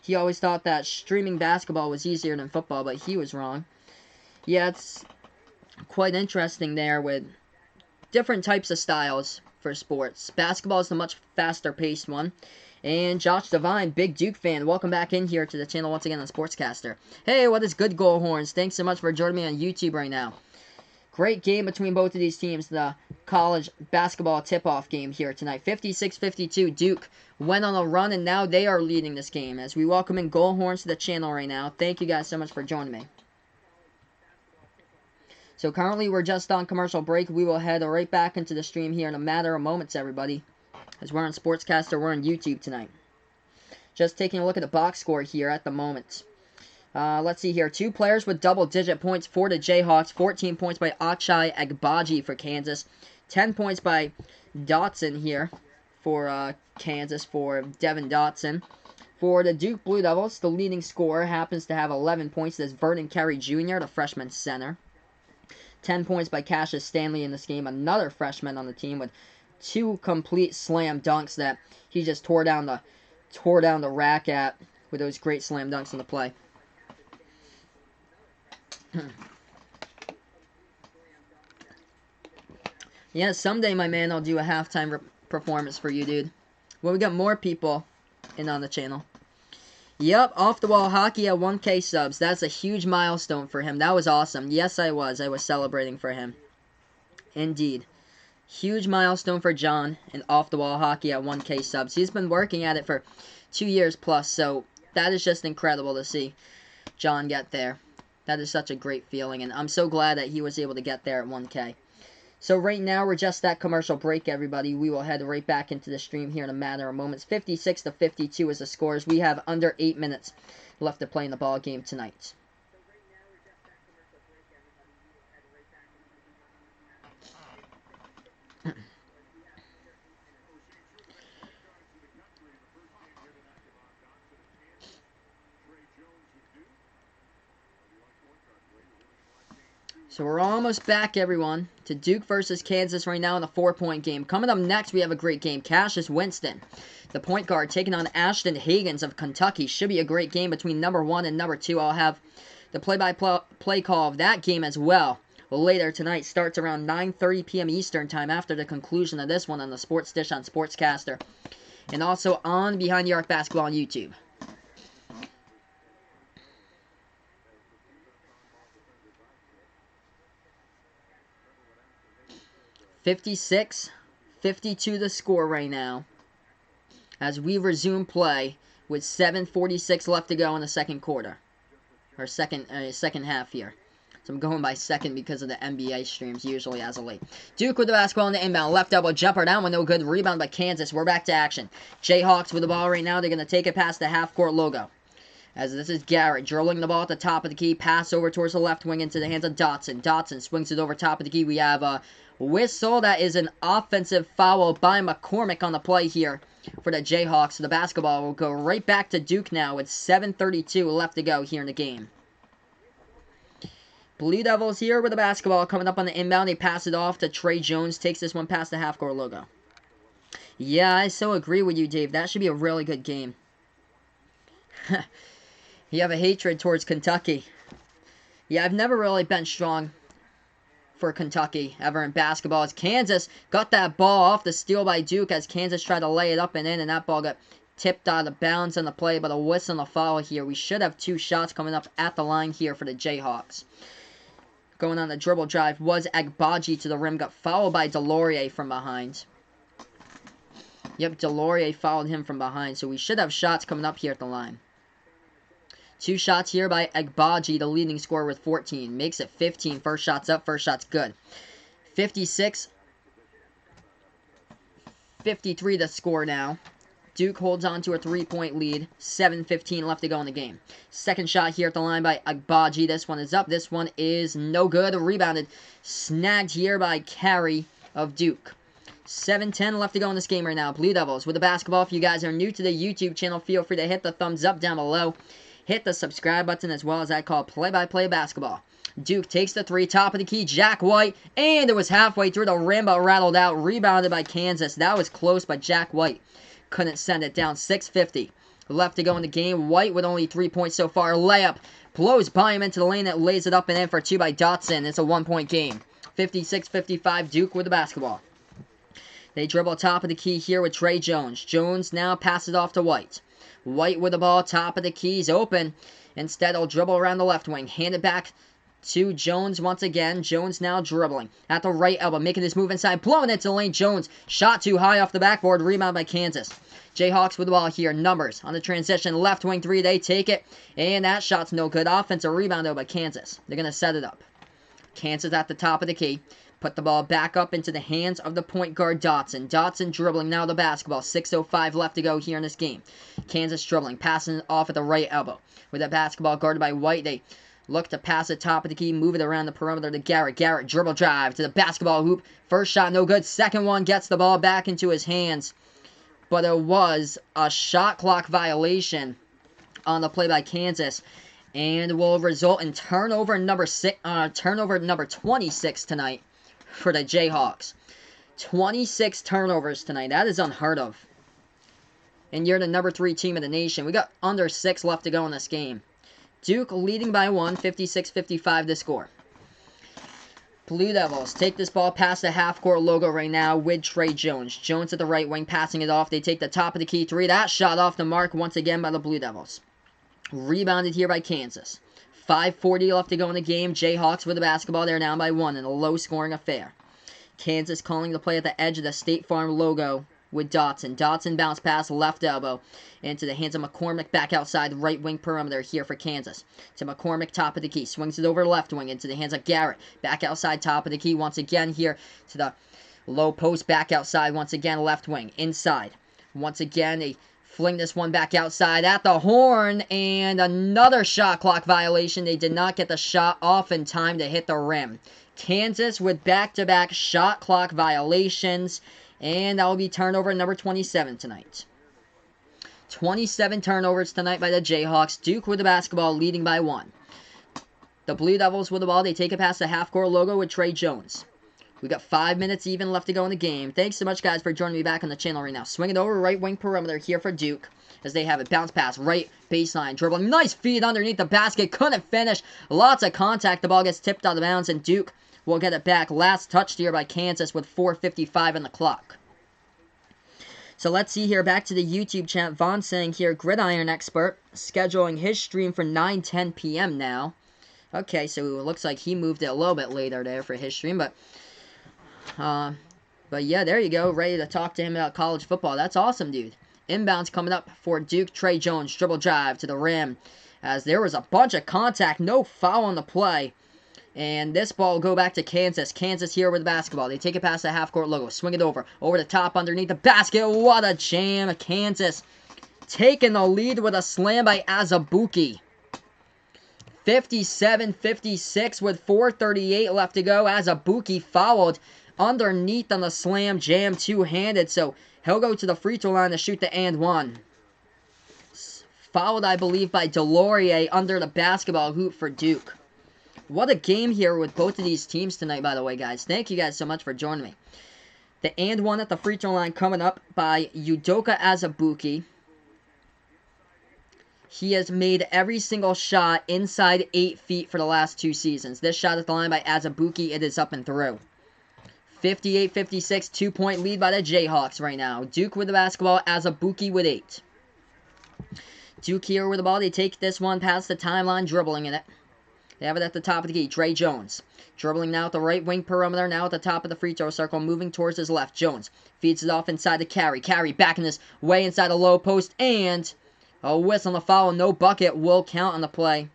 Speaker 1: He always thought that streaming basketball was easier than football, but he was wrong. Yeah, it's quite interesting there with different types of styles for sports. Basketball is the much faster-paced one. And Josh Devine, big Duke fan, welcome back in here to the channel once again on Sportscaster. Hey, what is good, Goal Horns? Thanks so much for joining me on YouTube right now. Great game between both of these teams, the college basketball tip-off game here tonight. 56-52, Duke went on a run, and now they are leading this game. As we welcome in Goal Horns to the channel right now. Thank you guys so much for joining me. So currently we're just on commercial break. We will head right back into the stream here in a matter of moments, everybody. As we're on Sportscaster, we're on YouTube tonight. Just taking a look at the box score here at the moment. Let's see here. 2 players with double-digit points for the Jayhawks. 14 points by Akshay Agbaji for Kansas. 10 points by Dotson here for Kansas for Devin Dotson. For the Duke Blue Devils, the leading scorer happens to have 11 points. That's Vernon Carey Jr., the freshman center. 10 points by Cassius Stanley in this game. Another freshman on the team with 2 complete slam dunks that he just tore down the rack at with those great slam dunks on the play. Yeah, someday, my man, I'll do a halftime performance for you, dude. When we got more people in on the channel. Yep, off-the-wall hockey at 1K subs. That's a huge milestone for him. That was awesome. Yes, I was. I was celebrating for him. Indeed. Huge milestone for John in off-the-wall hockey at 1K subs. He's been working at it for 2 years plus, so that is just incredible to see John get there. That is such a great feeling, and I'm so glad that he was able to get there at 1K. So right now, we're just at commercial break, everybody. We will head right back into the stream here in a matter of moments. 56-52 is the scores. We have under 8 minutes left to play in the ball game tonight. So we're almost back, everyone, to Duke versus Kansas right now in a 4-point game. Coming up next, we have a great game. Cassius Winston, the point guard, taking on Ashton Hagans of Kentucky. Should be a great game between number 1 and number 2. I'll have the play-by-play call of that game as well later tonight. Starts around 9:30 p.m. Eastern time after the conclusion of this one on the Sports Dish on Sportscaster. And also on Behind the Arc Basketball on YouTube. (56-52) the score right now as we resume play with 7:46 left to go in the second quarter, or second half here. So I'm going by second because of the NBA streams usually as of late. Duke with the basketball in the inbound. Left elbow jumper down with no good. Rebound by Kansas. We're back to action. Jayhawks with the ball right now. They're going to take it past the half-court logo. As this is Garrett dribbling the ball at the top of the key. Pass over towards the left wing into the hands of Dotson. Dotson swings it over top of the key. We have a whistle. That is an offensive foul by McCormick on the play here for the Jayhawks. So the basketball will go right back to Duke now with 7:32 left to go here in the game. Blue Devils here with the basketball coming up on the inbound. They pass it off to Trey Jones. Takes this one past the half-court logo. Yeah, I so agree with you, Dave. That should be a really good game. You have a hatred towards Kentucky. Yeah, I've never really been strong for Kentucky ever in basketball. As Kansas got that ball off the steal by Duke as Kansas tried to lay it up and in, and that ball got tipped out of bounds on the play, but a whistle and a foul here. We should have 2 shots coming up at the line here for the Jayhawks. Going on the dribble drive was Agbaji to the rim, got fouled by Delorier from behind. Yep, Delorier fouled him from behind, so we should have shots coming up here at the line. 2 shots here by Agbaji, the leading scorer with 14. Makes it 15. First shot's up. First shot's good. 56-53 the score now. Duke holds on to a 3-point lead. 7:15 left to go in the game. Second shot here at the line by Agbaji. This one is up. This one is no good. Rebounded. Snagged here by Carey of Duke. 7:10 left to go in this game right now. Blue Devils with the basketball. If you guys are new to the YouTube channel, feel free to hit the thumbs up down below. Hit the subscribe button as well as I call play-by-play basketball Duke takes the three, top of the key, Jack White, and it was halfway through the rim, but rattled out, rebounded by Kansas. That was close, but Jack White couldn't send it down. 6:50 left to go in the game. White with only 3 points so far. Layup blows by him into the lane, that lays it up and in for two by Dotson. It's a 1-point game. 56-55, Duke with the basketball. They dribble top of the key here with Trey Jones. Jones now passes off to White. White with the ball, top of the keys, open. Instead, he'll dribble around the left wing. Hand it back to Jones once again. Jones now dribbling at the right elbow, making his move inside, blowing it to the lane. Jones, shot too high off the backboard, rebound by Kansas. Jayhawks with the ball here. Numbers on the transition, left wing three, they take it, and that shot's no good. Offensive rebound though by Kansas. They're going to set it up. Kansas at the top of the key. Put the ball back up into the hands of the point guard Dotson. Dotson dribbling now the basketball. 6:05 left to go here in this game. Kansas dribbling, passing it off at the right elbow. With that basketball guarded by White, they look to pass it top of the key, move it around the perimeter to Garrett. Garrett dribble drive to the basketball hoop. First shot no good. Second one gets the ball back into his hands. But it was a shot clock violation on the play by Kansas. And will result in turnover number 26 tonight for the Jayhawks. 26 turnovers tonight. That is unheard of. And you're the number 3 team in the nation. We got under 6 left to go in this game. Duke leading by 1, 56-55 the score. Blue Devils take this ball past the half-court logo right now with Trey Jones. Jones at the right wing, passing it off. They take the top of the key three. That shot off the mark once again by the Blue Devils. Rebounded here by Kansas. 5:40 left to go in the game. Jayhawks with the basketball. They're down by 1 in a low-scoring affair. Kansas calling the play at the edge of the State Farm logo with Dotson. Dotson bounce pass, left elbow, into the hands of McCormick, back outside right wing perimeter here for Kansas. To McCormick, top of the key, swings it over left wing into the hands of Garrett. Back outside, top of the key once again here to the low post, back outside once again, left wing, inside. Once again, they fling this one back outside at the horn, and another shot clock violation. They did not get the shot off in time to hit the rim. Kansas with back-to-back shot clock violations. And that will be turnover number 27 tonight. 27 turnovers tonight by the Jayhawks. Duke with the basketball, leading by 1. The Blue Devils with the ball. They take it past the half-court logo with Trey Jones. We got 5 minutes even left to go in the game. Thanks so much, guys, for joining me back on the channel right now. Swing it over right wing perimeter here for Duke as they have it. Bounce pass, right baseline, dribbling. Nice feed underneath the basket. Couldn't finish. Lots of contact. The ball gets tipped out of bounds, and Duke will get it back. Last touched here by Kansas with 4:55 on the clock. So let's see here. Back to the YouTube chat. Vaughn saying here, Gridiron Expert, scheduling his stream for 9:10 p.m. now. Okay, so it looks like he moved it a little bit later there for his stream, but yeah, there you go. Ready to talk to him about college football. That's awesome, dude. Inbounds coming up for Duke. Trey Jones, dribble drive to the rim, as there was a bunch of contact. No foul on the play. And this ball will go back to Kansas. Kansas here with the basketball. They take it past the half-court logo. Swing it over the top underneath the basket. What a jam. Kansas taking the lead with a slam by Azubuike. 57-56 with 4:38 left to go. Azubuike fouled underneath on the slam jam, two-handed. So he'll go to the free throw line to shoot the and one. Fouled, I believe, by Delorier under the basketball hoop for Duke. What a game here with both of these teams tonight, by the way, guys. Thank you guys so much for joining me. The and one at the free throw line coming up by Udoka Azubuike. He has made every single shot inside 8 feet for the last 2 seasons. This shot at the line by Azubuike, it is up and through. 58-56, 2-point lead by the Jayhawks right now. Duke with the basketball, Azubuike with 8. Duke here with the ball. They take this one past the timeline, dribbling in it. They have it at the top of the key. Trey Jones. Dribbling now at the right wing perimeter. Now at the top of the free throw circle. Moving towards his left. Jones feeds it off inside to Carey. Carey back in this way inside the low post. And a whistle on the foul. No bucket will count on the play.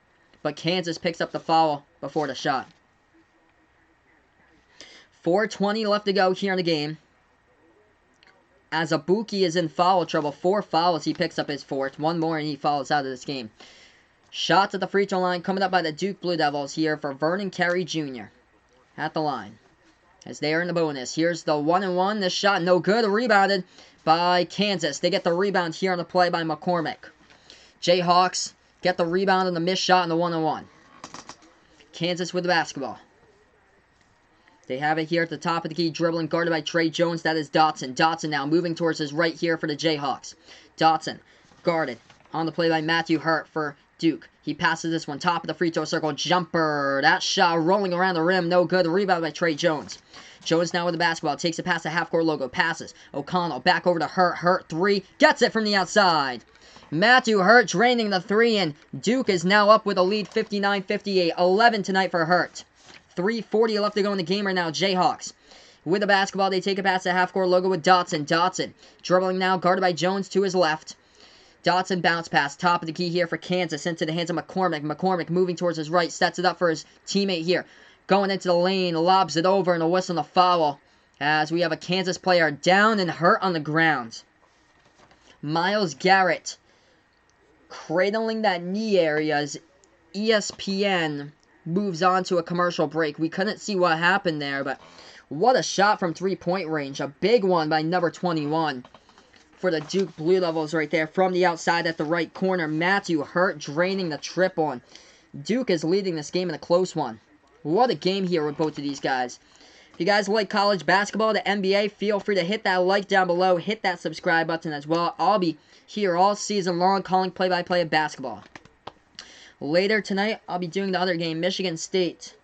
Speaker 1: But Kansas picks up the foul before the shot. 4:20 left to go here in the game. Azubuike is in foul trouble. 4 fouls. He picks up his 4th. 1 more and he fouls out of this game. Shots at the free throw line coming up by the Duke Blue Devils here for Vernon Carey Jr. at the line. As they are in the bonus. Here's the 1-and-1. This shot no good. Rebounded by Kansas. They get the rebound here on the play by McCormick. Jayhawks get the rebound on the missed shot on the 1-and-1. Kansas with the basketball. They have it here at the top of the key, dribbling, guarded by Trey Jones. That is Dotson. Dotson now moving towards his right here for the Jayhawks. Dotson, guarded. On the play by Matthew Hurt for Duke. He passes this one, top of the free throw circle, jumper. That shot rolling around the rim, no good. Rebound by Trey Jones. Jones now with the basketball, takes it past the half-court logo, passes. O'Connell back over to Hurt. Hurt three, gets it from the outside. Matthew Hurt draining the three, and Duke is now up with a lead, 59-58. 11 tonight for Hurt. 3:40 left to go in the game right now. Jayhawks with the basketball. They take it past the half-court logo with Dotson. Dotson dribbling now, guarded by Jones to his left. Dotson bounce pass, top of the key here for Kansas, into the hands of McCormick. McCormick moving towards his right, sets it up for his teammate here. Going into the lane, lobs it over, and a whistle and a foul. As we have a Kansas player down and hurt on the ground. Myles Garrett cradling that knee area as ESPN moves on to a commercial break. We couldn't see what happened there, but what a shot from three-point range. A big one by number 21. For the Duke Blue Devils right there from the outside at the right corner. Matthew Hurt draining the triple. And Duke is leading this game in a close one. What a game here with both of these guys. If you guys like college basketball, the NBA, feel free to hit that like down below. Hit that subscribe button as well. I'll be here all season long calling play-by-play of basketball. Later tonight, I'll be doing the other game. Michigan State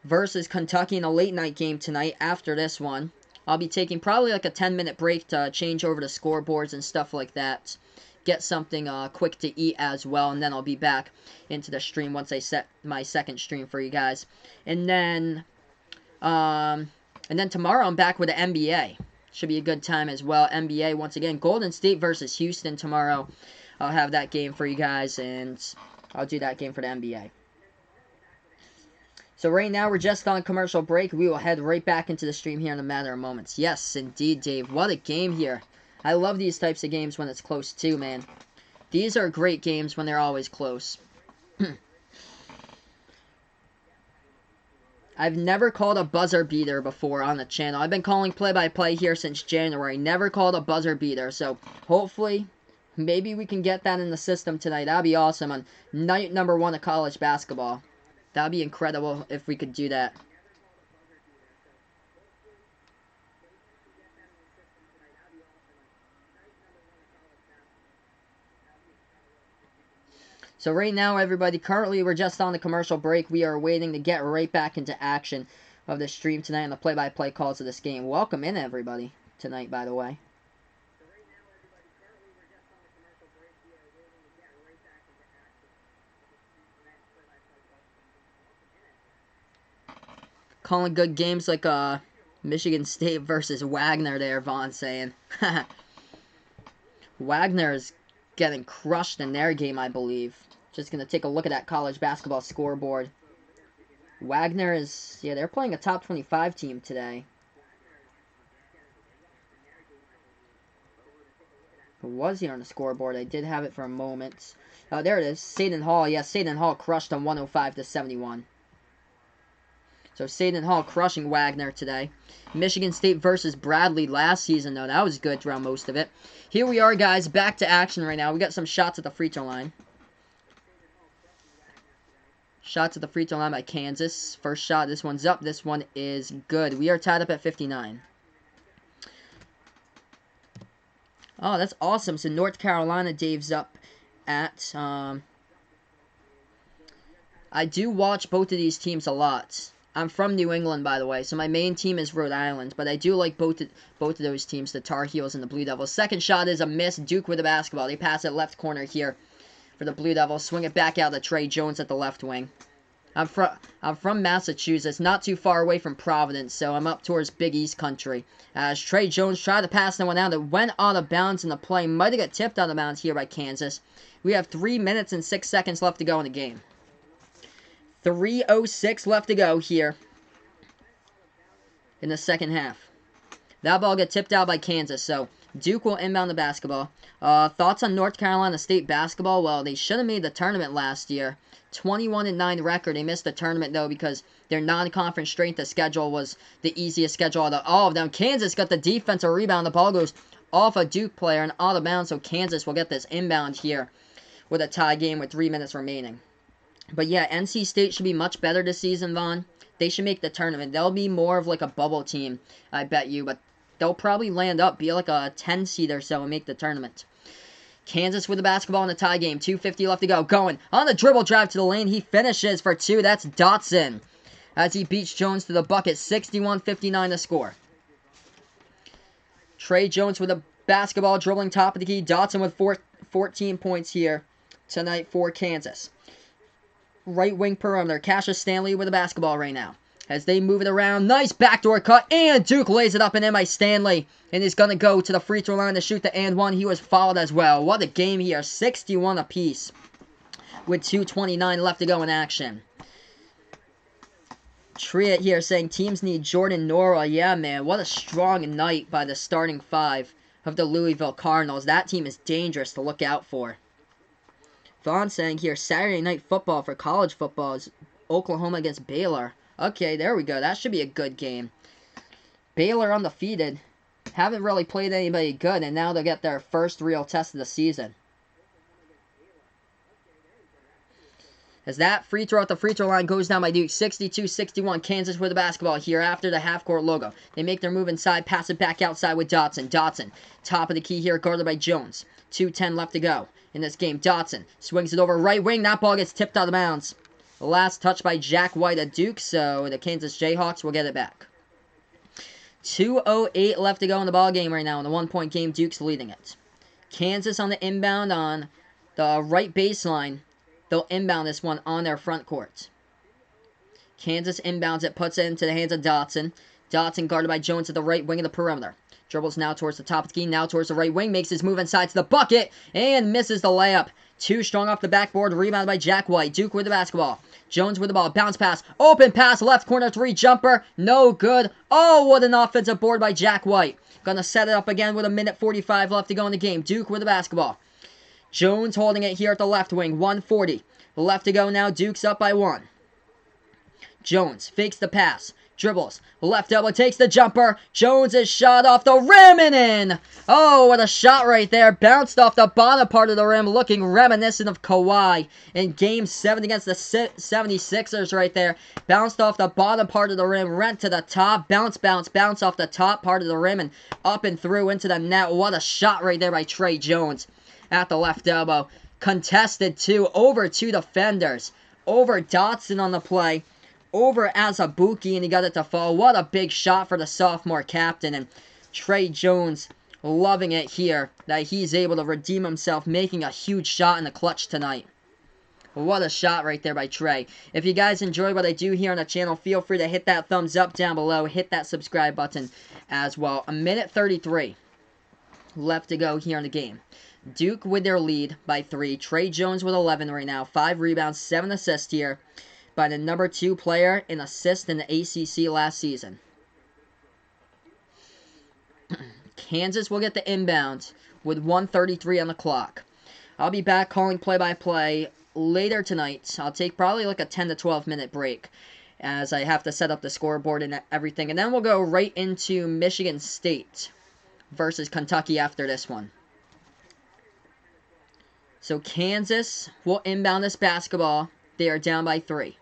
Speaker 1: versus Kentucky in a late night game tonight after this one. I'll be taking probably like a 10-minute break to change over to scoreboards and stuff like that. Get something quick to eat as well, and then I'll be back into the stream once I set my second stream for you guys. And then tomorrow I'm back with the NBA. Should be a good time as well. NBA once again, Golden State versus Houston tomorrow. I'll have that game for you guys, and I'll do that game for the NBA. So right now, we're just on commercial break. We will head right back into the stream here in a matter of moments. Yes, indeed, Dave. What a game here. I love these types of games when it's close too, man. These are great games when they're always close. I've never called a buzzer beater before on the channel. I've been calling play-by-play here since January. Never called a buzzer beater. So hopefully, maybe we can get that in the system tonight. That'd be awesome on night number 1 of college basketball. That would be incredible if we could do that. So right now, everybody, currently we're just on the commercial break. We are waiting to get right back into action of the stream tonight and the play-by-play calls of this game. Welcome in, everybody, tonight, by the way. Calling good games like Michigan State versus Wagner there, Vaughn saying. Wagner is getting crushed in their game, I believe. Just going to take a look at that college basketball scoreboard. Wagner is, yeah, they're playing a top 25 team today. It was here on the scoreboard. I did have it for a moment. Oh, there it is. Seton Hall. Yes, Seton Hall crushed them 105-71. So Seton Hall crushing Wagner today. Michigan State versus Bradley last season, though. That was good throughout most of it. Here we are, guys. Back to action right now. We got some shots at the free throw line. Shots at the free throw line by Kansas. First shot. This one's up. This one is good. We are tied up at 59. Oh, that's awesome. So North Carolina, Dave's up at... I do watch both of these teams a lot. I'm from New England, by the way, so my main team is Rhode Island, but I do like both of those teams, the Tar Heels and the Blue Devils. Second shot is a miss. Duke with the basketball. They pass it left corner here for the Blue Devils. Swing it back out to Trey Jones at the left wing. I'm from Massachusetts, not too far away from Providence, so I'm up towards Big East country. As Trey Jones tried to pass that one out, it went out of bounds in the play. Might have got tipped out of bounds here by Kansas. We have 3 minutes and 6 seconds left to go in the game. 3:06 left to go here in the second half. That ball got tipped out by Kansas, so Duke will inbound the basketball. Thoughts on North Carolina State basketball? Well, they should have made the tournament last year. 21-9 record. They missed the tournament, though, because their non-conference strength of schedule was the easiest schedule out of all of them. Kansas got the defensive rebound. The ball goes off a Duke player and out of bounds, so Kansas will get this inbound here with a tie game with 3 minutes remaining. But yeah, NC State should be much better this season, Vaughn. They should make the tournament. They'll be more of like a bubble team, I bet you. But they'll probably land up, be like a 10 seed or so and make the tournament. Kansas with the basketball in the tie game. 2:50 left to go. Going on the dribble drive to the lane. He finishes for two. That's Dotson as he beats Jones to the bucket. 61-59 to score. Trey Jones with the basketball dribbling top of the key. Dotson with 14 points here tonight for Kansas. Right wing perimeter. Cassius Stanley with the basketball right now. As they move it around. Nice backdoor cut. And Duke lays it up and in by Stanley. And is going to go to the free throw line to shoot the and one. He was fouled as well. What a game here. 61 apiece. With 2:29 left to go in action. Triet here saying teams need Jordan Norwell. Yeah, man. What a strong night by the starting five of the Louisville Cardinals. That team is dangerous to look out for. Vaughn saying here, Saturday night football for college football is Oklahoma against Baylor. Okay, there we go. That should be a good game. Baylor undefeated. Haven't really played anybody good, and now they'll get their first real test of the season. As that free throw at the free throw line goes down by Duke. 62-61. Kansas with the basketball here after the half-court logo. They make their move inside, pass it back outside with Dotson. Dotson, top of the key here, guarded by Jones. 2:10 left to go in this game. Dotson swings it over right wing. That ball gets tipped out of bounds. The last touch by Jack White at Duke, so the Kansas Jayhawks will get it back. 2:08 left to go in the ball game right now. In the 1-point game, Duke's leading it. Kansas on the inbound on the right baseline. They'll inbound this one on their front court. Kansas inbounds it, puts it into the hands of Dotson. Dotson guarded by Jones at the right wing of the perimeter. Dribbles now towards the top of the key, now towards the right wing. Makes his move inside to the bucket and misses the layup. Too strong off the backboard, rebounded by Jack White. Duke with the basketball. Jones with the ball, bounce pass, open pass, left corner three, jumper, no good. Oh, what an offensive board by Jack White. Gonna set it up again with 1:45 left to go in the game. Duke with the basketball. Jones holding it here at the left wing, 1:40 left to go now. Duke's up by 1. Jones fakes the pass, dribbles, left elbow, takes the jumper. Jones is shot off the rim and in. Oh, what a shot right there. Bounced off the bottom part of the rim, looking reminiscent of Kawhi in Game 7 against the 76ers right there. Bounced off the bottom part of the rim, went to the top, bounce off the top part of the rim and up and through into the net. What a shot right there by Trey Jones at the left elbow. Contested too, over 2 defenders. Over Dotson on the play. Over Azubuike, and he got it to fall. What a big shot for the sophomore captain. And Trey Jones loving it here, that he's able to redeem himself, making a huge shot in the clutch tonight. What a shot right there by Trey. If you guys enjoy what I do here on the channel, feel free to hit that thumbs up down below. Hit that subscribe button as well. 1:33 left to go here in the game. Duke with their lead by 3. Trey Jones with 11 right now. 5 rebounds, 7 assists here by the number 2 player in assists in the ACC last season. Kansas will get the inbound with 1:33 on the clock. I'll be back calling play-by-play later tonight. I'll take probably like a 10 to 12 minute break as I have to set up the scoreboard and everything. And then we'll go right into Michigan State versus Kentucky after this one. So Kansas will inbound this basketball. They are down by 3.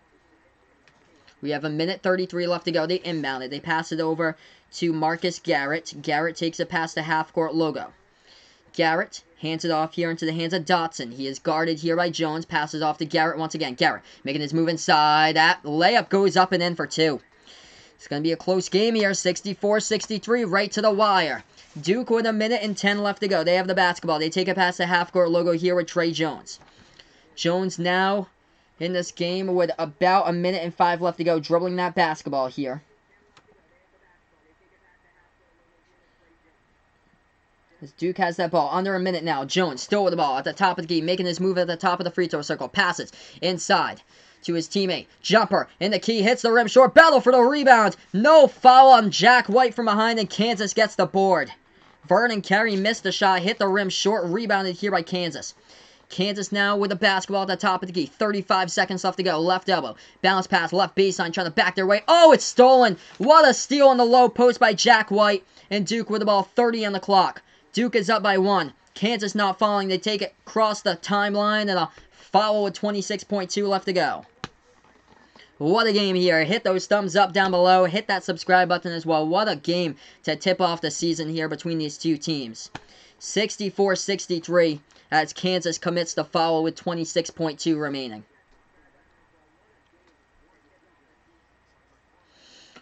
Speaker 1: We have 1:33 left to go. They inbound it. They pass it over to Marcus Garrett. Garrett takes it past the half-court logo. Garrett hands it off here into the hands of Dotson. He is guarded here by Jones. Passes off to Garrett once again. Garrett making his move inside. That layup goes up and in for 2. It's going to be a close game here. 64-63 right to the wire. Duke with 1:10 left to go. They have the basketball. They take it past the half-court logo here with Trey Jones. Jones now in this game with about 1:05 left to go, dribbling that basketball here. As Duke has that ball under a minute now. Jones still with the ball at the top of the game, making his move at the top of the free throw circle. Passes inside to his teammate. Jumper in the key, hits the rim short. Battle for the rebound. No foul on Jack White from behind, and Kansas gets the board. Vernon Carey missed the shot, hit the rim short, rebounded here by Kansas. Kansas now with the basketball at the top of the key. 35 seconds left to go. Left elbow. Bounce pass, left baseline, trying to back their way. Oh, it's stolen. What a steal on the low post by Jack White. And Duke with the ball, 30 on the clock. Duke is up by 1. Kansas not falling. They take it across the timeline, and a foul with 26.2 left to go. What a game here. Hit those thumbs up down below. Hit that subscribe button as well. What a game to tip off the season here between these two teams. 64-63 as Kansas commits the foul with 26.2 remaining.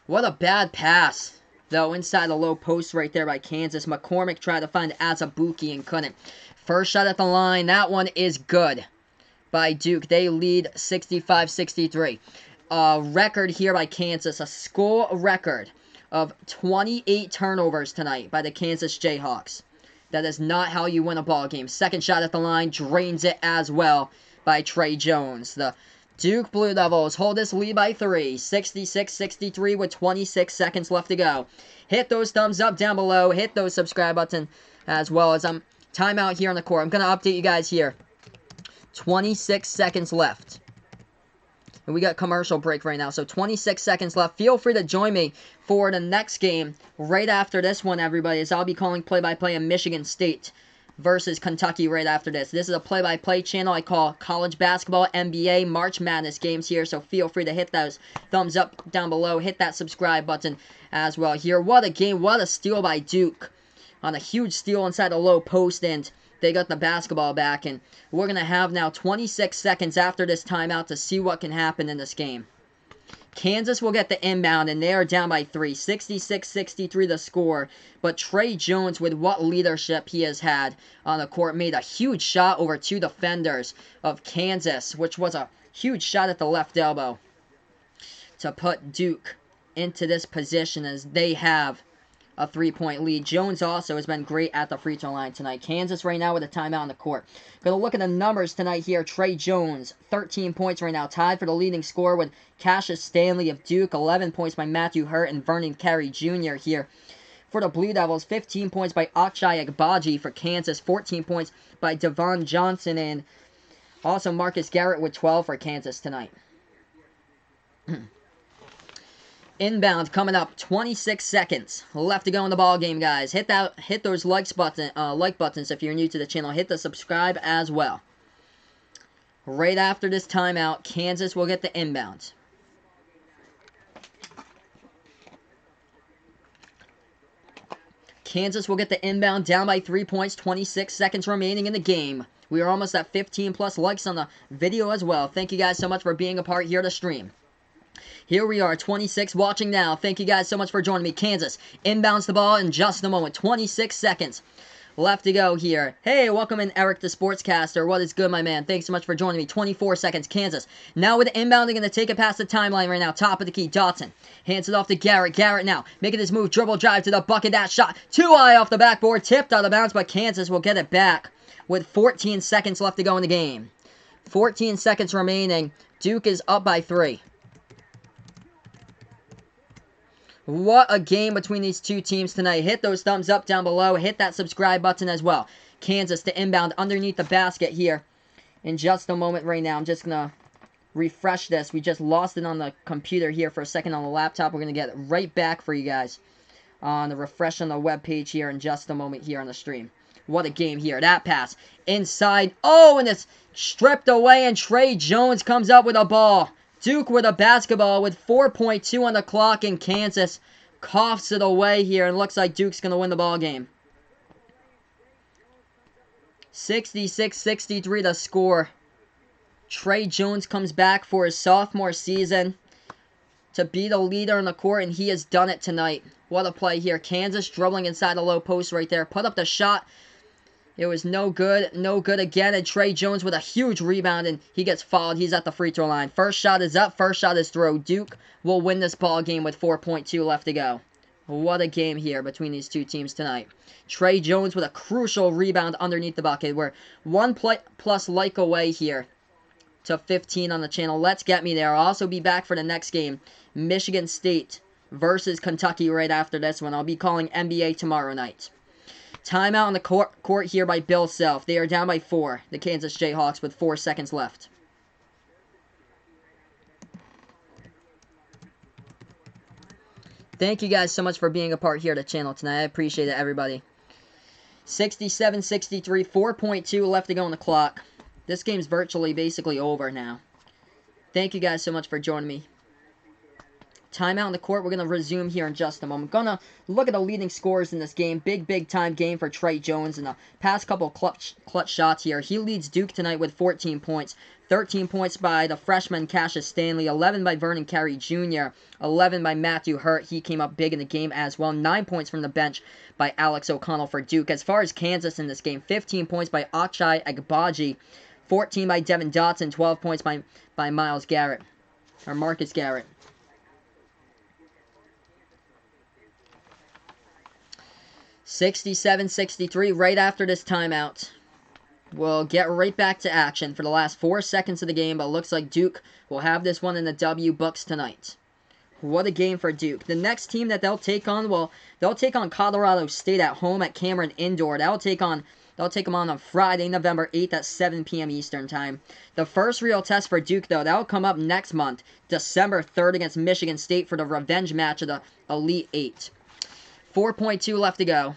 Speaker 1: What a bad pass, though, inside the low post right there by Kansas. McCormick tried to find Azubuike and couldn't. First shot at the line. That one is good by Duke. They lead 65-63. A record here by Kansas. A school record of 28 turnovers tonight by the Kansas Jayhawks. That is not how you win a ball game. Second shot at the line. Drains it as well by Trey Jones. The Duke Blue Devils hold this lead by 3. 66-63 with 26 seconds left to go. Hit those thumbs up down below. Hit those subscribe button as well as timeout here on the court. I'm going to update you guys here. 26 seconds left. And we got commercial break right now, so 26 seconds left. Feel free to join me for the next game right after this one, everybody, as I'll be calling play-by-play in Michigan State versus Kentucky right after this. This is a play-by-play channel I call college basketball, NBA, March Madness games here, so feel free to hit those thumbs up down below. Hit that subscribe button as well here. What a game. What a steal by Duke on a huge steal inside the low post, and they got the basketball back, and we're going to have now 26 seconds after this timeout to see what can happen in this game. Kansas will get the inbound, and they are down by 3. 66-63 the score, but Trey Jones, with what leadership he has had on the court, made a huge shot over 2 defenders of Kansas, which was a huge shot at the left elbow to put Duke into this position as they have a 3-point lead. Jones also has been great at the free throw line tonight. Kansas right now with a timeout on the court. Going to look at the numbers tonight here. Trey Jones, 13 points right now. Tied for the leading scorer with Cassius Stanley of Duke. 11 points by Matthew Hurt and Vernon Carey Jr. here. For the Blue Devils, 15 points by Ochai Agbaji for Kansas. 14 points by Devon Johnson. And also Marcus Garrett with 12 for Kansas tonight. Inbound coming up, 26 seconds left to go in the ball game, guys. Hit those like buttons if you're new to the channel. Hit the subscribe as well. Right after this timeout, Kansas will get the inbound. Kansas will get the inbound, down by 3 points, 26 seconds remaining in the game. We are almost at 15 plus likes on the video as well. Thank you guys so much for being a part here to stream. Here we are, 26 watching now. Thank you guys so much for joining me. Kansas inbounds the ball in just a moment. 26 seconds left to go here. Hey, welcome in, Eric the Sportscaster. What is good, my man? Thanks so much for joining me. 24 seconds. Kansas now with the inbound. They're going to take it past the timeline right now. Top of the key, Dotson hands it off to Garrett. Garrett now making his move. Dribble drive to the bucket. That shot too high off the backboard. Tipped out of bounds, but Kansas will get it back with 14 seconds left to go in the game. 14 seconds remaining. Duke is up by 3. What a game between these two teams tonight. Hit those thumbs up down below. Hit that subscribe button as well. Kansas to inbound underneath the basket here in just a moment right now. I'm just going to refresh this. We just lost it on the computer here for a second on the laptop. We're going to get it right back for you guys on the refresh on the web page here in just a moment here on the stream. What a game here. That pass inside. Oh, and it's stripped away, and Trey Jones comes up with a ball. Duke with a basketball with 4.2 on the clock, and Kansas coughs it away here, and looks like Duke's going to win the ball game. 66-63 the score. Trey Jones comes back for his sophomore season to be the leader in the court, and he has done it tonight. What a play here. Kansas dribbling inside the low post right there. Put up the shot. It was no good. No good again. And Trey Jones with a huge rebound, and he gets fouled. He's at the free throw line. First shot is up. First shot is through. Duke will win this ball game with 4.2 left to go. What a game here between these two teams tonight. Trey Jones with a crucial rebound underneath the bucket. We're 1 plus like away here to 15 on the channel. Let's get me there. I'll also be back for the next game. Michigan State versus Kentucky right after this one. I'll be calling NBA tomorrow night. Timeout on the court here by Bill Self. They are down by 4. The Kansas Jayhawks with 4 seconds left. Thank you guys so much for being a part here of the channel tonight. I appreciate it, everybody. 67-63, 4.2 left to go on the clock. This game's virtually basically over now. Thank you guys so much for joining me. Timeout on the court. We're going to resume here in just a moment. Going to look at the leading scorers in this game. Big time game for Tre Jones in the past couple clutch shots here. He leads Duke tonight with 14 points. 13 points by the freshman Cassius Stanley. 11 by Vernon Carey Jr. 11 by Matthew Hurt. He came up big in the game as well. 9 points from the bench by Alex O'Connell for Duke. As far as Kansas in this game, 15 points by Ochai Agbaji. 14 by Devin Dotson. 12 points by Miles Garrett. Or Marcus Garrett. 67-63 right after this timeout. We'll get right back to action for the last 4 seconds of the game, but it looks like Duke will have this one in the W books tonight. What a game for Duke. The next team that they'll take on, well, they'll take on Colorado State at home at Cameron Indoor. They'll take them on Friday, November 8th at 7 p.m. Eastern Time. The first real test for Duke, though, that'll come up next month, December 3rd against Michigan State for the revenge match of the Elite Eight. 4.2 left to go.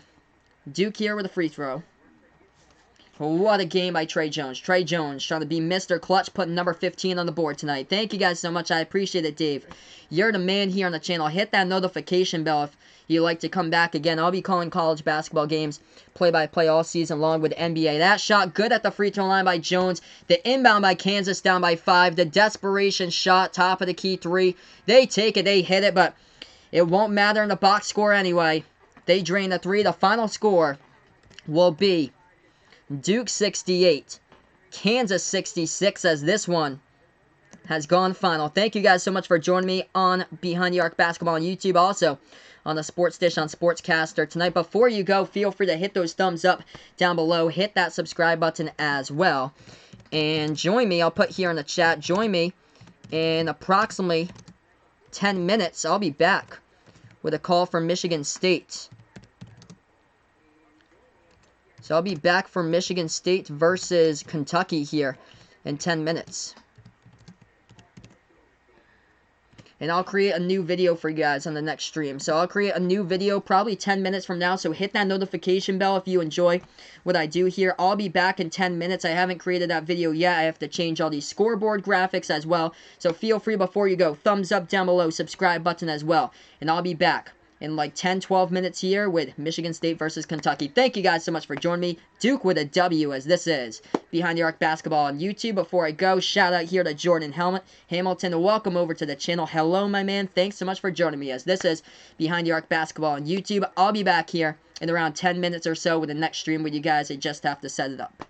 Speaker 1: Duke here with a free throw. What a game by Tre Jones. Tre Jones trying to be Mr. Clutch, putting number 15 on the board tonight. Thank you guys so much. I appreciate it, Dave. You're the man here on the channel. Hit that notification bell if you'd like to come back again. I'll be calling college basketball games play-by-play all season long with NBA. That shot good at the free throw line by Jones. The inbound by Kansas down by 5. The desperation shot, top of the key 3. They take it. They hit it, but it won't matter in the box score anyway. They drain the 3. The final score will be Duke 68, Kansas 66, as this one has gone final. Thank you guys so much for joining me on Behind the Arc Basketball on YouTube, also on the Sports Dish on Sportscaster tonight. Before you go, feel free to hit those thumbs up down below. Hit that subscribe button as well. And join me, I'll put here in the chat, join me in approximately 10 minutes. I'll be back with a call from Michigan State. So I'll be back for Michigan State versus Kentucky here in 10 minutes. And I'll create a new video for you guys on the next stream. So I'll create a new video probably 10 minutes from now. So hit that notification bell if you enjoy what I do here. I'll be back in 10 minutes. I haven't created that video yet. I have to change all these scoreboard graphics as well. So feel free before you go. Thumbs up down below. Subscribe button as well. And I'll be back in like 10-12 minutes here with Michigan State versus Kentucky. Thank you guys so much for joining me. Duke with a W, as this is Behind the Arc Basketball on YouTube. Before I go, shout out here to Jordan Hamilton. Welcome over to the channel. Hello, my man. Thanks so much for joining me, as this is Behind the Arc Basketball on YouTube. I'll be back here in around 10 minutes or so with the next stream with you guys. I just have to set it up.